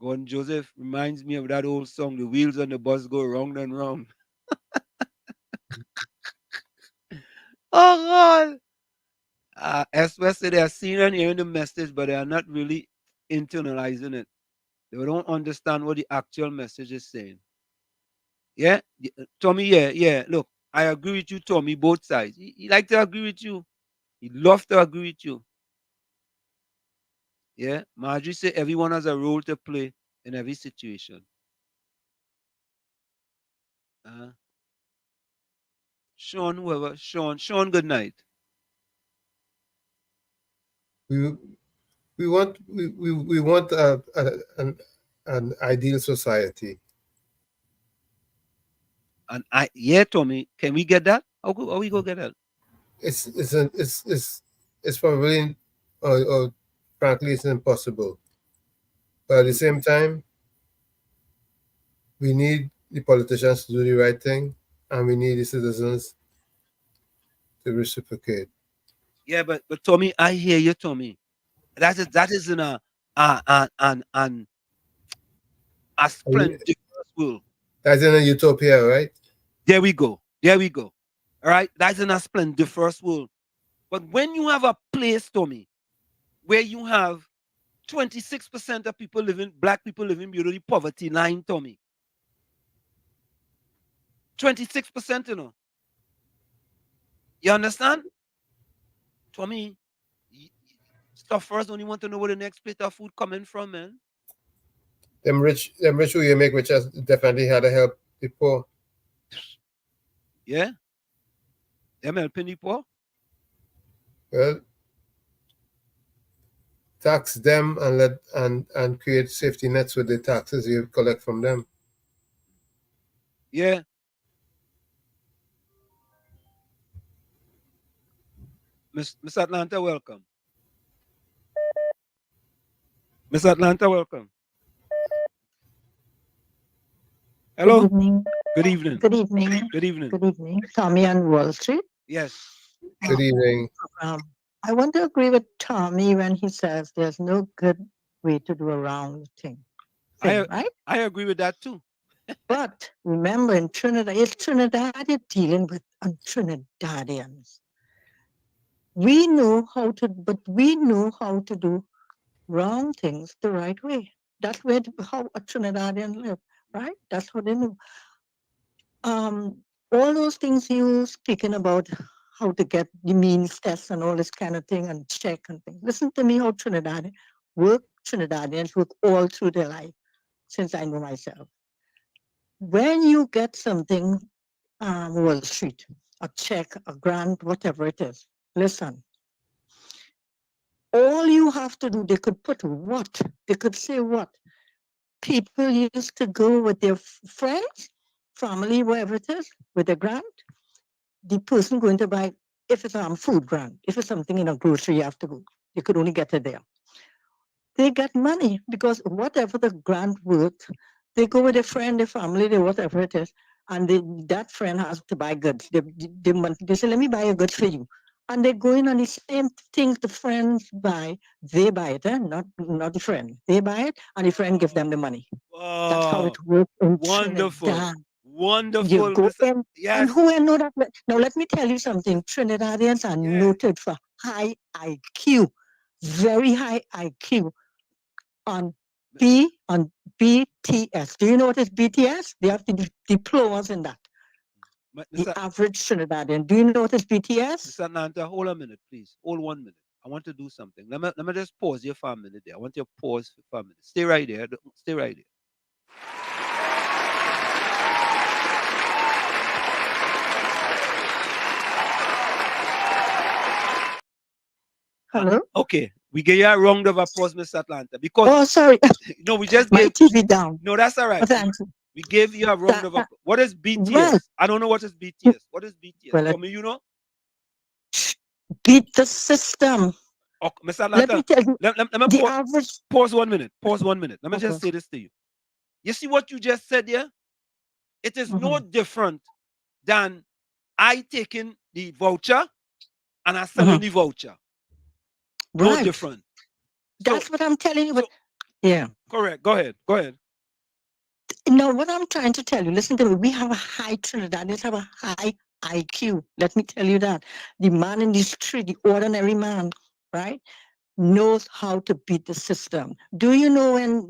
Gordon Joseph reminds me of that old song, the wheels on the bus go round and round. Oh, God. Especially they are seeing and hearing the message, but they are not really internalizing it. They don't understand what the actual message is saying. Yeah? Tommy, yeah. Look, I agree with you, Tommy, both sides. He like to agree with you. He love to agree with you. Yeah? Marjorie say everyone has a role to play in every situation. Sean, whoever. Sean, good night. We want an ideal society. And yeah, Tommy, can we get that? How we go get that? It's probably or frankly it's impossible. But at the same time, we need the politicians to do the right thing, and we need the citizens to reciprocate. Yeah, but Tommy, I hear you, Tommy. That is in a splendiferous world. That's in a utopia, right? There we go. All right, that's in a splendiferous world. But when you have a place, Tommy, where you have 26% of people black people living below the poverty line, Tommy. 26%, you know. You understand? Tommy, sufferers only want to know where the next plate of food coming from, man. Them rich who you make rich has definitely had to help the poor. Yeah? Them helping the poor? Well, tax them and create safety nets with the taxes you collect from them. Yeah. Miss Atlanta, welcome. Miss Atlanta, welcome. Hello. Good evening. Good evening. Good evening. Good evening. Good evening. Tommy on Wall Street. Yes. Good evening. I want to agree with Tommy when he says there's no good way to do a round thing, right? I agree with that too. But remember, in Trinidad, it's Trinidad you're dealing with Trinidadians. We know how to do wrong things the right way. That's how a Trinidadian live. right? That's what they know. All those things you speaking about, how to get the means test and all this kind of thing and check and things. Listen to me how Trinidadians work all through their life since I know myself. When you get something, Wall Street, a check, a grant, whatever it is, listen, all you have to do, they could put what? They could say what? People used to go with their friends, family, wherever it is, with a grant. The person going to buy, if it's a food grant, if it's something in a grocery, you have to go. You could only get it there. They get money because whatever the grant worth, they go with a friend, their family, their whatever it is, and that friend has to buy goods. They say, let me buy a goods for you. And they go in and the same things the friends buy, they buy it, not the friend. They buy it and the friend gives them the money. That's how it works in Wonderful. Trinidad. Wonderful. You go in, Yes. and who I know that. Now let me tell you something. Trinidadians are noted for high IQ, very high IQ on BTS. Do you know what is BTS? They have the diplomas in that. The average Trinidadian. Do you know what is BTS? Mr. Nanta, hold a minute, please. Hold 1 minute. I want to do something. Let me just pause here for a minute there. I want you to pause for a minute. Stay right there. Stay right there. Hello? Okay. We give you a round of applause, Mr. Atlanta. Because oh, sorry. No, we just my gave TV down. No, that's all right. We gave you a round of applause. What is BTS? Well, I don't know what is BTS. What is BTS? well, Tell me, you know? Beat the system. Okay, Mr. Let Atlanta, me tell you, let me the average. Pause 1 minute. Pause 1 minute. Let me Okay. just say this to you. You see what you just said here? It is no different than I taking the voucher and I selling the voucher. No Right. different. That's what I'm telling you. But yeah. Correct. Go ahead. Go ahead. No, what I'm trying to tell you, listen to me. We have a high Trinidadians have a high IQ. Let me tell you that. The man in the street, the ordinary man, right, knows how to beat the system. Do you know when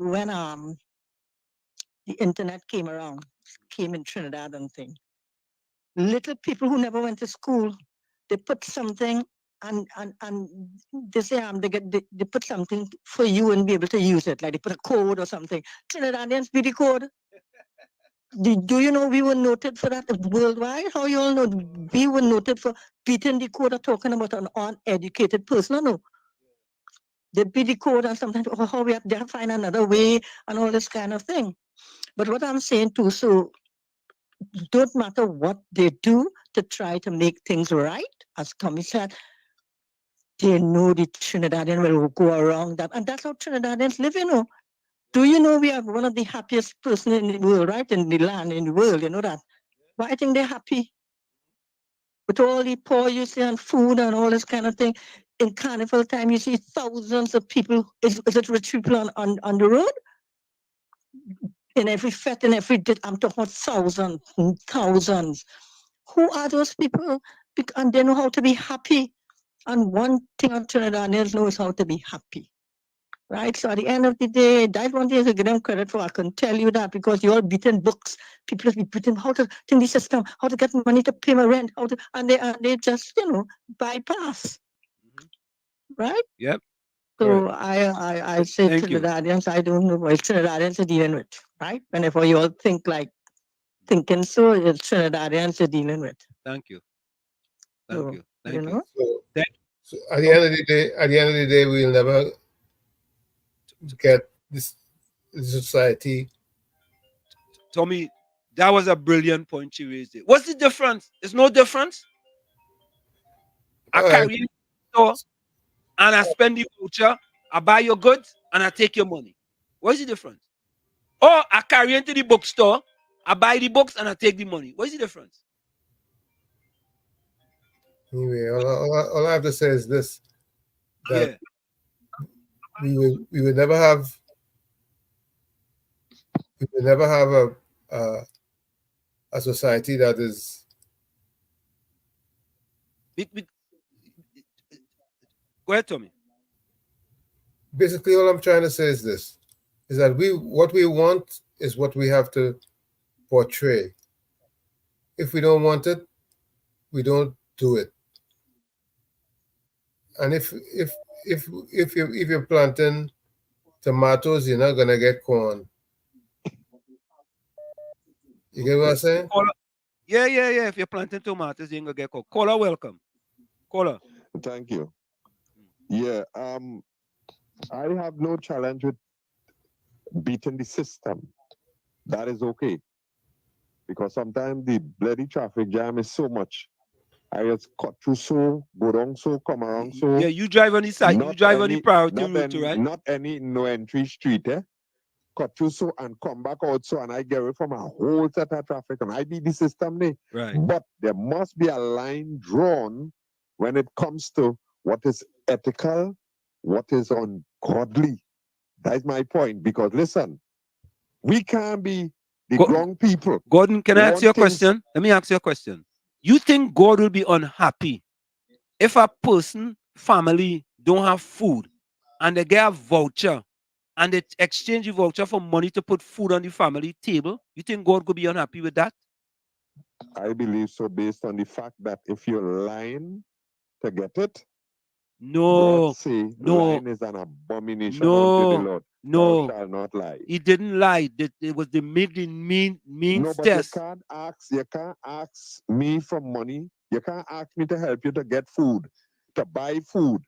the internet came in Trinidad and thing? Little people who never went to school, they put something and they say they put something for you and be able to use it, like they put a code or something. Trinidadians beat the code. Do you know we were noted for that worldwide? How you all know we were noted for beating the code or talking about an uneducated person? No. They beat the code and sometimes, how we have to find another way and all this kind of thing. But what I'm saying too, so don't matter what they do to try to make things right, as Tommy said, they know the Trinidadian will go around that. And that's how Trinidadians live, you know. Do you know we are one of the happiest person in the world, right? In the land, in the world, you know that. Why I think they're happy? With all the poor you see and food and all this kind of thing. In carnival time, you see thousands of people. Is it rich people on the road? In every fete, in every day, I'm talking about thousands and thousands. Who are those people? And they know how to be happy. And one thing on Trinidadians know is how to be happy. Right? So at the end of the day, that one thing to give them credit for. I can tell you that because you're beating books. People have been beating how to think the system, how to get money to pay my rent, and they just, bypass. Right? Yep. So I say Thank you. Trinidadians, I don't know what Trinidadians are dealing with, right? Whenever you all think like thinking so, it's Trinidadians are dealing with. Thank you. Thank you. Thank you. you. So at the end of the day, we'll never get this society. Tommy, that was a brilliant point you raised. It. What's the difference? There's no difference. I carry you to the store and I spend the voucher, I buy your goods and I take your money. What's the difference? Or I carry into the bookstore, I buy the books and I take the money. What's the difference? Anyway, all I have to say is this: that we will never have a society that is. Go ahead, Tommy. Basically, all I'm trying to say is this: is that what we want is what we have to portray. If we don't want it, we don't do it. And if you're planting tomatoes, you're not gonna get corn. You get what I'm saying? Yeah. If you're planting tomatoes, you ain't gonna get caught. Caller, welcome. Caller. Thank you. Yeah, I have no challenge with beating the system. That is okay. Because sometimes the bloody traffic jam is so much. I just cut through so, go down so, come around so. Yeah, you drive on the side. You drive on the priority route, too, right? Not any no entry street, eh? Cut through so and come back out so, and I get away from a whole set of traffic, and I beat the system there. Right. But there must be a line drawn when it comes to what is ethical, what is ungodly. That's my point. Because listen, we can't be the wrong people. Gordon, can I ask you a want things- question? Let me ask you a question. You think God will be unhappy if a person, family, don't have food and they get a voucher and they exchange the voucher for money to put food on the family table? You think God could be unhappy with that? I believe so, based on the fact that if you're lying to get it, No, God say no, lying is an abomination unto the Lord. no. Thou shalt not lie. He didn't lie. It was the means No, but test. you can't ask me for money. You can't ask me to help you to get food, to buy food,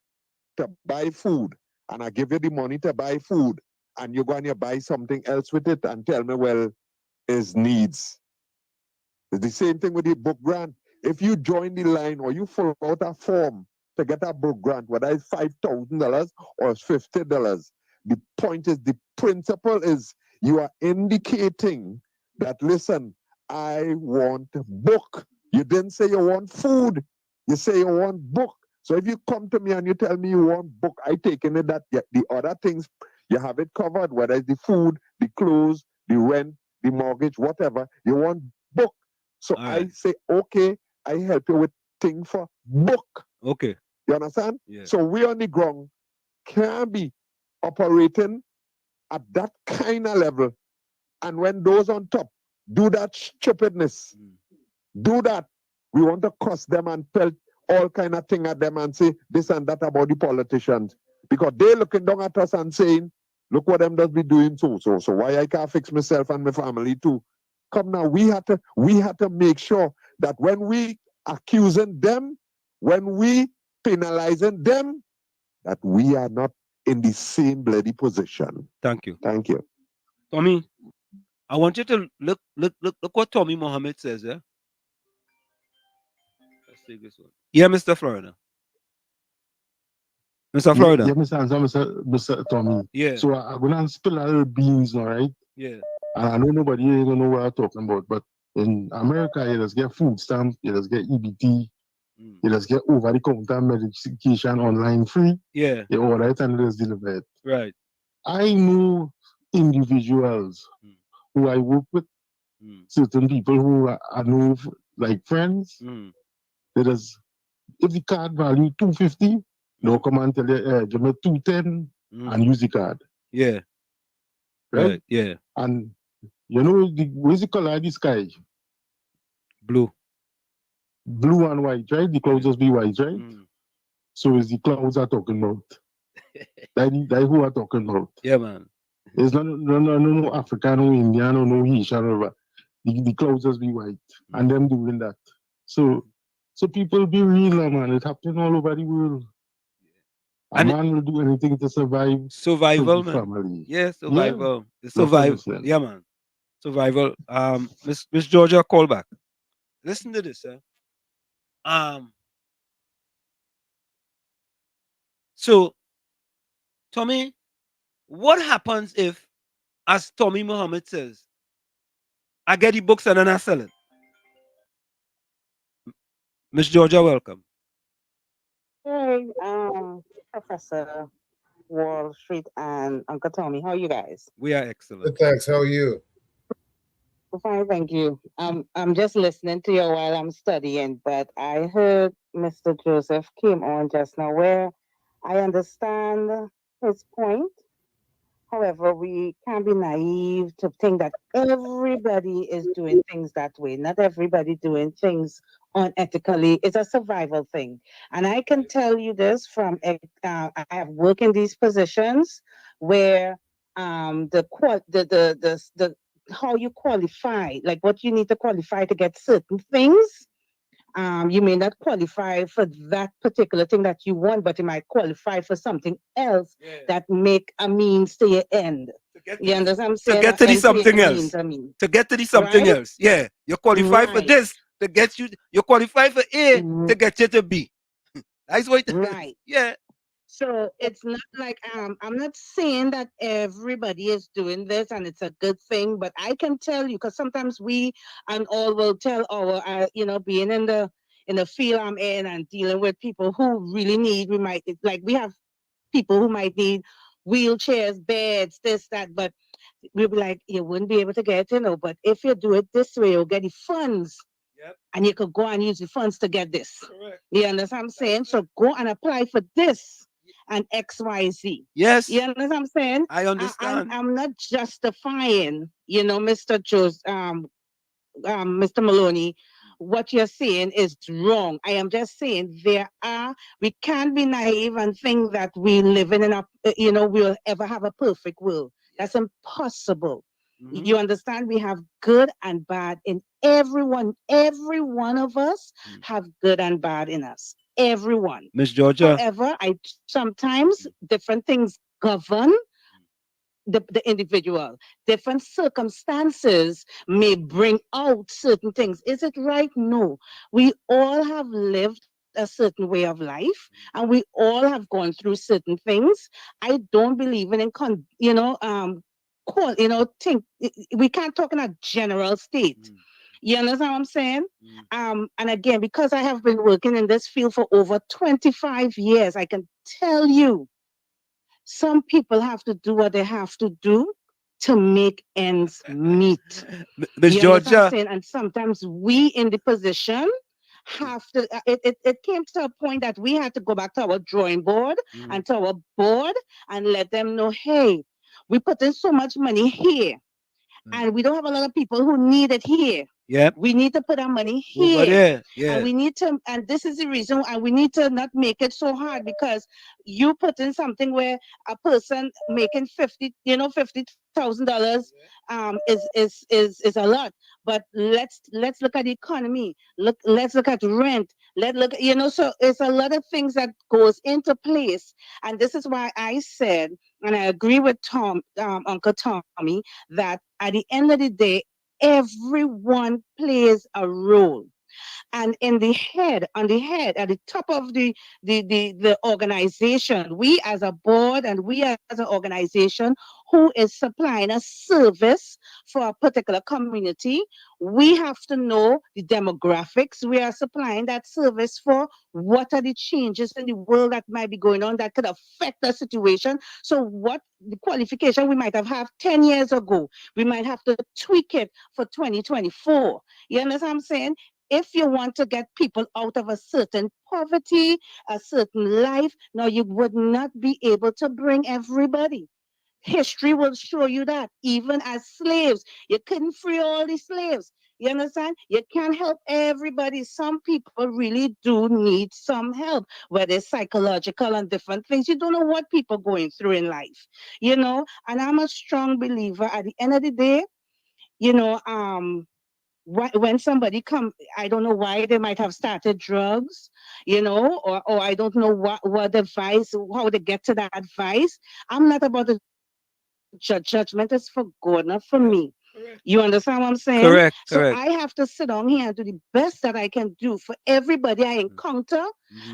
and I give you the money to buy food, and you go and you buy something else with it and tell me, well, is needs. It's the same thing with the book grant. If you join the line or you fill out a form to get a book grant, whether it's $5,000 or it's $50, the point is, the principle is, you are indicating that, listen, I want book. You didn't say you want food. You say you want book. So if you come to me and you tell me you want book, I take in it that the other things, you have it covered, whether it's the food, the clothes, the rent, the mortgage, whatever. You want book. So I say, okay, I help you with thing for book. Okay. You understand? Yeah. So we on the ground can't be operating at that kind of level. And when those on top do that stupidness, do that, we want to cuss them and tell all kind of thing at them and say this and that about the politicians. Because they looking down at us and saying, look what them does be doing so why I can't fix myself and my family too. Come now, we had to make sure that when we accusing them, when we penalizing them, that we are not in the same bloody position. Thank you. Thank you. Tommy, I want you to look what Tommy Mohammed says, yeah? Let's take this one. Yeah, Mr. Florida. Mr. Florida. Yeah, Mr. Tommy. Yeah. So I'm gonna spill a little beans, all right? Yeah. And I know nobody ain't gonna know what I'm talking about, but in America, you just get food stamp, you just get EBT, you just get over-the-counter medication online free. Yeah. You order it and it is delivered. Right. I know individuals who I work with, certain people who I know like friends. They just, if the card value $250, they'll come and tell you, give me $210 and use the card. Yeah. Right. Yeah. And you know, where's the color of the sky? Blue. Blue and white, right? The clouds just be white, right? So is the clouds are talking about. That who are talking about. Yeah, man. It's no African, no Indian, no Haitian, whatever. The clouds just be white. And them doing that. So people be real, man. It's happening all over the world. A man will do anything to survive. Survival, for the man. family. Yeah, survival. Yeah. The survival. Yeah, man. Survival. Miss Georgia, call back. Listen to this, sir. So, Tommy, what happens if, as Tommy Mohammed says, I get the books and then I sell it? Miss Georgia, welcome. Hey, Professor Wall Street and Uncle Tommy, how are you guys? We are excellent. Thanks. How are you? Fine, thank you. I'm just listening to you while I'm studying, but I heard Mr. Joseph came on just now where I understand his point. However, we can't be naive to think that everybody is doing things that way. Not everybody doing things unethically. It's a survival thing. And I can tell you this from, I have worked in these positions where the how you qualify, like what you need to qualify to get certain things, you may not qualify for that particular thing that you want, but you might qualify for something else that make a means to your end. You understand what I'm To saying? get to the End to your something means, else. I mean. To get to the something Right? else. Yeah. You qualify for Right. this to get you. You qualify for A to get you to B. That's what. Right. Yeah. So it's not like I'm not saying that everybody is doing this and it's a good thing, but I can tell you because sometimes we and all will tell our being in the field I'm in and dealing with people who really need, we might, like we have people who might need wheelchairs, beds, this, that, but we'll be like, you wouldn't be able to get, but if you do it this way, you'll get the funds. And you could go and use the funds to get this. Correct. You understand what I'm saying? So go and apply for this and XYZ. Yes. You understand what I'm saying? I understand. I'm not justifying, Mr. Mr. Maloney, what you're saying is wrong. I am just saying we can't be naive and think that we live in we'll ever have a perfect world. That's impossible. You understand? We have good and bad in everyone. Every one of us have good and bad in us. Everyone. Miss Georgia. However, sometimes different things govern the individual. Different circumstances may bring out certain things. Is it right? No. We all have lived a certain way of life and we all have gone through certain things. I don't believe in we can't talk in a general state. You understand what I'm saying? And again, because I have been working in this field for over 25 years, I can tell you some people have to do what they have to do to make ends meet. Miss You understand what I'm Georgia. saying? And sometimes we in the position have to, it came to a point that we had to go back to our drawing board and to our board and let them know, hey, we put in so much money here and we don't have a lot of people who need it here. Yep. We need to put our money Over here. there. Yeah. And we need to, and this is the reason, and we need to not make it so hard because you put in something where a person making $50,000 is a lot. But let's look at the economy. Let's look at rent. Let's look, so it's a lot of things that goes into place. And this is why I said, and I agree with Uncle Tommy, that at the end of the day, everyone plays a role. And on the head, at the top of the organization, we as a board and we as an organization who is supplying a service for a particular community, we have to know the demographics we are supplying that service for. What are the changes in the world that might be going on that could affect the situation? So what the qualification we might have had 10 years ago, we might have to tweak it for 2024. You understand what I'm saying? If you want to get people out of a certain poverty, a certain life, now you would not be able to bring everybody. History will show you that. Even as slaves, you couldn't free all the slaves. You understand? You can't help everybody. Some people really do need some help, whether it's psychological and different things. You don't know what people are going through in life, And I'm a strong believer at the end of the day, when somebody come, I don't know why they might have started drugs, or I don't know what advice, how they get to that advice. I'm not about to judgment is for God, not for me. You understand what I'm saying? Correct. So Correct. I have to sit down here and do the best that I can do for everybody I encounter.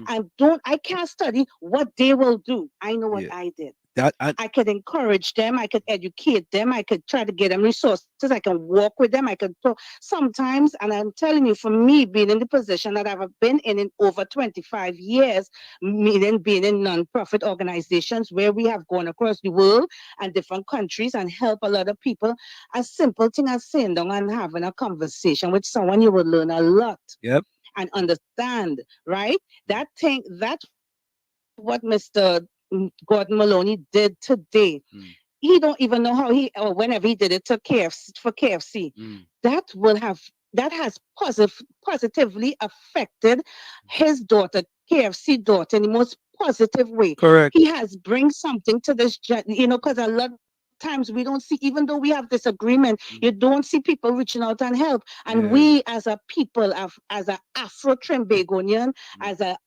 And I can't study what they will do. I know what I did. I could encourage them. I could educate them. I could try to get them resources. I can walk with them. I could talk. Sometimes, and I'm telling you, for me, being in the position that I've been in over 25 years, meaning being in non-profit organizations where we have gone across the world and different countries and help a lot of people, a simple thing as sitting down and having a conversation with someone, you will learn a lot. Yep. And understand, right? That's what Mr. Gordon Maloney did today. he don't even know how he or whenever he did it to KFC for KFC. That will have that has positively affected his daughter, KFC daughter, in the most positive way. Correct. He has bring something to this, because a lot of times we don't see, even though we have disagreement, you don't see people reaching out and help. And we, as a people, as a Afro Trimbagonian, as a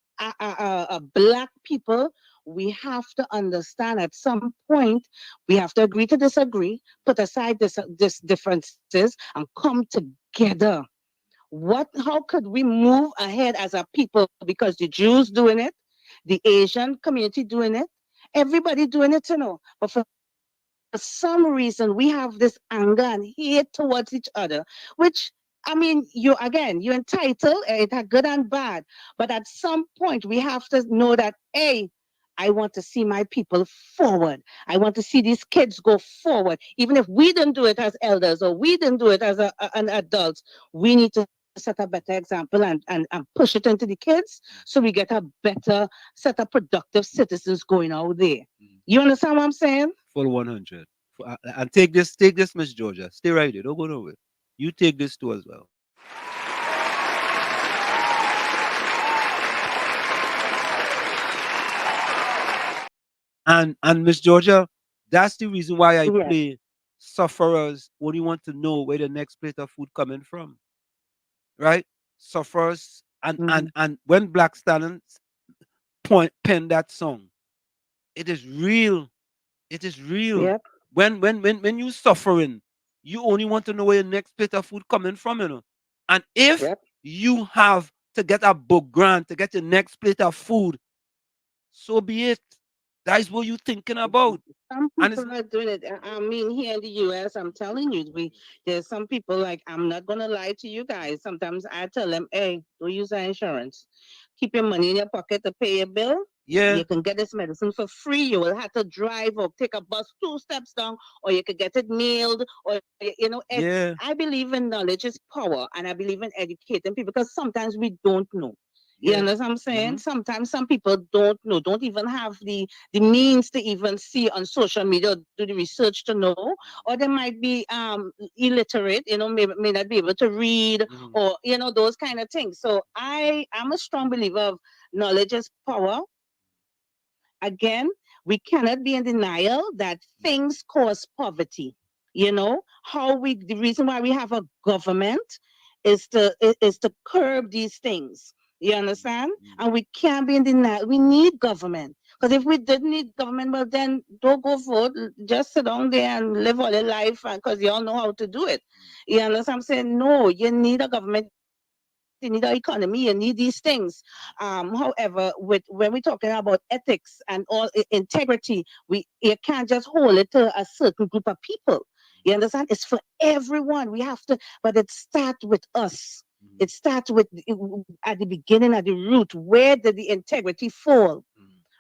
black people, we have to understand at some point we have to agree to disagree, put aside this differences, and come together. How could we move ahead as a people? Because the Jews doing it, the Asian community doing it, everybody doing it, But for some reason, we have this anger and hate towards each other, which, I mean, you're entitled, it had good and bad. But at some point, we have to know that, hey, I want to see my people forward. I want to see these kids go forward. Even if we didn't do it as elders or we didn't do it as an adults, we need to set a better example and push it into the kids so we get a better set of productive citizens going out there. You understand what I'm saying? Full 100. And take this, Miss Georgia. Stay right there. Don't go nowhere. You take this too as well. And Miss Georgia, that's the reason why I play sufferers only want to know where the next plate of food coming from. Right? Sufferers and when Black Stallions pen that song, it is real. It is real. Yep. When you suffering, you only want to know where your next plate of food coming from, And if you have to get a book grant to get your next plate of food, so be it. That is what you're thinking about. Some people are doing it. I mean, here in the US, I'm telling you, there's some people, like, I'm not gonna lie to you guys. Sometimes I tell them, hey, don't use our insurance. Keep your money in your pocket to pay your bill. Yeah. You can get this medicine for free. You will have to drive or take a bus 2 steps down, or you could get it mailed, or Yeah. I believe in knowledge is power, and I believe in educating people because sometimes we don't know. You understand what I'm saying? Sometimes some people don't know, don't even have the means to even see on social media or do the research to know, or they might be illiterate, may not be able to read, or those kind of things. So I'm a strong believer of knowledge is power. Again, we cannot be in denial that things cause poverty. The reason why we have a government is to curb these things. You understand? And we can't be in denial. We need government. Because if we didn't need government, well, then don't go vote. Just sit down there and live all your life because you all know how to do it. You understand? I'm saying, no, you need a government. You need our economy, you need these things. However, when we're talking about ethics and all integrity, you can't just hold it to a certain group of people. You understand? It's for everyone. We have to, but it starts with us. It starts with at the beginning, at the root. Where did the integrity fall?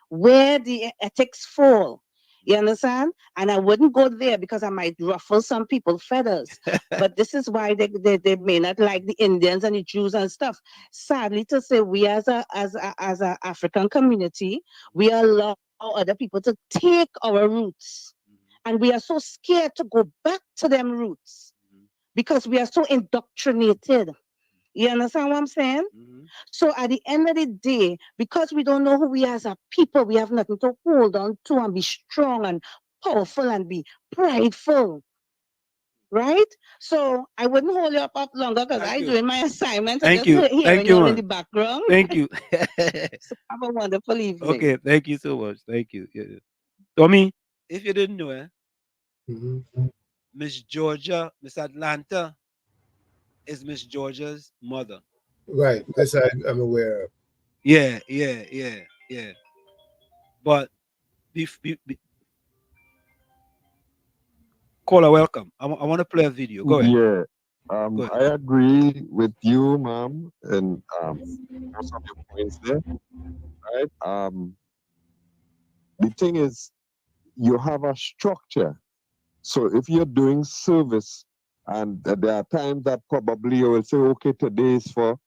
Where the ethics fall? You understand? And I wouldn't go there because I might ruffle some people's feathers. But this is why they may not like the Indians and the Jews and stuff. Sadly to say, we as a African community, we allow other people to take our roots. And we are so scared to go back to them roots because we are so indoctrinated. You understand what I'm saying? So at the end of the day, because we don't know who we are as a people, we have nothing to hold on to and be strong and powerful and be prideful. Right? So I wouldn't hold you up longer because I'm doing my assignment and Thank just you. hearing Thank you you, all in the man. background. Thank you. So have a wonderful evening. Okay, thank you so much. Thank you. Yeah. Tommy, if you didn't know, Miss Georgia, Miss Atlanta is Miss Georgia's mother. Right. This I'm aware of. Yeah. But caller, welcome. I want to play a video. Go ahead. Yeah. Go ahead. I agree with you, ma'am, and most of your points there. Right. The thing is, you have a structure. So if you're doing service, and there are times that probably you will say, okay, today is for,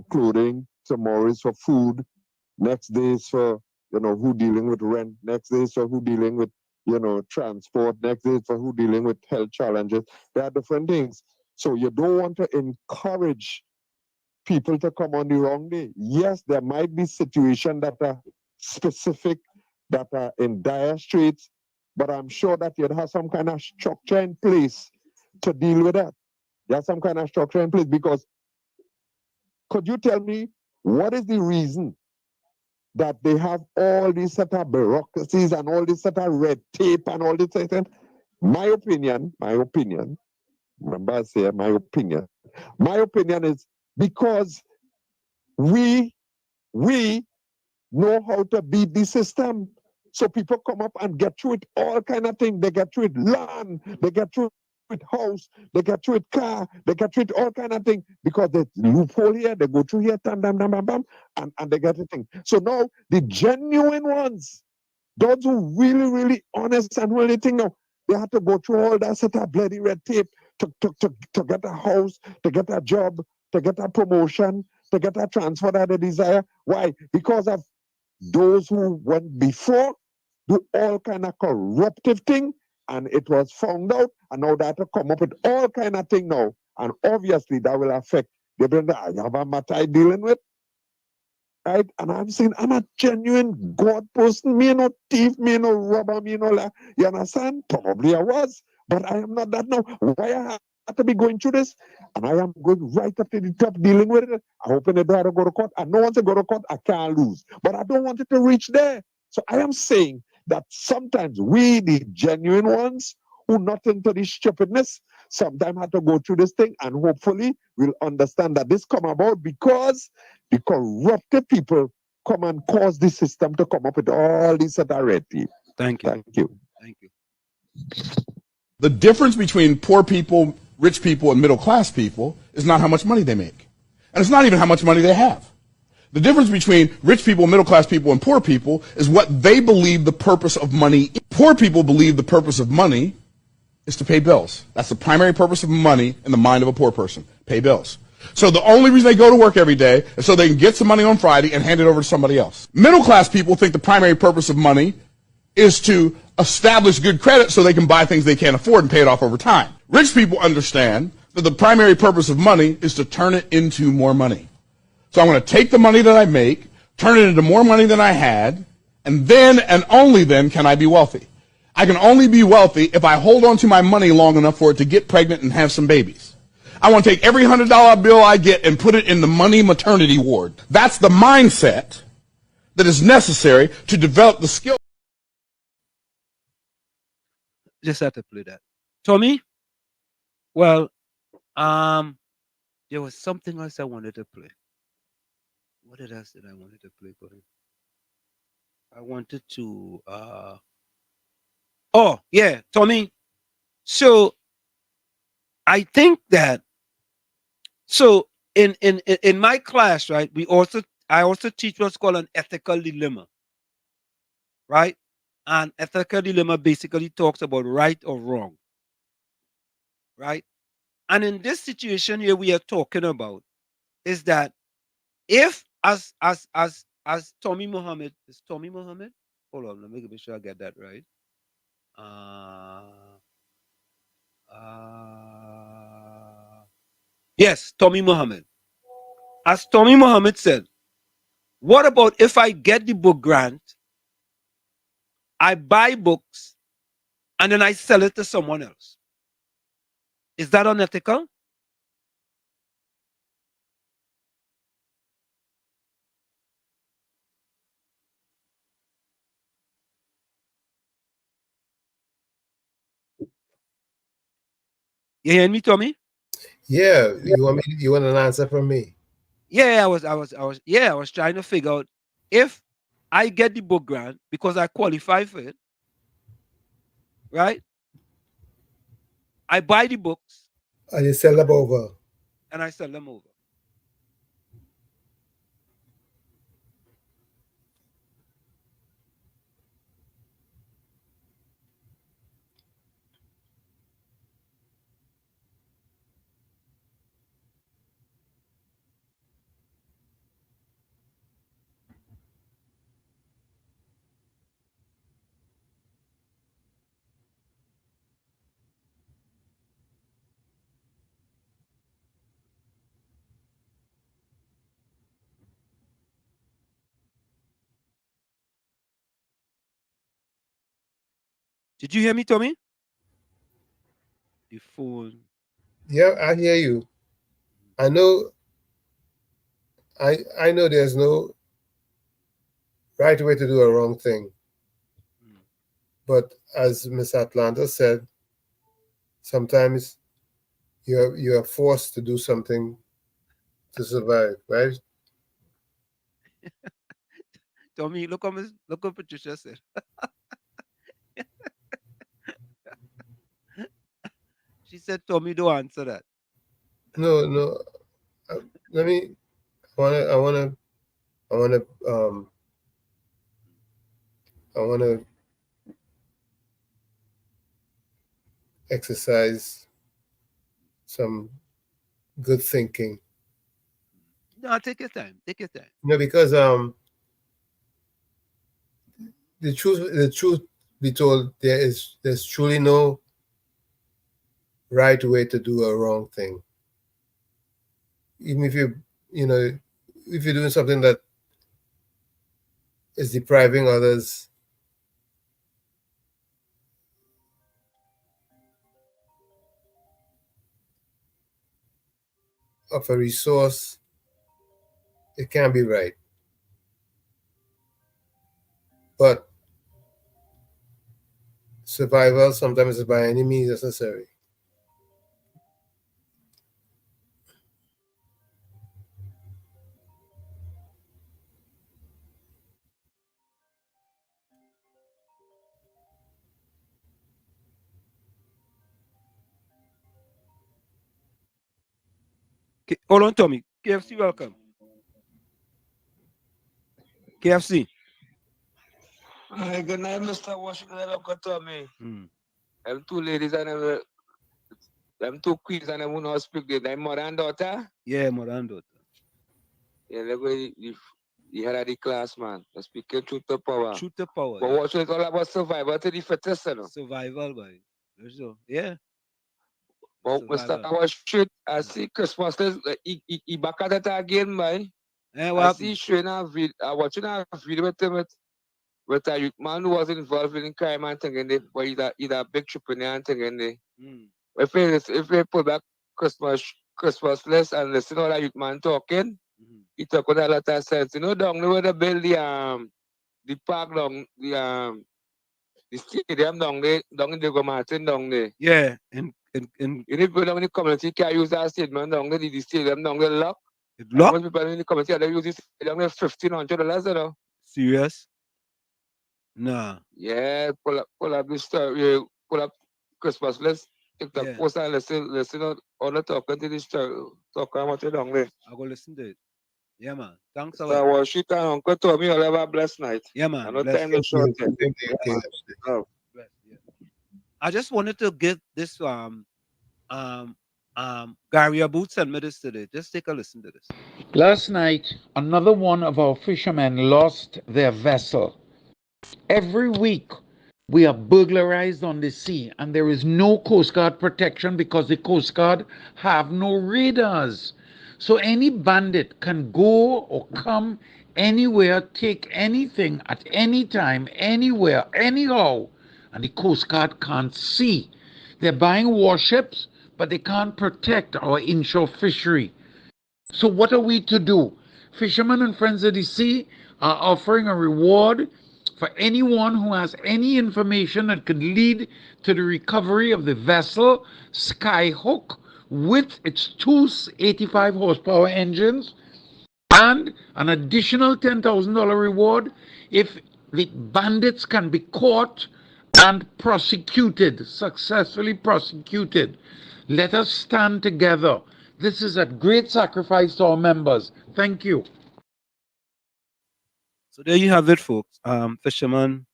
clothing, tomorrow is for food, next day is for, who dealing with rent, next day is for who dealing with transport. Next day for who dealing with health challenges. There are different things. So you don't want to encourage people to come on the wrong day. Yes, there might be situations that are specific, that are in dire straits, but I'm sure that you'd have some kind of structure in place to deal with that. There's some kind of structure in place, because could you tell me what is the reason that they have all these set of bureaucracies and all this set of red tape and all this thing? My opinion, remember I say my opinion is because we know how to beat the system. So people come up and get through it, all kind of things. They get through it land, they get through it house, they get through it car, they get through it all kind of things, because they loophole here, they go through here, tam, tam, tam, tam, tam, and they get the thing. So now the genuine ones, those who really, really honest and really think now, they have to go through all that set of bloody red tape to get a house, to get a job, to get a promotion, to get a transfer that they desire. Why? Because of those who went before do all kind of corruptive thing, and it was found out, and now they have to come up with all kind of thing now, and obviously that will affect the brand. I have a matter dealing with, right? And I'm saying I'm a genuine God person. Me no thief, me no robber, me no la. You understand? Probably I was, but I am not that now. Why I have to be going through this? And I am going right up to the top dealing with it. I hoping that I don't go to court. And no one to go to court, I can't lose. But I don't want it to reach there. So I am saying that sometimes we, the genuine ones, who not into this stupidness, sometimes have to go through this thing, and hopefully we'll understand that this come about because the corrupted people come and cause the system to come up with all these set of red tape. Thank you. Thank you. Thank you. The difference between poor people, rich people, and middle class people is not how much money they make. And it's not even how much money they have. The difference between rich people, middle class people, and poor people is what they believe the purpose of money is. Poor people believe the purpose of money is to pay bills. That's the primary purpose of money in the mind of a poor person, pay bills. So the only reason they go to work every day is so they can get some money on Friday and hand it over to somebody else. Middle class people think the primary purpose of money is to establish good credit so they can buy things they can't afford and pay it off over time. Rich people understand that the primary purpose of money is to turn it into more money. So I'm going to take the money that I make, turn it into more money than I had, and then and only then can I be wealthy. I can only be wealthy if I hold on to my money long enough for it to get pregnant and have some babies. I want to take every $100 bill I get and put it in the money maternity ward. That's the mindset that is necessary to develop the skill. Just had to play that. Tommy? Well, there was something else I wanted to play. What else did I wanted to play for him? I wanted to oh yeah, Tommy. So I think that in my class, right, I also teach what's called an ethical dilemma. Right? And ethical dilemma basically talks about right or wrong. Right? And in this situation here we are talking about is that if as Tommy Muhammad, is Tommy Muhammad? Hold on, let me make sure I get that right. Yes, Tommy Muhammad. As Tommy Muhammad said, what about if I get the book grant, I buy books, and then I sell it to someone else? Is that unethical? You hear me, Tommy? Yeah, you want an answer from me? Yeah, I was trying to figure out if I get the book grant because I qualify for it, right? I buy the books And you sell them over. and I sell them over. Did you hear me, Tommy? The phone. Yeah, I hear you. I know. I know there's no right way to do a wrong thing. But as Miss Atlanta said, sometimes you're forced to do something to survive, right? Tommy, look what Patricia said. She said, Tommy, don't answer that. No, no. Let me. I wanna. I wanna exercise some good thinking. No, take your time. Take your time. Because the truth be told, there's truly no right way to do a wrong thing. Even if if you're doing something that is depriving others of a resource, it can't be right. But survival sometimes is by any means necessary. Hold on, Tommy. KFC, welcome. KFC. Hi, good night, Mr. Washington. Look at Tommy. Them two ladies and them two queens and them who not speak their mother and daughter. Yeah, mother and daughter. Yeah, look at the head of the class, man. They're speaking truth to power. Truth to power. But watch it's all about survival to the fittest, you know. Survival, boy. So, yeah. But Mr. Washington, I see Christmas he back at it again, boy. I see showing watching a video with him with a youth man who was involved in crime and thing in there, but he's a big entrepreneur and thing in there. If we put back Christmas list and listen to all that youth man talking, he talk with a lot of sense. You know, down the way they build the park down the stadium down there, down in the Martin down there. Yeah, and you need people down in the community can use that stadium down there, the stadium down there lock. Lock? Most people in the community they use this stadium there $1,500, you know. Serious? Nah. Yeah, pull up this story, pull up Christmas list, take the post and listen all the talking to this talk about it down there. I go listen to it. Yeah, man. Thanks a So lot. Washington, Uncle Tommy, you'll have a blessed night. Yeah, man. I know Bless time you. is short. I just wanted to get this Gary Aboot sent me this today. Just take a listen to this. Last night, another one of our fishermen lost their vessel. Every week, we are burglarized on the sea, and there is no Coast Guard protection because the Coast Guard have no radars. So any bandit can go or come anywhere, take anything at any time, anywhere, anyhow, and the Coast Guard can't see. They're buying warships, but they can't protect our inshore fishery. So what are we to do? Fishermen and Friends of the Sea are offering a reward for anyone who has any information that could lead to the recovery of the vessel Skyhook with its two 85 horsepower engines, and an additional $10,000 reward if the bandits can be caught and prosecuted, successfully prosecuted. Let us stand together. This is at great sacrifice to our members. Thank you. So there you have it, folks. Fisherman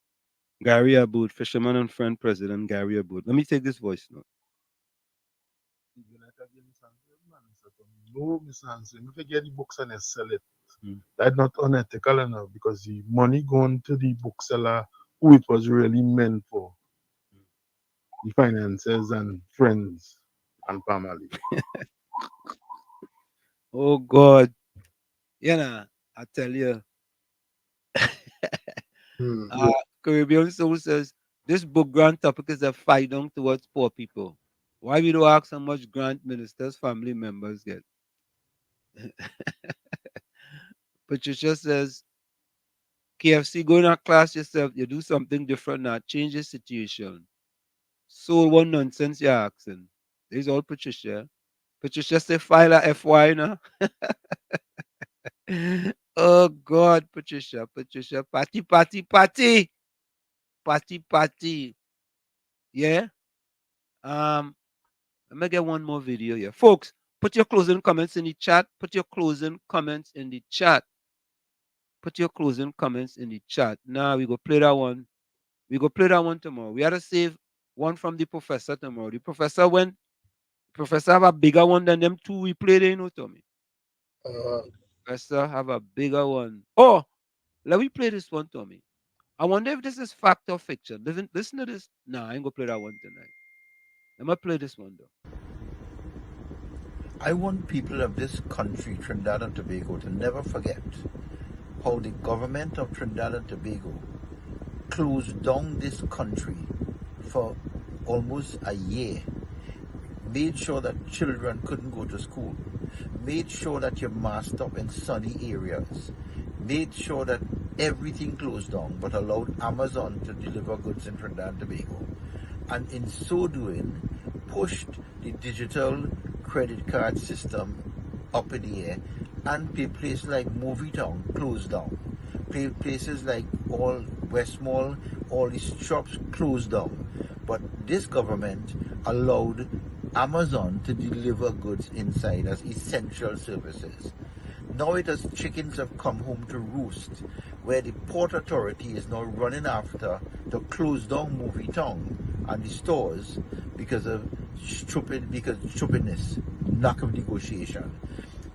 Gary Aboot, Fisherman and Friend President Gary Aboot. Let me take this voice note. No, Mr. Hanson, if you get the books and you sell it, that's not unethical enough because the money going to the bookseller who it was really meant for. The finances and friends and family. Oh God. I tell you. Caribbean Soul says, This book grant topic is a fight down towards poor people. Why we don't ask how much grant ministers, family members get? Patricia says, KFC, go in a class yourself, you do something different now, change the situation. So what nonsense you're asking? There's all Patricia. Patricia say file a FY now. Oh God, Patricia, party, party, party, party, party. Yeah. Let me get one more video here. Folks, put your closing comments in the chat. Put your closing comments in the chat. Put your closing comments in the chat. Now we go play that one. We go play that one tomorrow. We had to save one from the professor tomorrow. The professor have a bigger one than them two we played, you know, Tommy. Professor have a bigger one. Oh, let me play this one, Tommy. I wonder if this is fact or fiction. Listen to this. Nah, I ain't gonna play that one tonight. Let me play this one though. I want people of this country, Trinidad and Tobago, to never forget how the government of Trinidad and Tobago closed down this country for almost a year, made sure that children couldn't go to school, made sure that you're masked up in sunny areas, made sure that everything closed down, but allowed Amazon to deliver goods in Trinidad and Tobago. And in so doing, pushed the digital credit card system up in the air, and places like Movie Town closed down. Places like all West Mall, all these shops closed down. But this government allowed Amazon to deliver goods inside as essential services. Now it has chickens have come home to roost, where the Port Authority is now running after to close down Movie Town and the stores because of stupidness, lack of negotiation.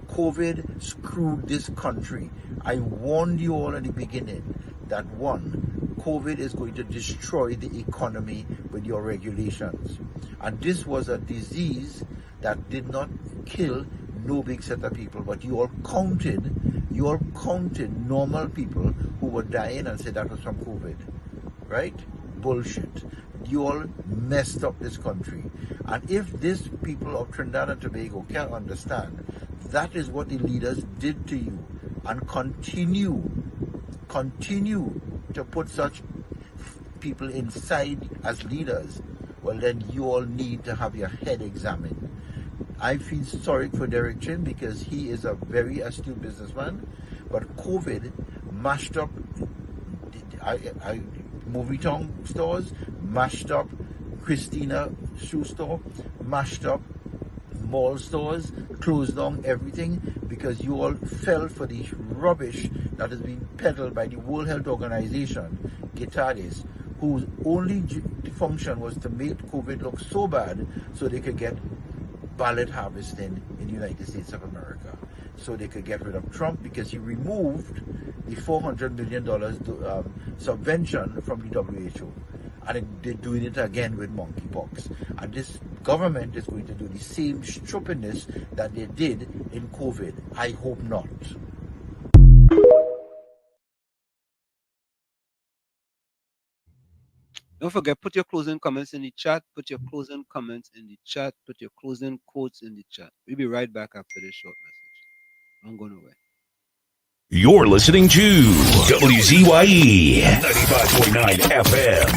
COVID screwed this country. I warned you all at the beginning that one, COVID is going to destroy the economy with your regulations. And this was a disease that did not kill no big set of people, but you all counted normal people who were dying and said that was from COVID, right? Bullshit. You all messed up this country. And if these people of Trinidad and Tobago can understand, that is what the leaders did to you, and continue to put such people inside as leaders, well then you all need to have your head examined. I feel sorry for Derek Chin because he is a very astute businessman, but COVID mashed up Movie Town stores, mashed up Christina shoe store, mashed up mall stores, closed down everything because you all fell for the rubbish that is being peddled by the World Health Organization, Guterres, whose only function was to make COVID look so bad so they could get ballot harvesting in the United States of America. So they could get rid of Trump because he removed the $400 million subvention from the WHO. And they're doing it again with monkeypox. And this government is going to do the same stupidness that they did in COVID. I hope not. Don't forget, put your closing comments in the chat. Put your closing comments in the chat. Put your closing quotes in the chat. We'll be right back after this short message. Don't go nowhere. You're listening to WZYE 95.9 FM.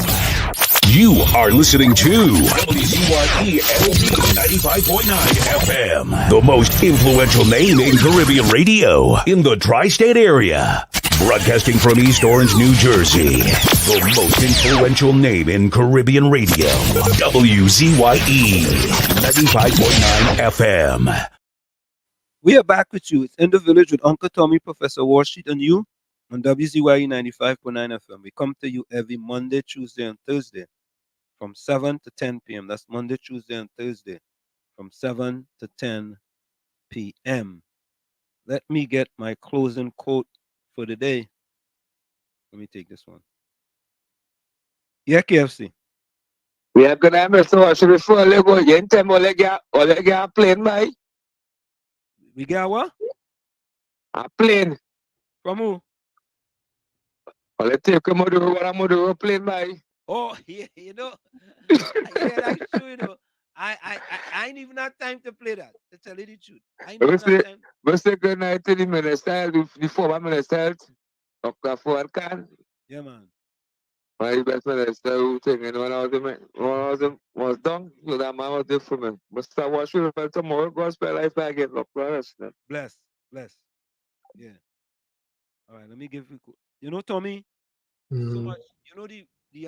You are listening to WZYE LP 95.9 FM, the most influential name in Caribbean radio in the tri-state area. Broadcasting from East Orange, New Jersey, the most influential name in Caribbean radio, WZYE 95.9 FM. We are back with you. It's In the Village with Uncle Tommy, Professor Wall Street, and you on WZYE 95.9 FM. We come to you every Monday, Tuesday, and Thursday from 7 to 10 p.m. That's Monday, Tuesday, and Thursday from 7 to 10 p.m. Let me get my closing quote for the day. Let me take this one. Yeah, KFC. We are gonna have so much before Lego again. Time Olega plane, my. We got what? A plane. From who? Let's take a Moduro plane, my. Oh, yeah, yeah, that's true, I ain't even have time to play that, to tell you the truth. I ain't even have time. We say good night to the minister, the former minister, Dr. Fuad Khan. Yeah, man. My best minister who taking was done, so that man was different. Man. Mr. Washington tomorrow, gospel life back in look for us. Bless. Yeah. All right, let me give you. Tommy. So Mhm. much. The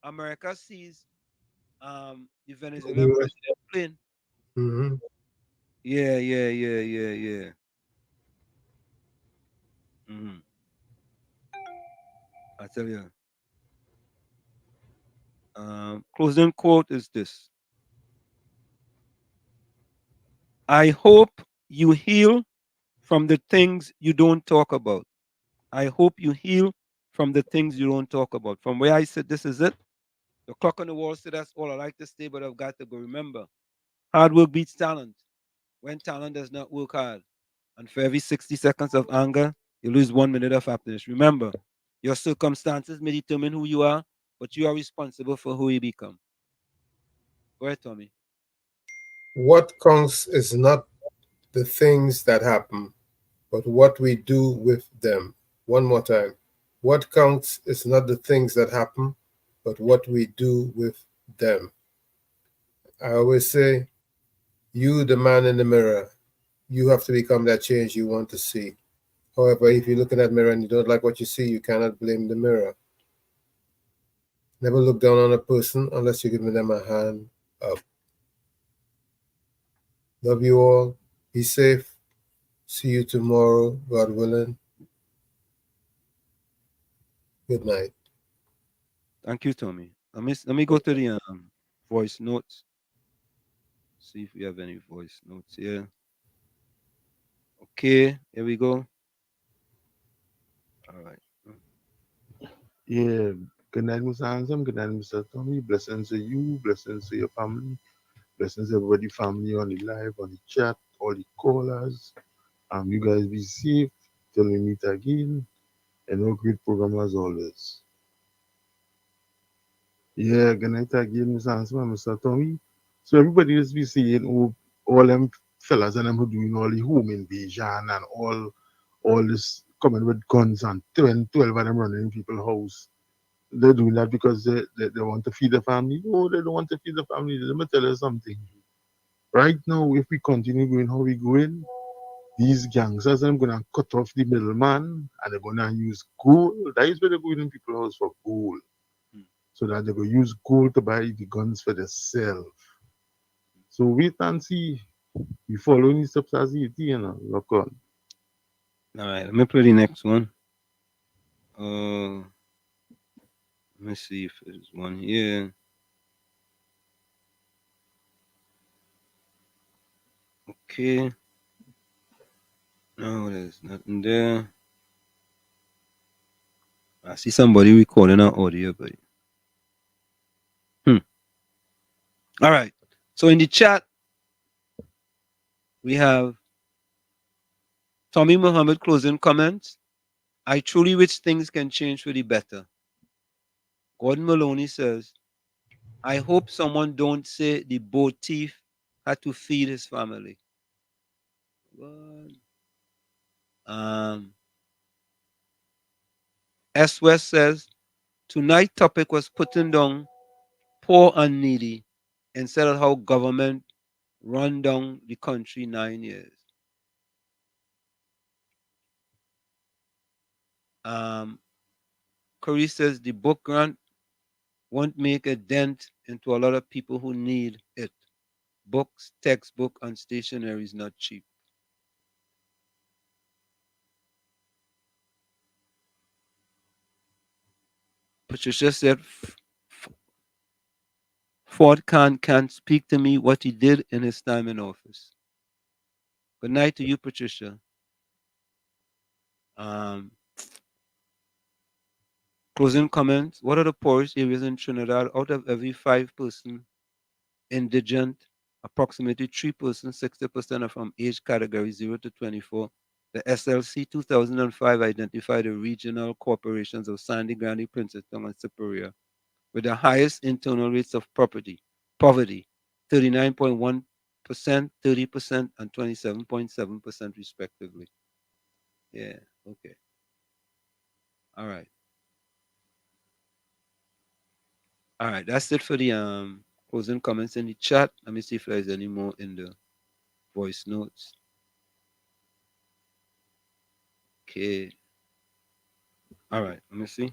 America sees the Venezuelan US. president plane. Mhm. Yeah. I tell you. Closing quote is this: I hope you heal from the things you don't talk about. I hope you heal from the things you don't talk about. From where I sit, this is it. The clock on the wall said that's all I like to say, but I've got to go. Remember, hard work beats talent when talent does not work hard. And for every 60 seconds of anger, you lose 1 minute of happiness. Remember, your circumstances may determine who you are, but you are responsible for who you become. Go ahead, Tommy. What counts is not the things that happen, but what we do with them. One more time. What counts is not the things that happen, but what we do with them. I always say, you, the man in the mirror, you have to become that change you want to see. However, if you look in that mirror and you don't like what you see, you cannot blame the mirror. Never look down on a person unless you're giving them a hand up. Love you all. Be safe. See you tomorrow, God willing. Good night. Thank you, Tommy. Let me go to the voice notes. See if we have any voice notes here. Okay, here we go. All right. Yeah. Good night, Mr. Handsome. Good night, Mr. Tommy. Blessings to you. Blessings to your family. Blessings to everybody, family on the live, on the chat, all the callers. You guys be safe till we meet again. And no great program as always. Yeah, good night again, Mr. Handsome and Mr. Tommy. So everybody just be saying, oh, all them fellas and them who doing all the home invasion and all this coming with guns and 12 of them running in people's house. They're doing that because they want to feed the family. No, they don't want to feed the family. Let me tell you something. Right now, if we continue going how we going, these gangsters are going to cut off the middleman and they're going to use gold. That is where they're going in people's house for gold. So that they will use gold to buy the guns for themselves. So wait and see. We follow these steps as it, look on. All right, let me play the next one. Let me see if there's one here. Okay. No, there's nothing there. I see somebody recording our audio, but all right. So in the chat, we have Tommy Muhammad closing comments. I truly wish things can change for the better. Gordon Maloney says, I hope someone don't say the boat thief had to feed his family. What? S. West says, tonight topic was putting down poor and needy instead of how government run down the country 9 years. Curry says the book grant won't make a dent into a lot of people who need it. Books, textbook, and stationery is not cheap. Patricia said, Ford can't speak to me what he did in his time in office. Good night to you, Patricia. Um, Closing comments. What are the poorest areas in Trinidad? Out of every 5 person indigent, approximately 3%, 60% are from age category 0 to 24. The SLC 2005 identified the regional corporations of Sandy Grande, Princeton, and Superior with the highest internal rates of poverty, 39.1%, 30%, and 27.7% respectively. Yeah, okay. All right. All right, that's it for the closing comments in the chat. Let me see if there's any more in the voice notes. Okay. All right, let me see.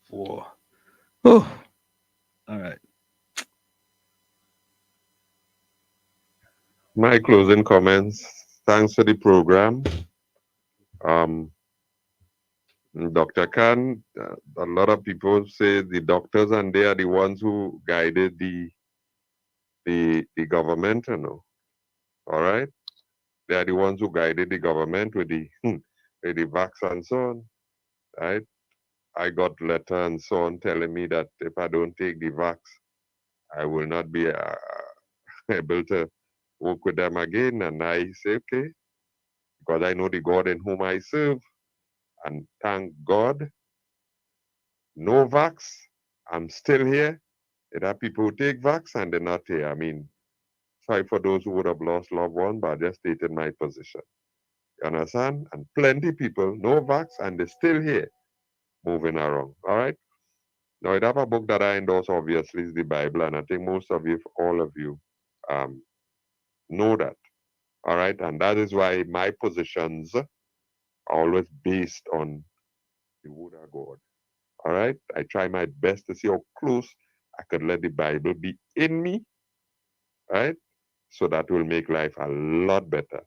Whoa. Oh. All right. My closing comments. Thanks for the program. Dr. Khan, a lot of people say the doctors and they are the ones who guided the government, you know. All right? They are the ones who guided the government with the with the vax and so on. Right? I got letter and so on telling me that if I don't take the vax, I will not be able to work with them again. And I say, okay, because I know the God in whom I serve. And thank God, no vax, I'm still here. There are people who take vax and they're not here. I mean, sorry for those who would have lost loved ones, but I just stated my position. You understand? And plenty people, no vax, and they're still here, moving around. All right? Now, I have a book that I endorse, obviously, is the Bible, and I think most of you, all of you, know that. All right? And that is why my positions are always based on the Word of God. All right? I try my best to see how close I could let the Bible be in me, right? So that will make life a lot better.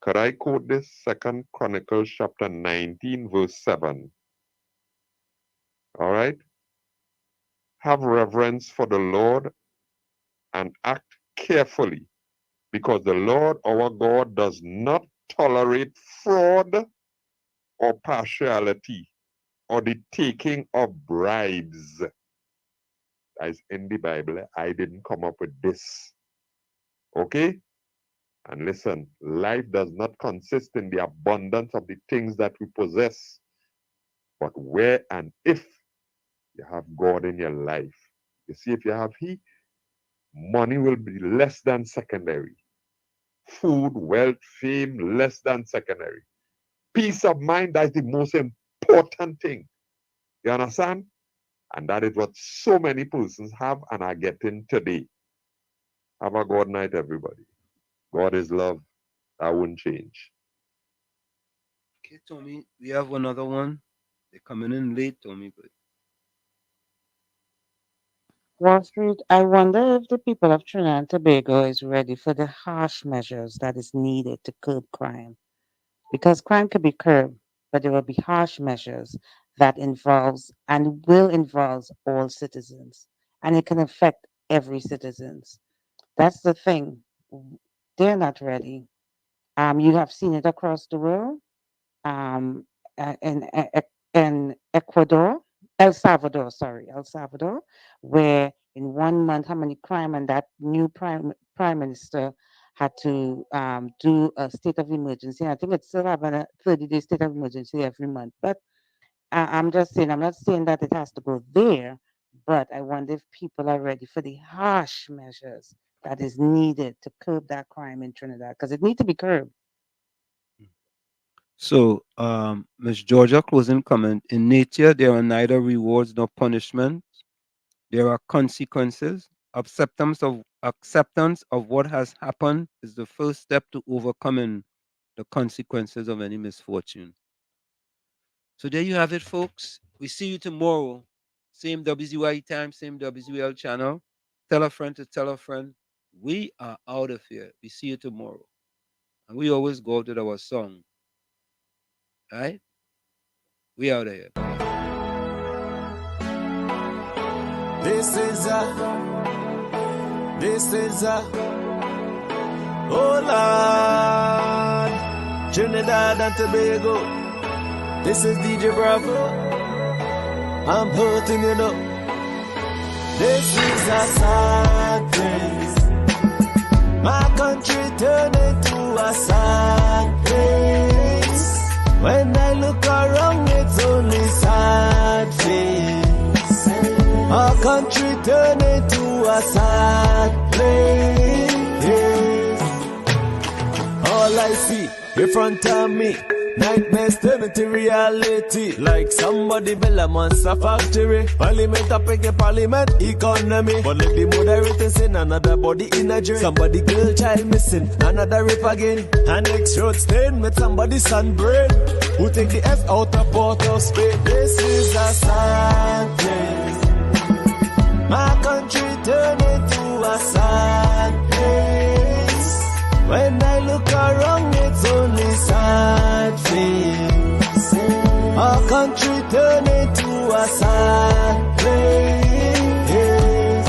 Could I quote this? 2 Chronicles chapter 19, verse 7. All right? Have reverence for the Lord and act carefully, because the Lord our God does not tolerate fraud or partiality or the taking of bribes. That is in the Bible. I didn't come up with this. Okay? And listen, life does not consist in the abundance of the things that we possess, but where and if you have God in your life. You see, if you have He, money will be less than secondary. Food, wealth, fame, less than secondary. Peace of mind, that's the most important thing. You understand? And that is what so many persons have and are getting today. Have a God night, everybody. God is love. That won't change. Okay, Tommy, we have another one. They're coming in late, Tommy, but Wall Street, I wonder if the people of Trinidad and Tobago is ready for the harsh measures that is needed to curb crime. Because crime can be curbed, but there will be harsh measures that involves and will involve all citizens. And it can affect every citizens. That's the thing. They're not ready. You have seen it across the world. Um, in Ecuador, El Salvador, where in 1 month, how many crime, and that new prime minister had to do a state of emergency. I think it's still having a 30-day state of emergency every month. But I'm just saying, I'm not saying that it has to go there, but I wonder if people are ready for the harsh measures that is needed to curb that crime in Trinidad, because it needs to be curbed. so Ms. Georgia, closing comment. In nature, there are neither rewards nor punishments. There are consequences. Acceptance of what has happened is the first step to overcoming the consequences of any misfortune. So there you have it, folks. We see you tomorrow. Same WZYE time, same WZL channel. Tell a friend to tell a friend. We are out of here. We see you tomorrow. And we always go out with our song. All right? We out of here. This is oh Lord, Trinidad and Tobago. This is DJ Bravo. I'm hurting it up. This is a sad place. My country turned into a sad place. country turned into a sad place. All I see in front of me, nightmares turn into reality. Like somebody build a monster factory. Parliament up against parliament economy. But let the moderator send another body in a drain. Somebody girl child missing, another rape again. And next road stain with somebody's sunburn. Who take the F out of Port of Spain? This is a sad place. My country turned into a sad place. When I look around, it's only sad things. Our country turned into a sad place.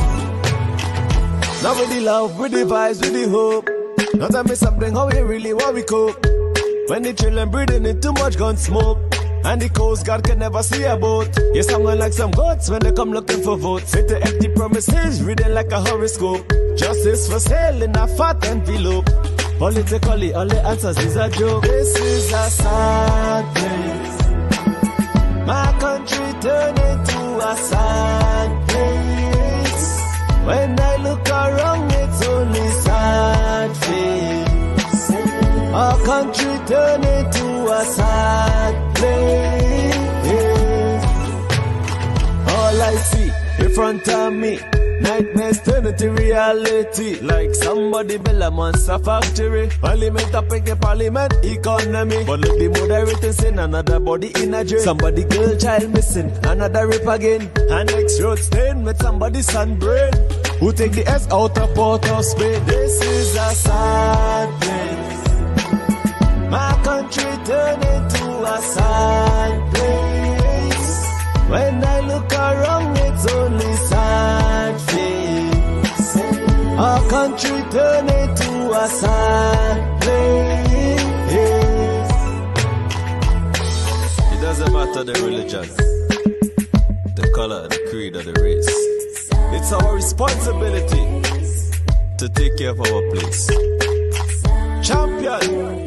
Now with the love, with the vibes, with the hope. Now tell me something, how we really want we cope. When the children breathing in too much gun smoke. And the Coast Guard can never see a boat. You're someone like some goats when they come looking for votes. Sit to empty promises, reading like a horoscope. Justice for sale in a fat envelope. Politically, all the answers is a joke. This is a sad place. My country turned into a sad place. When I look around, it's only sad face. Our country turned into a sad place. All I see in front of me, nightmares turn into reality. Like somebody build a monster factory. Parliament up against parliament economy. But let the moderator send another body in a drain. Somebody girl child missing, another rape again. And next road stain with somebody's sunburn. Who take the S out of Port of Spain? This is a sad place. My country turned into a sad place. When I look around, it's only sad face. Our country turned into a sad place. It doesn't matter the religion, the color, the creed, or the race. It's our responsibility to take care of our place. Champion!